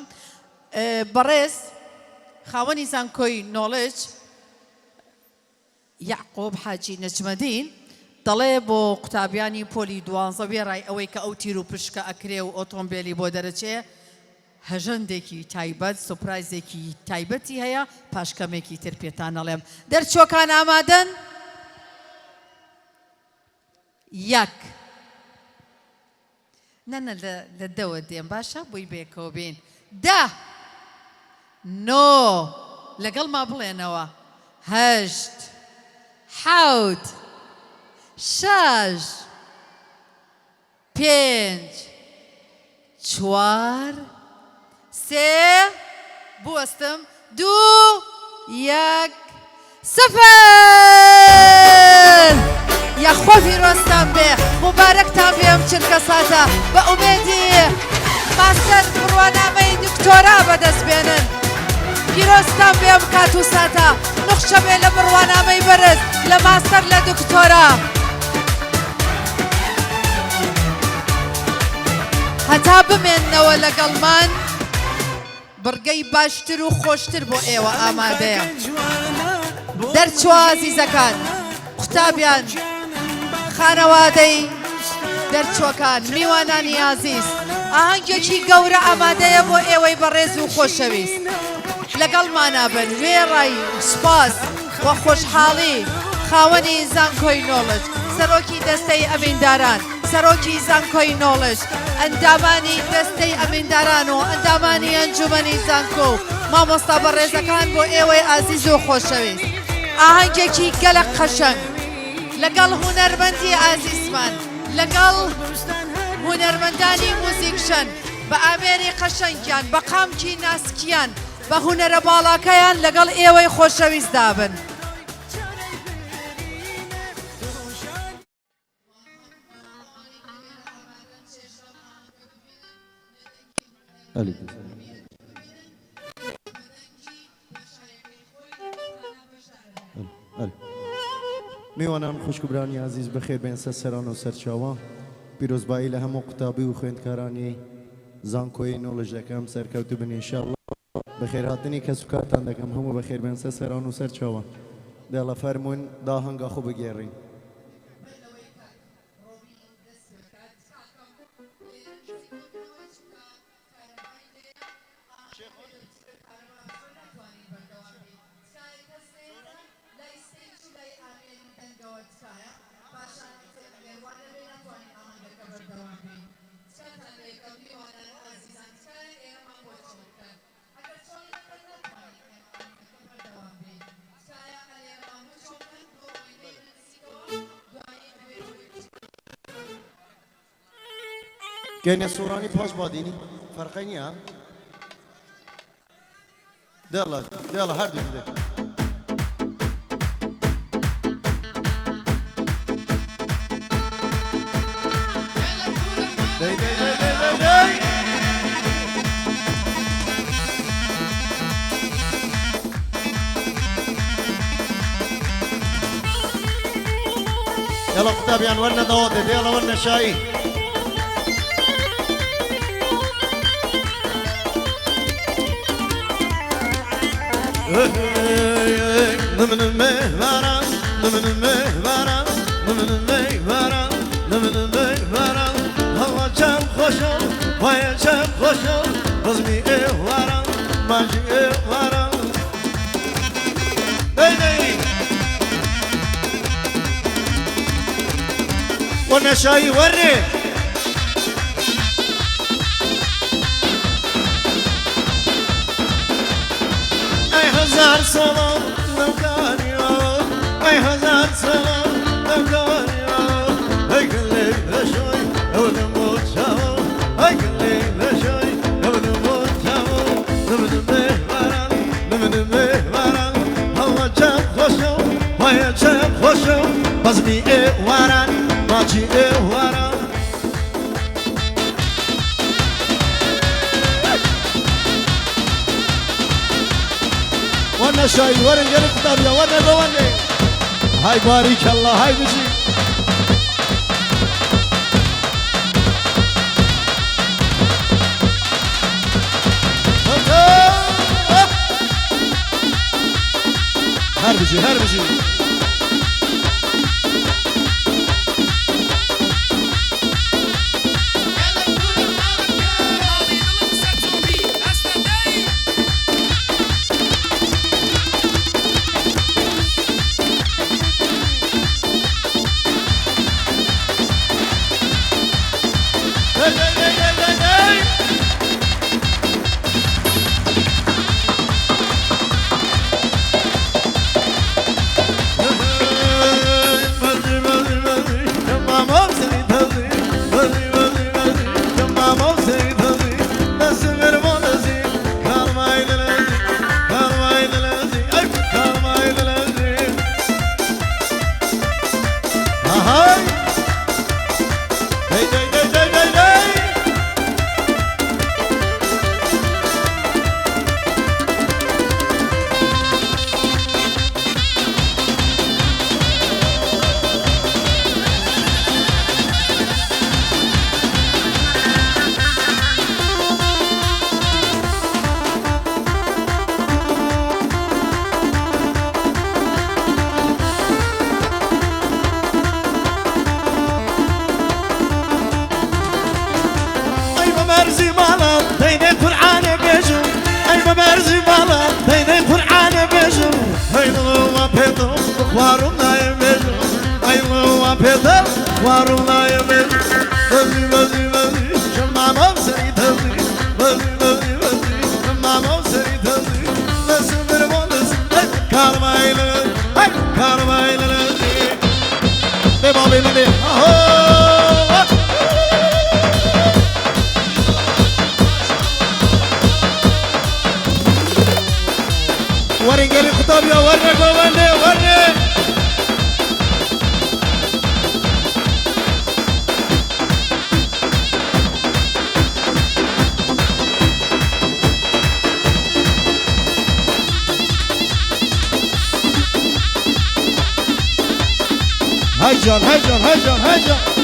بەڕێز خاوەنی زانکۆی نۆڵج یعقوب حاجی نەجمەدین دەڵێ بۆ قوتابیانی پۆلی 12 وێڕای ئەوەی کە ئەو تیر و پشکە ئەکرێ و ئۆتۆمبیلی بۆ دەرەچێ هەژەندێکی تایبەت سوپرایزێکی تایبەتی هەیە پاشکەمێکی تر پێتان ئەڵێم. دەرچۆکان ئامادەن؟ یەک نەنە لە دەوە دێم باشە بووی بێکەوە بین. 10 9 لەگەڵ ما بڵێنەوە 8 7 6 5 4 3 بوەستم 2 1 0 یاخوا پیرۆستان بێ مبارەکتان بێ ئەم چرکە ساتە بە ئومێدی ماستەر بڕوانامەی دکتۆرا بەدەست بێنن پیرۆستان بێ ئەم کات و ساتە نوخشە بێ لە بڕوانامەی بەرز لە ماستەر لە دکتۆرا هەتا بمێننەوە لەگەڵمان بڕگەی باشتر و خۆشتر بۆ ئێوە ئامادەیە دەرچوە عەزیزەکان قوتابیان خانەوادەی دەرچووەکان میوانانی عەزیز ئاهەنگێکی گەورە ئامادەیە بۆ ئێوەی بەڕێز و خۆشەویست لەگەڵمانە بن وێڕای سوپاس وە خۆشحاڵی خاوەنی زانکۆی نۆڵج سەرۆکی دەستەی ئەمینداران سەرۆکی زانکۆی نۆڵج ئەندامانی دەستەی ئەمینداران و ئەندامانی ئەنجومەنی زانکۆ مامۆستا بەڕێزەکان بۆ ئێوەی عەزیز و خۆشەویست ئاهەنگێکی گەلک قەشەنگ لەگەڵ هونەرمەندی عەزیزمان لەگەڵ هونەرمەندانی موزیکشەن بە ئامێری قەشەنگیان بە قامکی ناسکیان بە هونەرە باڵاکەیان لەگەڵ ئێوەی خۆشەویست دابن میوانان خوشکبرانی عزیز بخیر بین سران و سرچاوان پیروزبایی لە هەموو قوتابی و خوێندکارانی زانکۆی نۆڵژ دەکەم سەرکەوتو بن ئینشاءڵڵا بەخێرهاتنی کەس و کارتان دەکەم هەموو بەخێر بێن سەران و سەرچاوان دەڵە فەرمونون داهەنگا خۆ بگێڕین گەینە سوڕانی پاش بادینی فەرقی نییە دێڵە هەردوو بدێت يلا قطابيان ولنا ضوابط يلا ولنا شاي من المهبرة من المهبرة من المهبرة من المهبرة هوا جاب خوشو ويا جاب خوشو بزمي ايه ورا ماجي ايه ورا وانا شاي وري اي هزار سلام لو كان يوم اي هزار سلام لو كان يوم اي قل لي لشوي او نموت شاو اي قل لي لشوي او نموت شاو نمن مهبرا نمن مهبرا هوا جاب خوشو ويا جاب خوشو بزمي ايه ورا ماجي ايه ورا وانا شاي ورن يا كتاب يا وانا بوني هاي بارك الله هاي بجي هربجي هربجي هاي داي داي داي داي داي داي مرزي بالا بين القرآن بيجو أي مرزي بالا بين القرآن بيجو أي لو بيدو وارنا يبيجو أي لو بيدو وارنا يبيجو بزي بزي بزي شما موسري تزي بزي بزي بزي شما موسري تزي نسمر مونس كارمايل كارمايل بابي بابي ورنجلي خطاب يا ورنك وورني ورني هجر هجر هجر هجر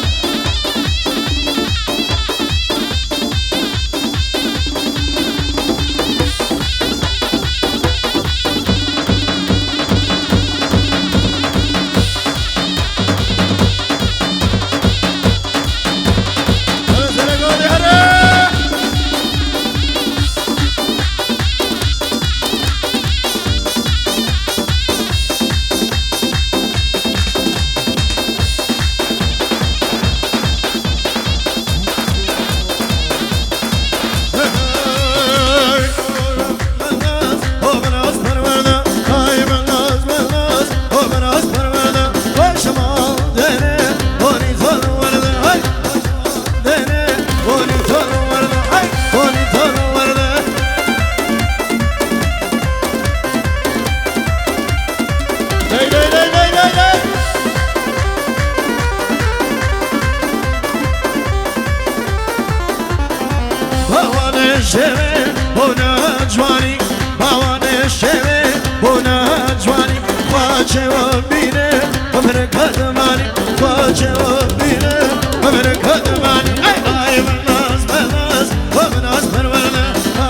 شوه بونا جوانی باوانه شوه بونا جوانی خواجه و بینه ببر کدمانی خواجه و بینه ببر کدمانی ای مناز مناز مناز پرورده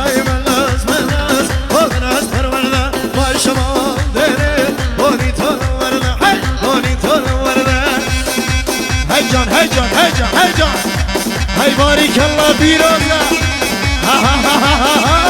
ای مناز مناز مناز پرورده وای شما دره بونی تو ورده بونی تو ورده هی جان هی جان هی جان هی جان هی باریک الله بیروزه ha ha ha ha ha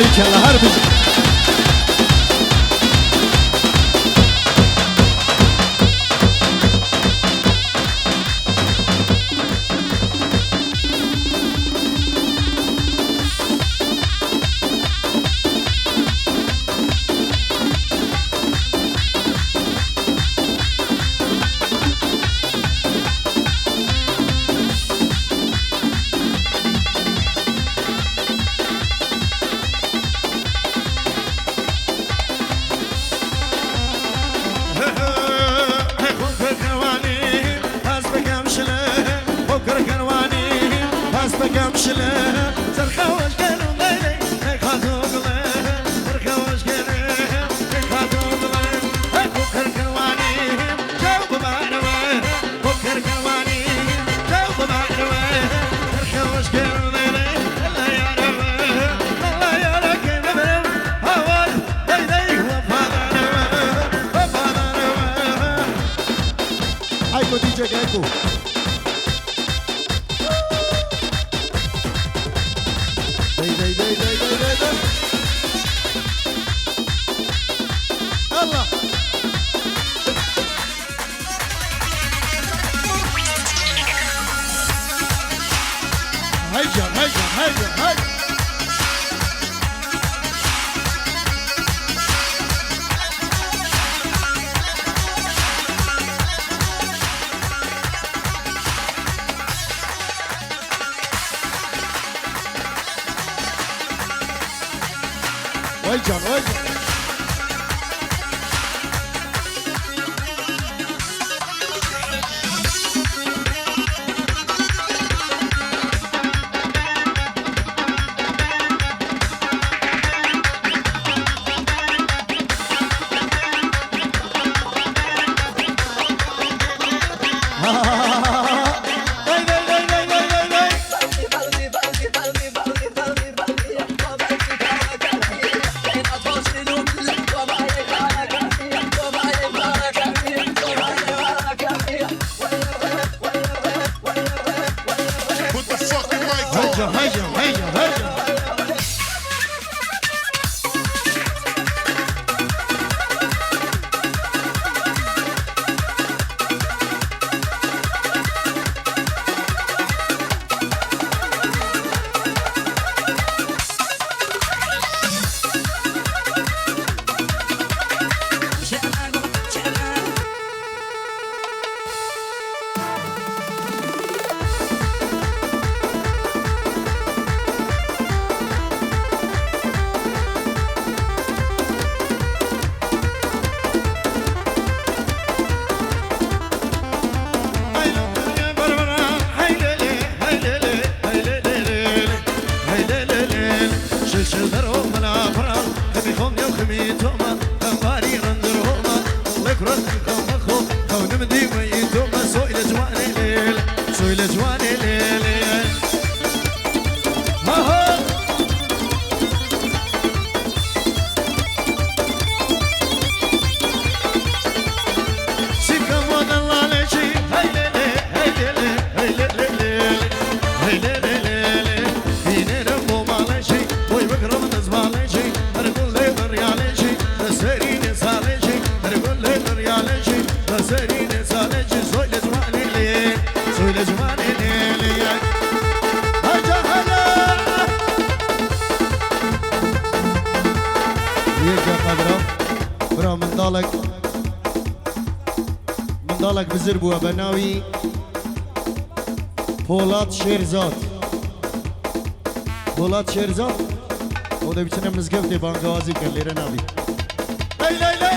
باریکلا هر بجی Aiko DJ Aiko. Day. Allah. Hey. Can. منداڵک بزر بووە بە ناوی پۆڵات شێرزاد بۆ دەبیچنە مزگەوتێ بانگەوازی کرد لێرە نابی لەی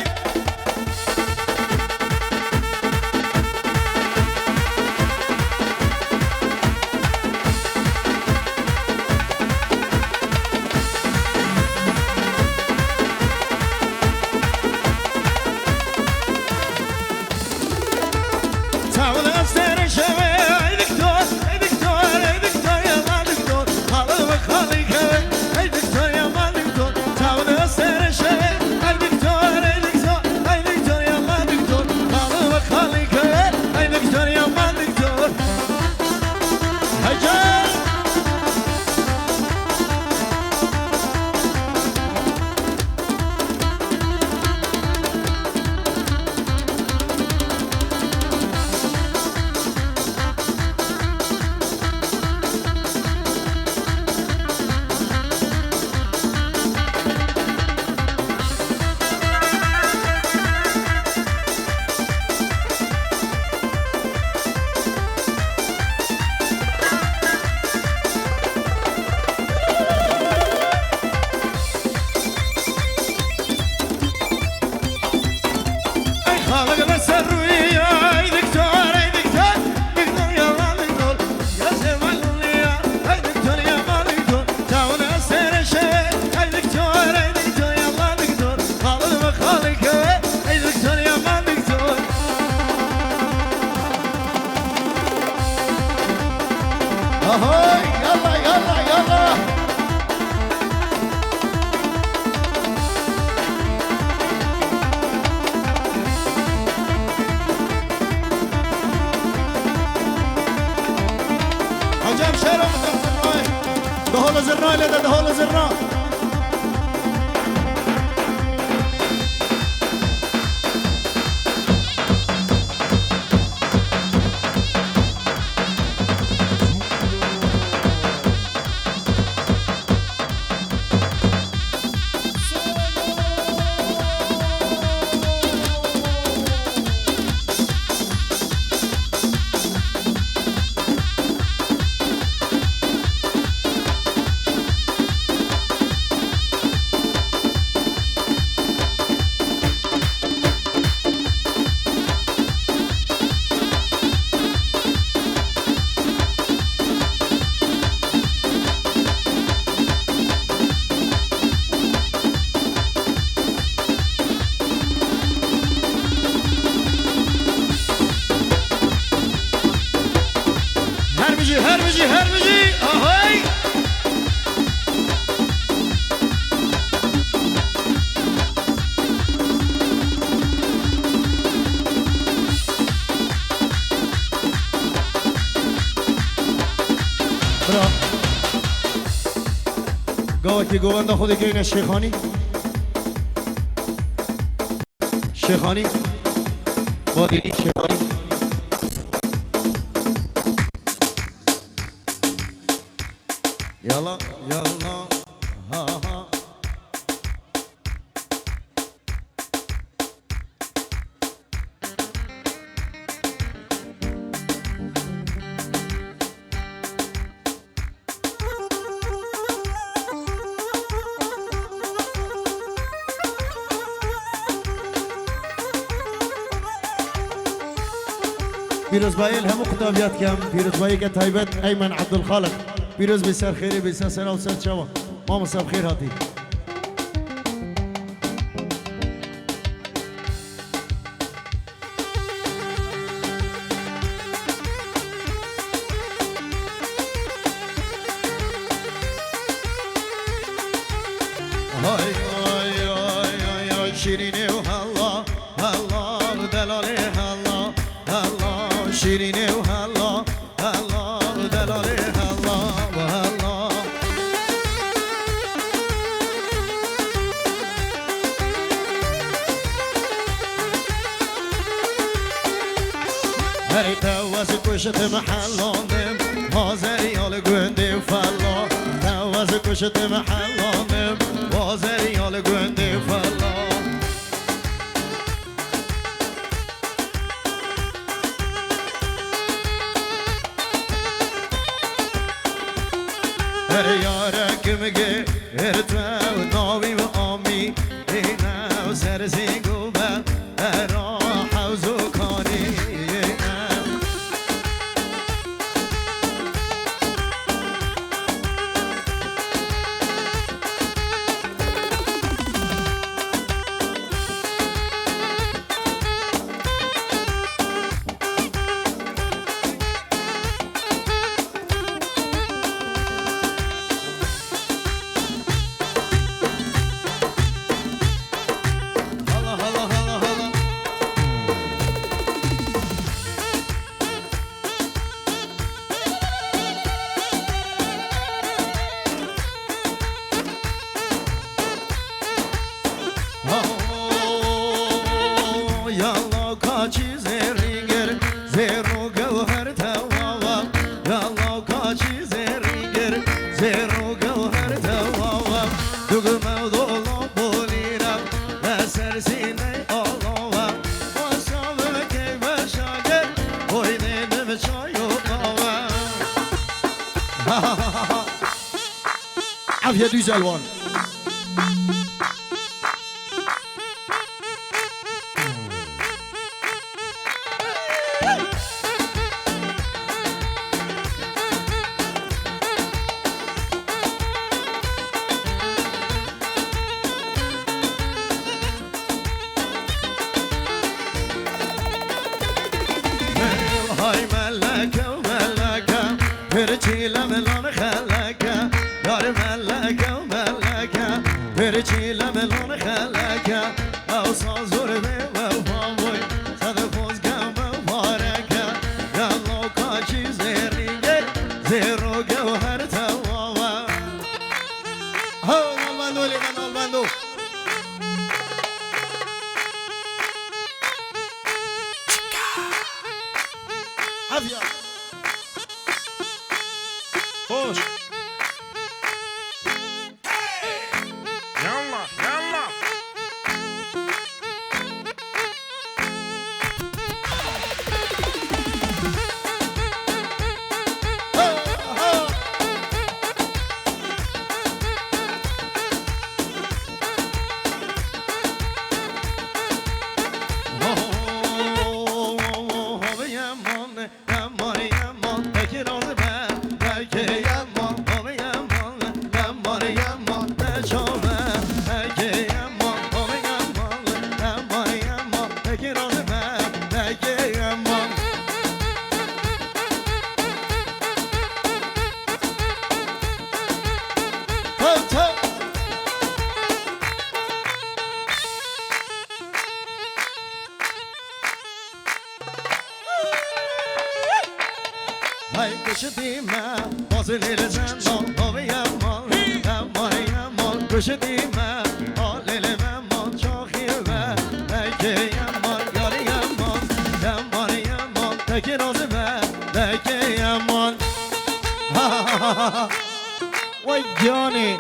Hey, Victoria, my Victor, town of Sarah, hey, Victoria. اهوي يلا يلا يلا عجب شارع دهول زرنا لده دهول زرنا هرمجي اهوي برا قوتي قواندا خودي كاين الشيخاني شيخاني بادي شيخاني يلا يلا ها ها پیروز بایی همه خطابیات کم پیروز بایی که تایبت ایمن عبدالخالق پیروز بسر خیری بسر سلام سر شما ما مصاب خیر هاتی های های های های شیرینه و هلا هلا دلاله هلا هلا شیرینه و هلا هلا دلاله هلا و هلا هری تواز کشت محلانم حاضری آل گنده و فلا تواز کشت محلانم حاضری آل گنده و فلا هر یارک میگه هر تو ناوی و آمی اینا و سر زنگو من را حوزو کانی عافية دوز الوان هاي ملكة وملكة برچی لملان خلکه یار ملکه و ملکه برچی لملان خلکه او سازور به وفاوی صد خوزگم مبارکه یالله کاچی زیرینگه زیرو گوهر تواوا ها نالبندو لیگه نالبندو عافیه خوش يلا يلا Hay kuşudima, bozulur zendon, oviyamon, yamayamon, kuşudima, alelelemon, çok yılve, bekeyamon, yarıyamon, yamayamon, tekin ozime, bekeyamon. Ha ha ha ha, vay Johnny.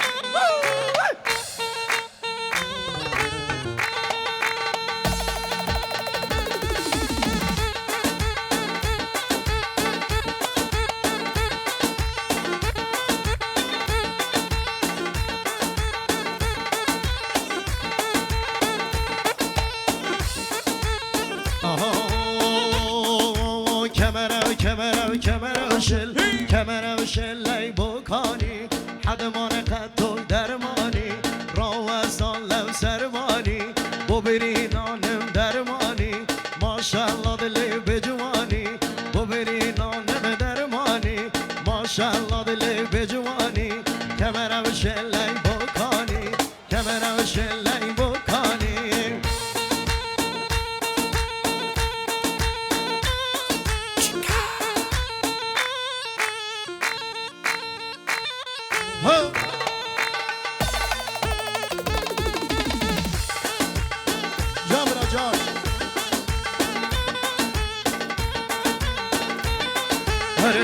کمر و شلی بکانی حدمان قطع درمانی راوستان لب سرمانی ببری نانم درمانی ماشالله دلی بجوانی ببری نانم درمانی ماشالله دلی بجوانی کمر و شلی بکانی کمر و شلی بکانی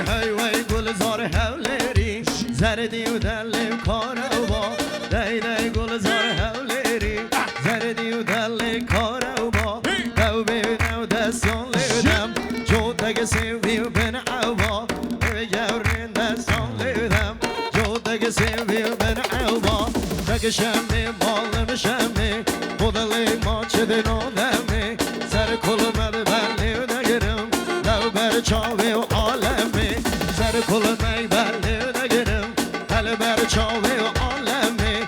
هر وی گلزار هولیری زردی و دل کاروا دی دی گلزار هولیری زردی و دل کاروا دو بینم دستان لیدم جو دگ سیوی و بین عوا گورین دستان لیدم جو دگ سیوی و بین عوا دگ شمی مالم شمی خودلی ما چه دنودمی سر کلمد بلی و نگرم دو بر چاوی و عالمی سر کلمی بلی و نگرم دل بر چاوی و عالمی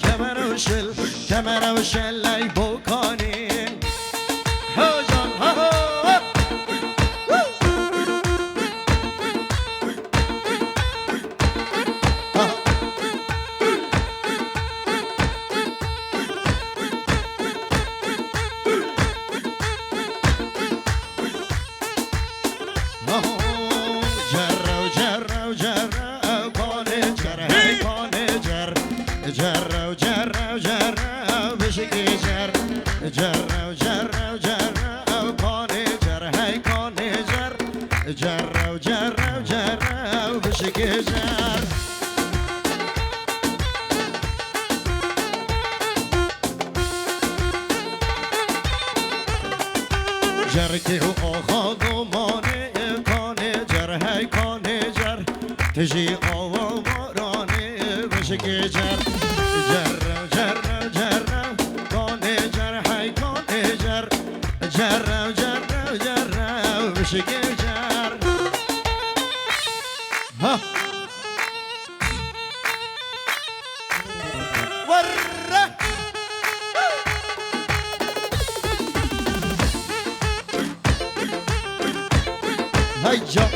کمر و شل کمر و شلی بکانی ها جان ها جرکی و آخاد و مانه کانه جر هی کانه جر تجی آوا مارانه بشکی جر جر کانه جر هی کانه جر بشکی جر ها وره هيا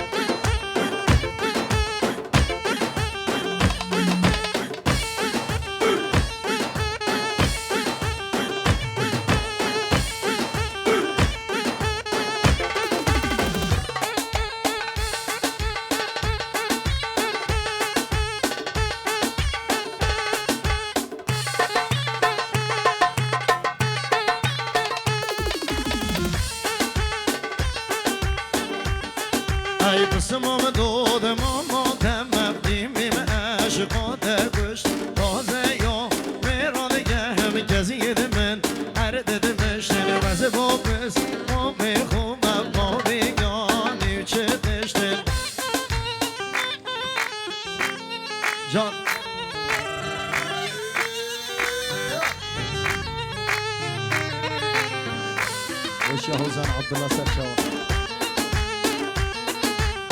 جان وش يا هوزان عبد الله سرشاوي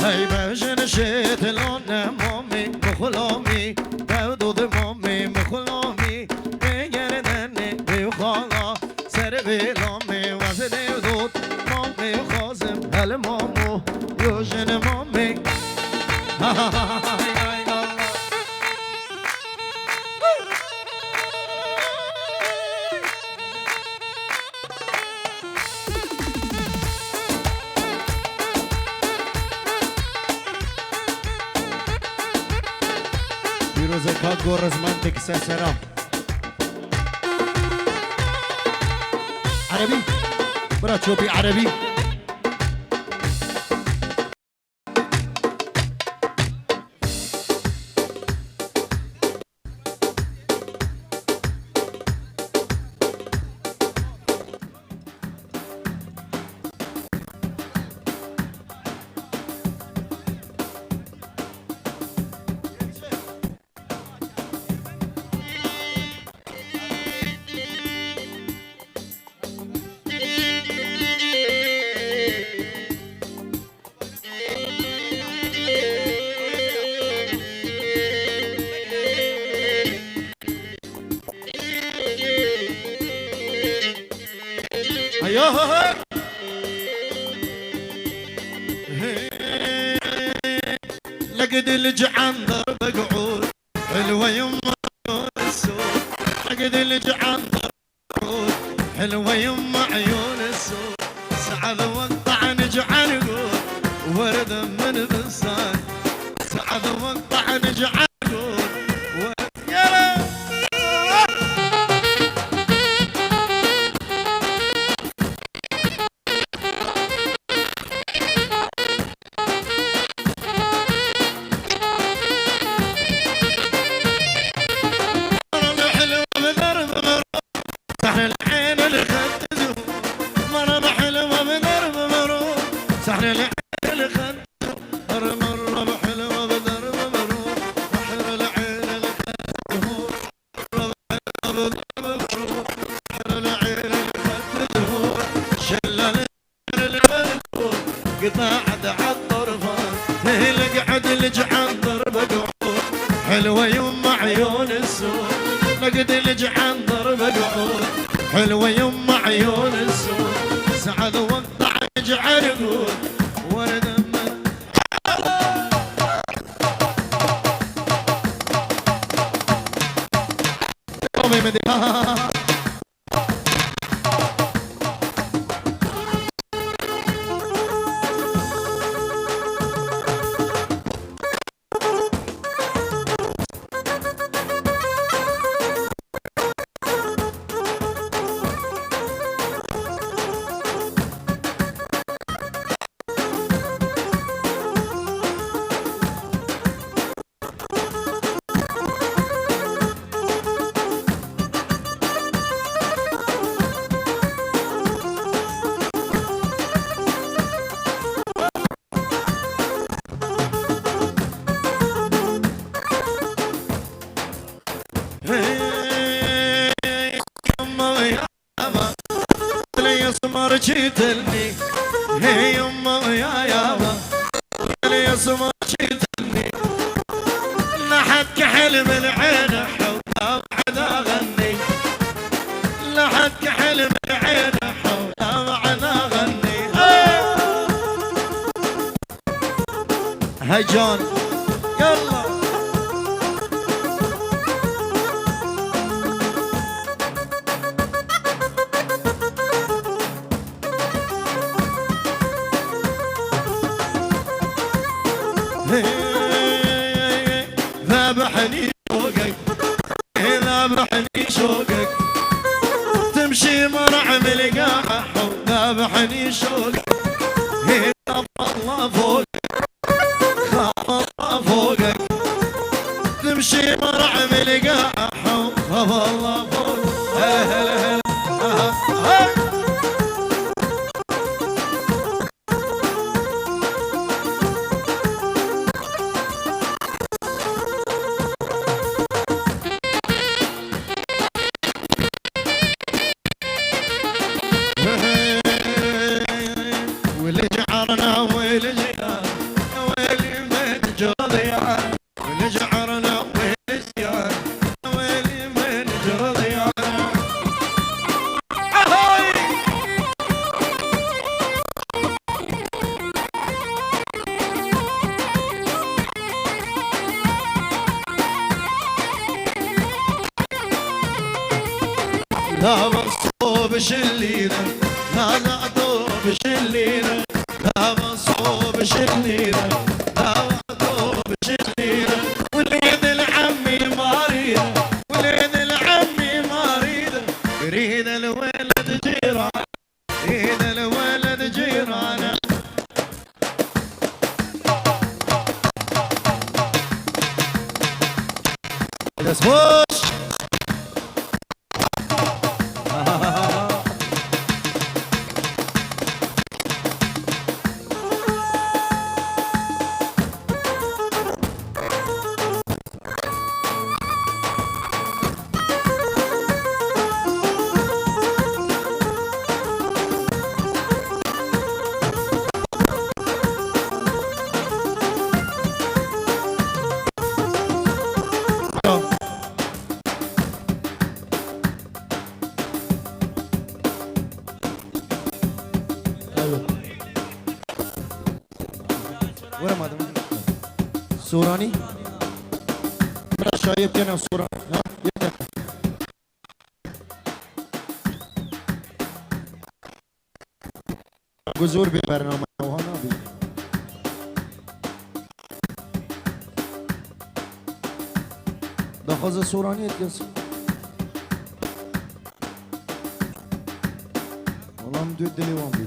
هاي بجن شيت لون مامي مخلومي بدود مامي مخلومي بيردني بيخالا سر بيلامي وزني ودود مامي خازم هل مامو يوجن مامي Pirozeka Gorazmantik Seseram عربي برا تشوفي عربي لقد الجعان ضرب قعود حلوة يما عيون السود لقد الجعان ضرب قعود حلوة يما عيون السود سعد والطعن جعان قود ورد من بستان سعد والطعن جعان قود ورد يلا قطعت عالطرفان تلقعد الجعان ضرب قعود حلوة يما عيون السود لقد الجعان ضرب قعود حلوة يما عيون السود سعد وقطع جعان قود ورد من جيتني هي يما يا يابا لي اسمر جيتني لحد كحل من عينه حوله بعد اغني لحد كحل من عينه حوله بعد اغني هجان يلا ذبحني شوقك ذبحني شوقك تمشي مرعى ملقاها ذبحني شوقك خاف الله فوقك خاف لا مصوب شلينا لا نعذوب شلينا لا مصوب شلينا لا نعذوب شلينا وليد العمي مريضة وليد العمي مريضة يريد الولد جيران يريد الولد جيران اسموش وين هذا سوراني شايب كنا سوراني ها يلا جذور ببرنامج وهنا بي دخوز سوراني تقص والله مدود دليوان بي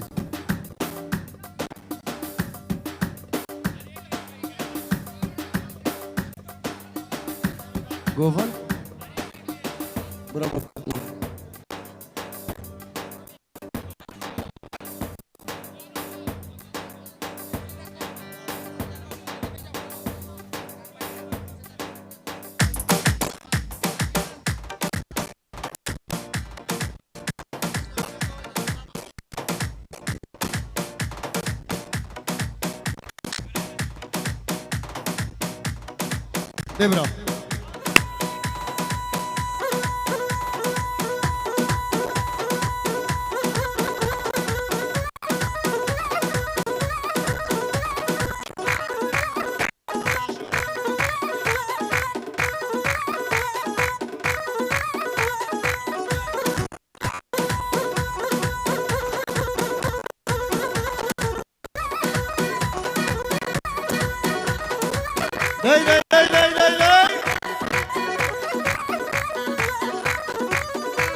جوفن برافو دبرا Hey, hey, hey, hey, hey, hey!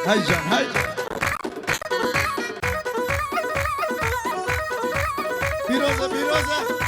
هيجان هيجان بيروزة بيروزة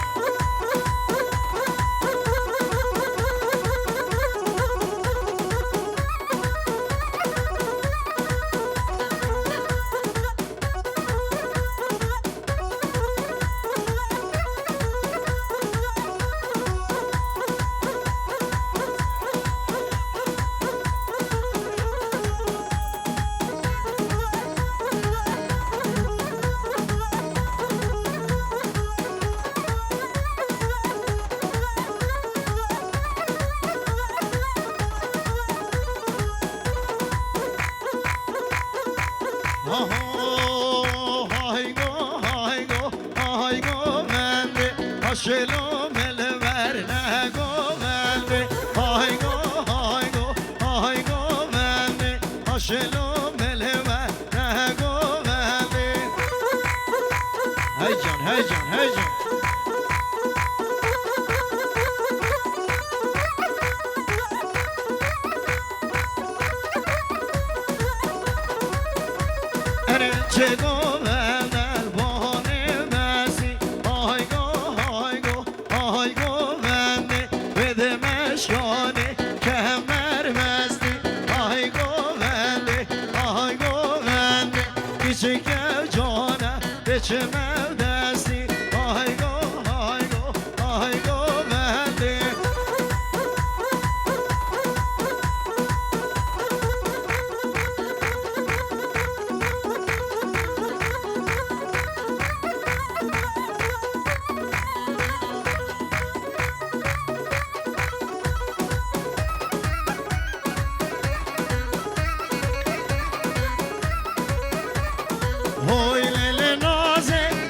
شلو ملور نگو ملوی های گو ملوی شلو ملور نگو ملوی هیجان هیجان هیجان چه گو چمن دستی آهای گو آهای گو آهای گو بندی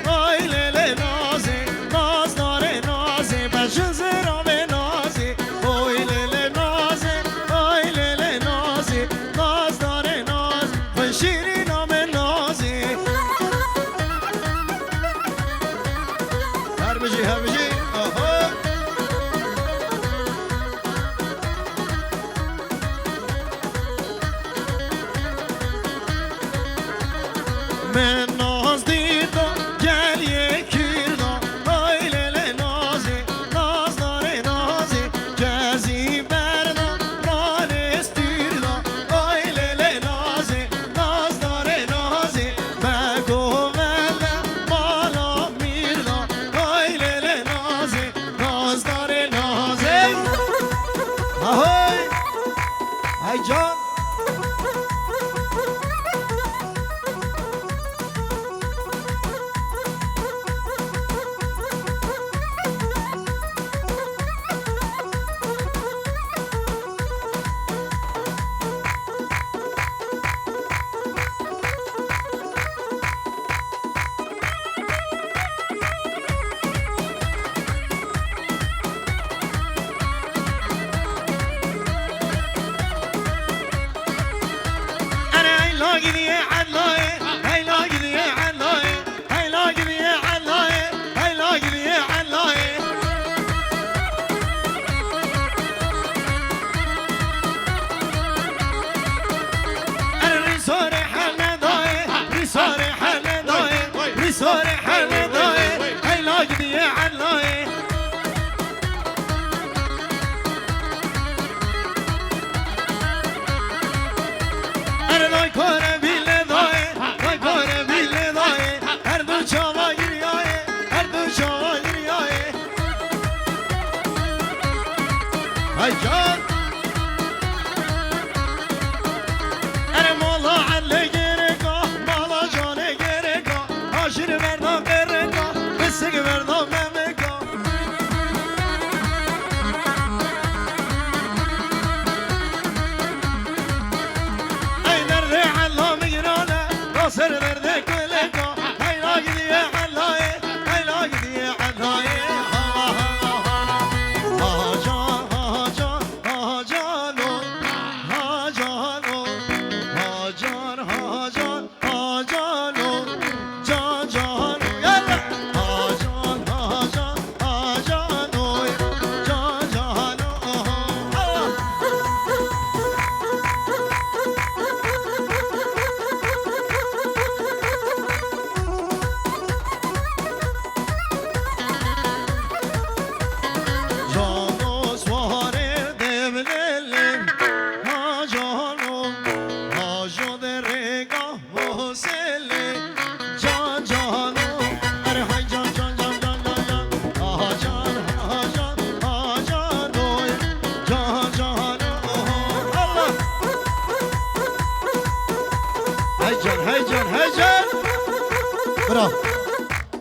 هوی من ناز دیدا گریه کردا آی لیلی نازی ناز داره نازی جزی بردا ران استیردا آی لیلی نازی ناز داره نازی بگو وله بالا میردا آی لیلی نازی ناز داره نازی آهای ای جان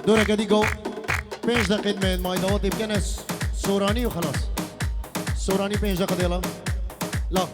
دورك ديجو 5 دقيقة من ما يدوت يمكن سوراني وخلاص سوراني 5 دقيقة يلا لا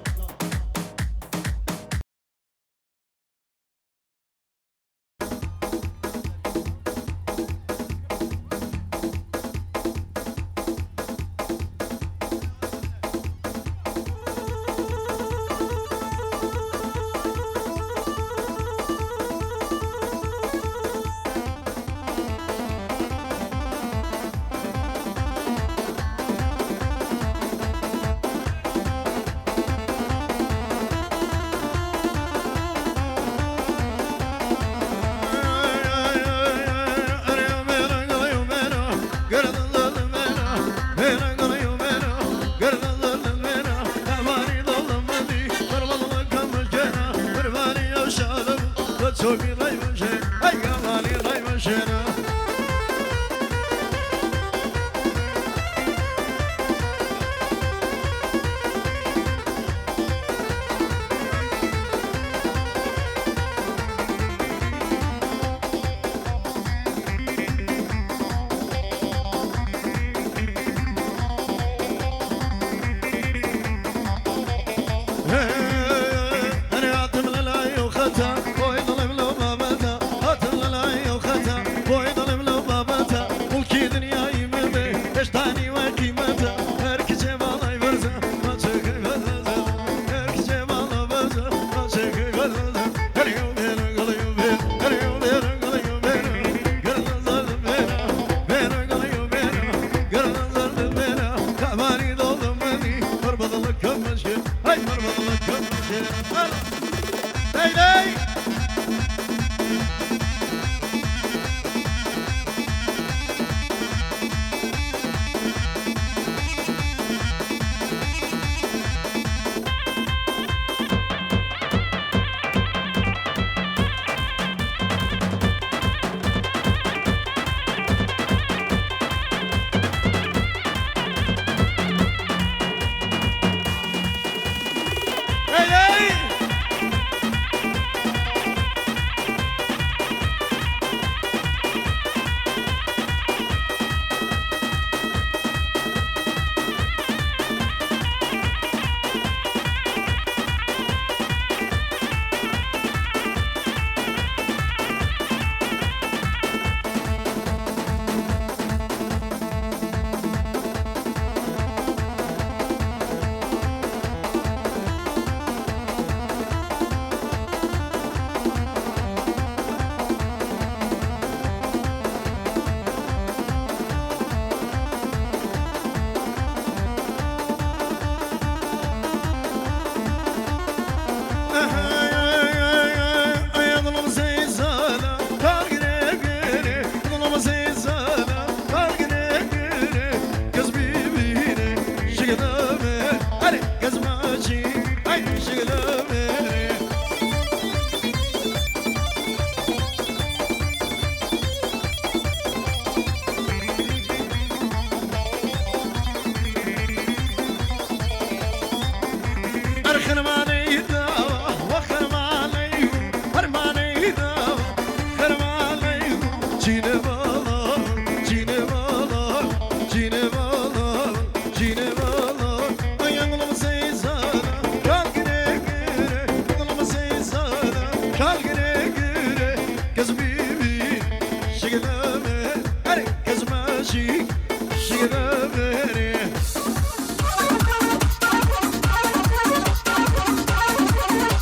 شغلامي أري قزماشي أي شغلامي خرماني داوا وخرماني خرماني داوا خرماني جيني بالا جيني بالا جيني بالا جيني بالا ينغلم سيسانا كالقري قري ينغلم سيسانا كالقري قري كزبيبي شغلامي أري كزماشي شغلامي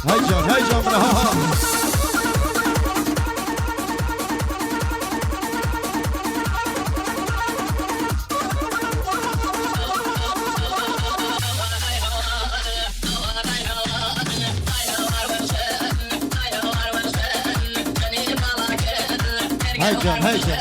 هيجا منها هيجا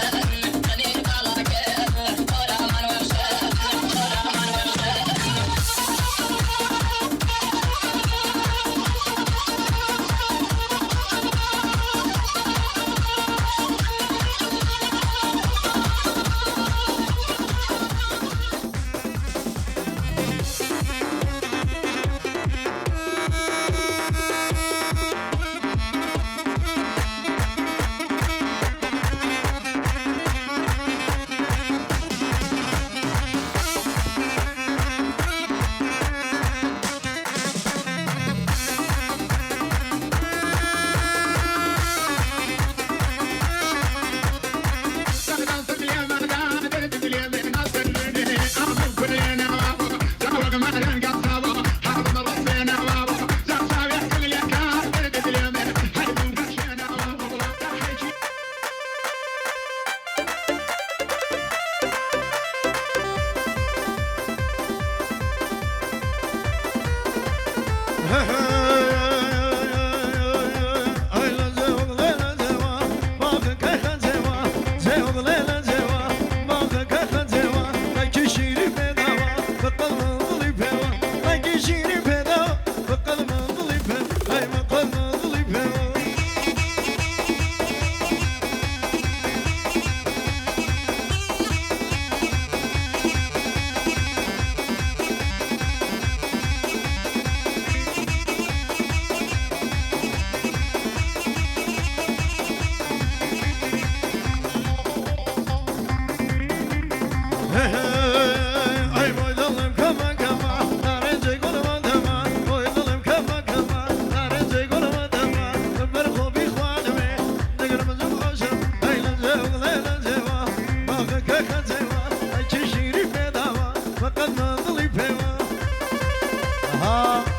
ها